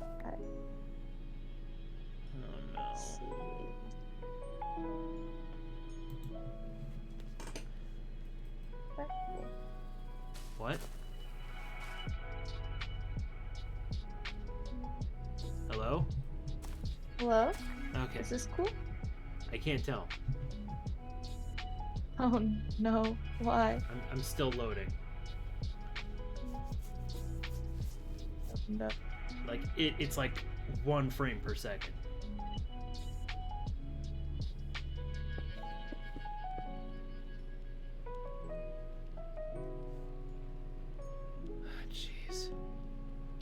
Okay. Oh no. Let's see. Okay, cool. What? Hello? Hello? Okay. Is this cool? I can't tell. Oh no, why? I'm still loading. Oh, no. Like it's like 1 frame per second. Jeez.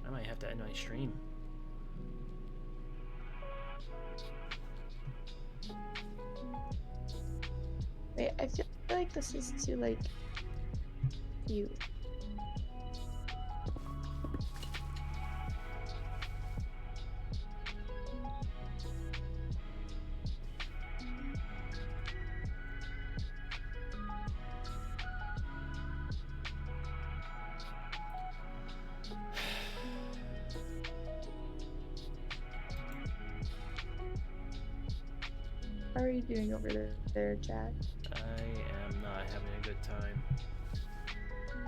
I might have to end my stream. Wait, I feel like this is too like cute. How are you doing over there, Jack? I am not having a good time.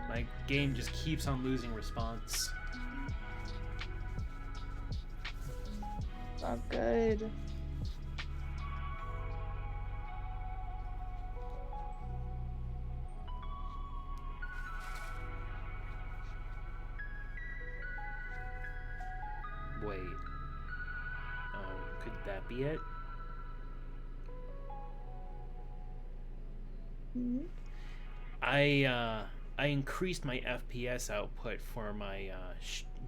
My game just keeps on losing response. Not good. Wait. Oh, could that be it? Hmm? I increased my FPS output for my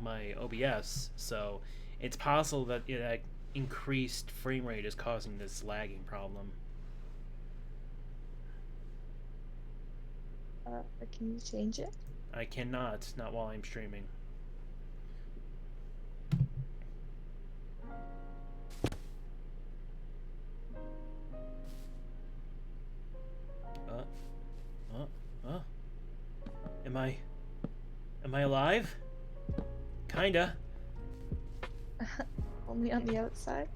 my OBS, so it's possible that increased frame rate is causing this lagging problem. Can you change it? I cannot, not while I'm streaming. Am I alive? Kinda. Only on the outside?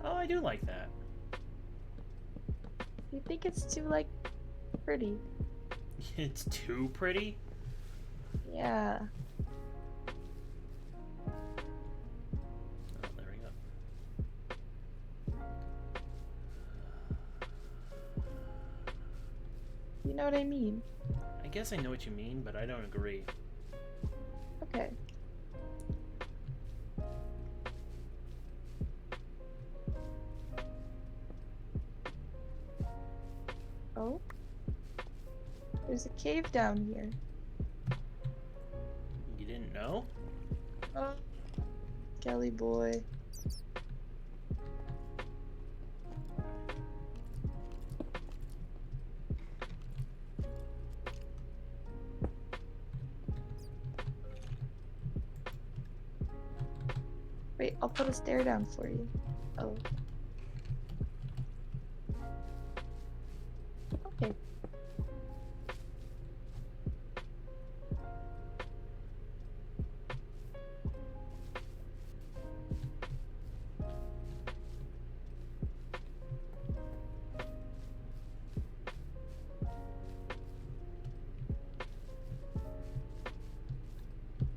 Oh, I do like that. You think it's too like pretty? It's too pretty? Yeah. Oh, there we go. You know what I mean? I guess I know what you mean, but I don't agree. Okay. Oh? There's a cave down here. You didn't know? Oh. Kelly boy. Wait, I'll put a stair down for you. Oh. Okay.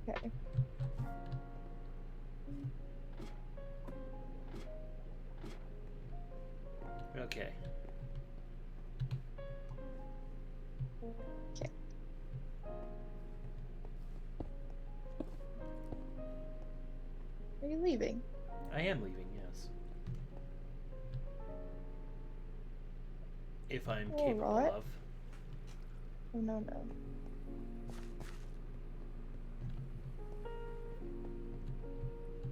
Okay. Okay. Okay. Are you leaving? I am leaving, yes. If I'm capable Alright. of. Oh, no, no.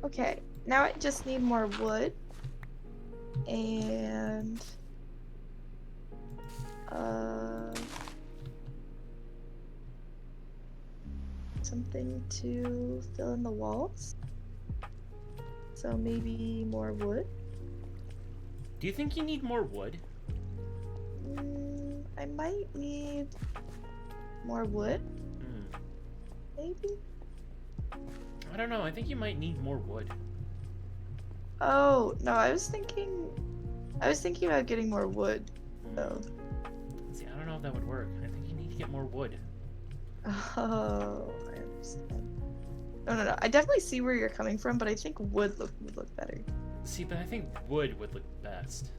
Okay, now I just need more wood. And... something to fill in the walls. So maybe more wood. Do you think you need more wood? I might need more wood, Hmm. maybe? I don't know. I think you might need more wood. Oh, no, I was thinking about getting more wood, though. See, I don't know if that would work. I think you need to get more wood. Oh, I understand. No. I definitely see where you're coming from, but I think wood would look better. See, but I think wood would look best.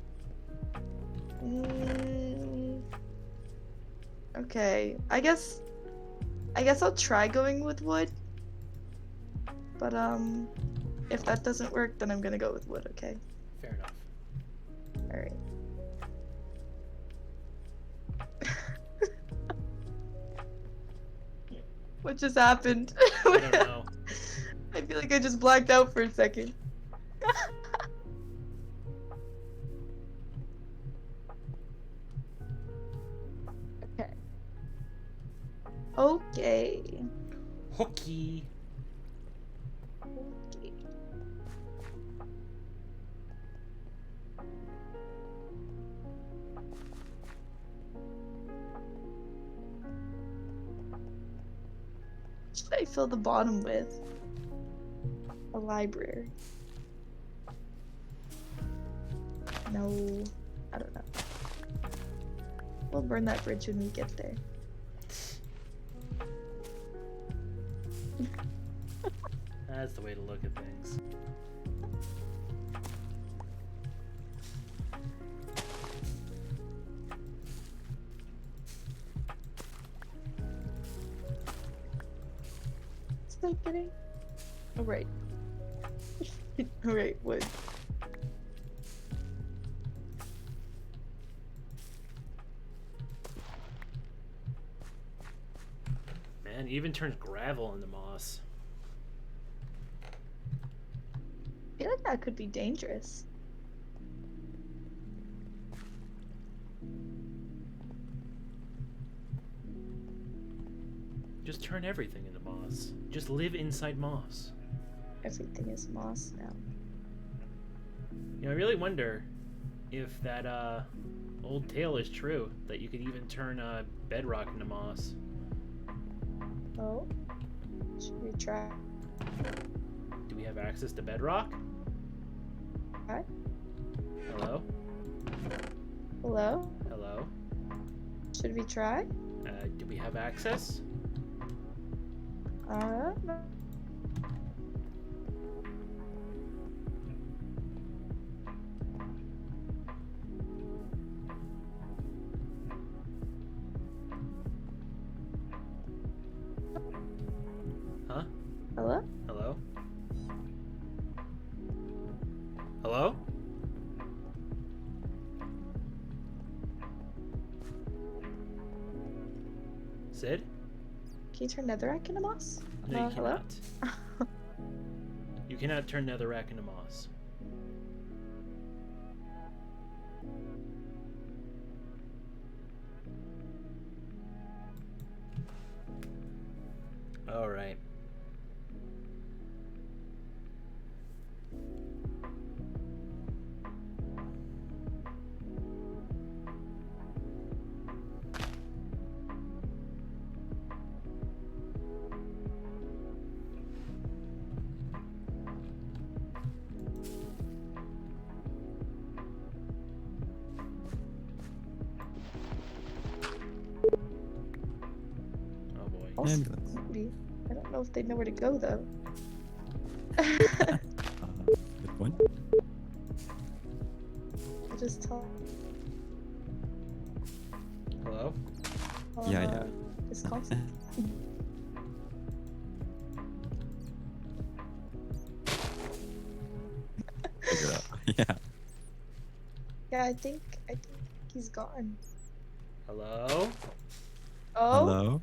Okay, I guess I'll try going with wood. But if that doesn't work, then I'm gonna go with wood, okay? Fair enough. Alright. What just happened? I don't know. I feel like I just blacked out for a second. Okay. Okay. Hooky. Okay. What should I fill the bottom with? A library. No, I don't know. We'll burn that bridge when we get there. That's the way to look at things. Still kidding? Oh, right. Oh, right, wood. Man, it even turns gravel into moss. I feel like that could be dangerous. Just turn everything into moss. Just live inside moss. Everything is moss now. You know, I really wonder if that old tale is true, that you could even turn bedrock into moss. Oh? Should we try? Do we have access to bedrock? What? Hello? Hello? Hello? Should we try? Do we have access? No. Huh? Hello? Hello? Hello? Sid? Can you turn netherrack into moss? No, you hello? cannot. You cannot turn netherrack into moss. Alright. Also, ambulance. maybe. I don't know if they'd know where to go though. Good point. I just tell. Hello? Yeah. Wisconsin. Figure it out. Yeah. Yeah, I think he's gone. Hello? Oh, Hello?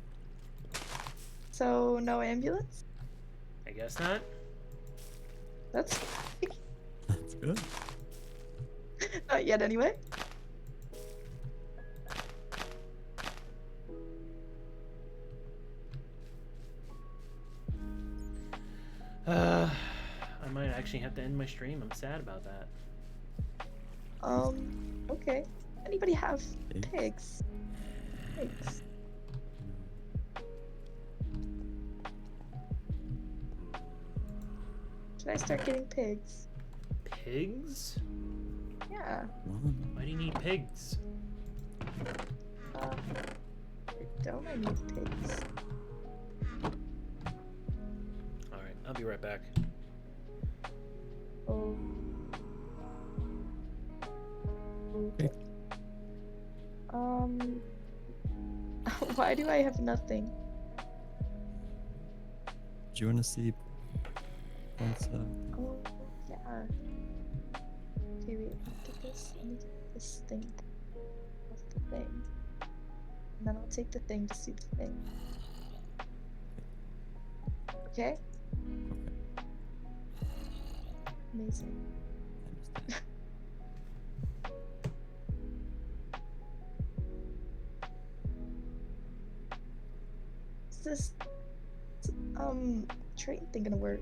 so no ambulance? I guess not. That's That's good. not yet anyway. I might actually have to end my stream. I'm sad about that. Okay. Anybody have Pigs? pigs? Pigs. Should I start getting pigs? Pigs? Yeah. Why do you need pigs? Don't I need pigs? Alright, I'll be right back. Oh. Okay. Why do I have nothing? Do you want to see points? Oh, yeah. Okay, wait. Let me get this thing off the thing. And then I'll take the thing to see the thing. Okay? Amazing. Is this train thing gonna work?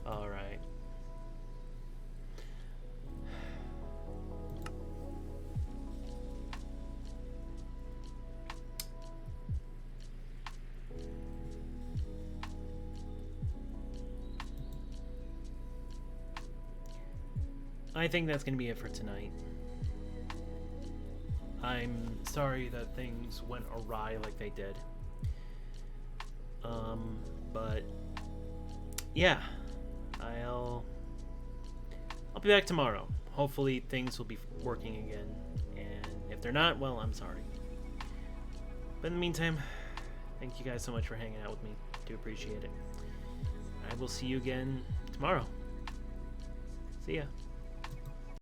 Alright. I think that's gonna be it for tonight. I'm sorry that things went awry like they did. But yeah, I'll be back tomorrow. Hopefully things will be working again, and if they're not, well, I'm sorry. But in the meantime, thank you guys so much for hanging out with me. Do appreciate it. I will see you again tomorrow. See ya.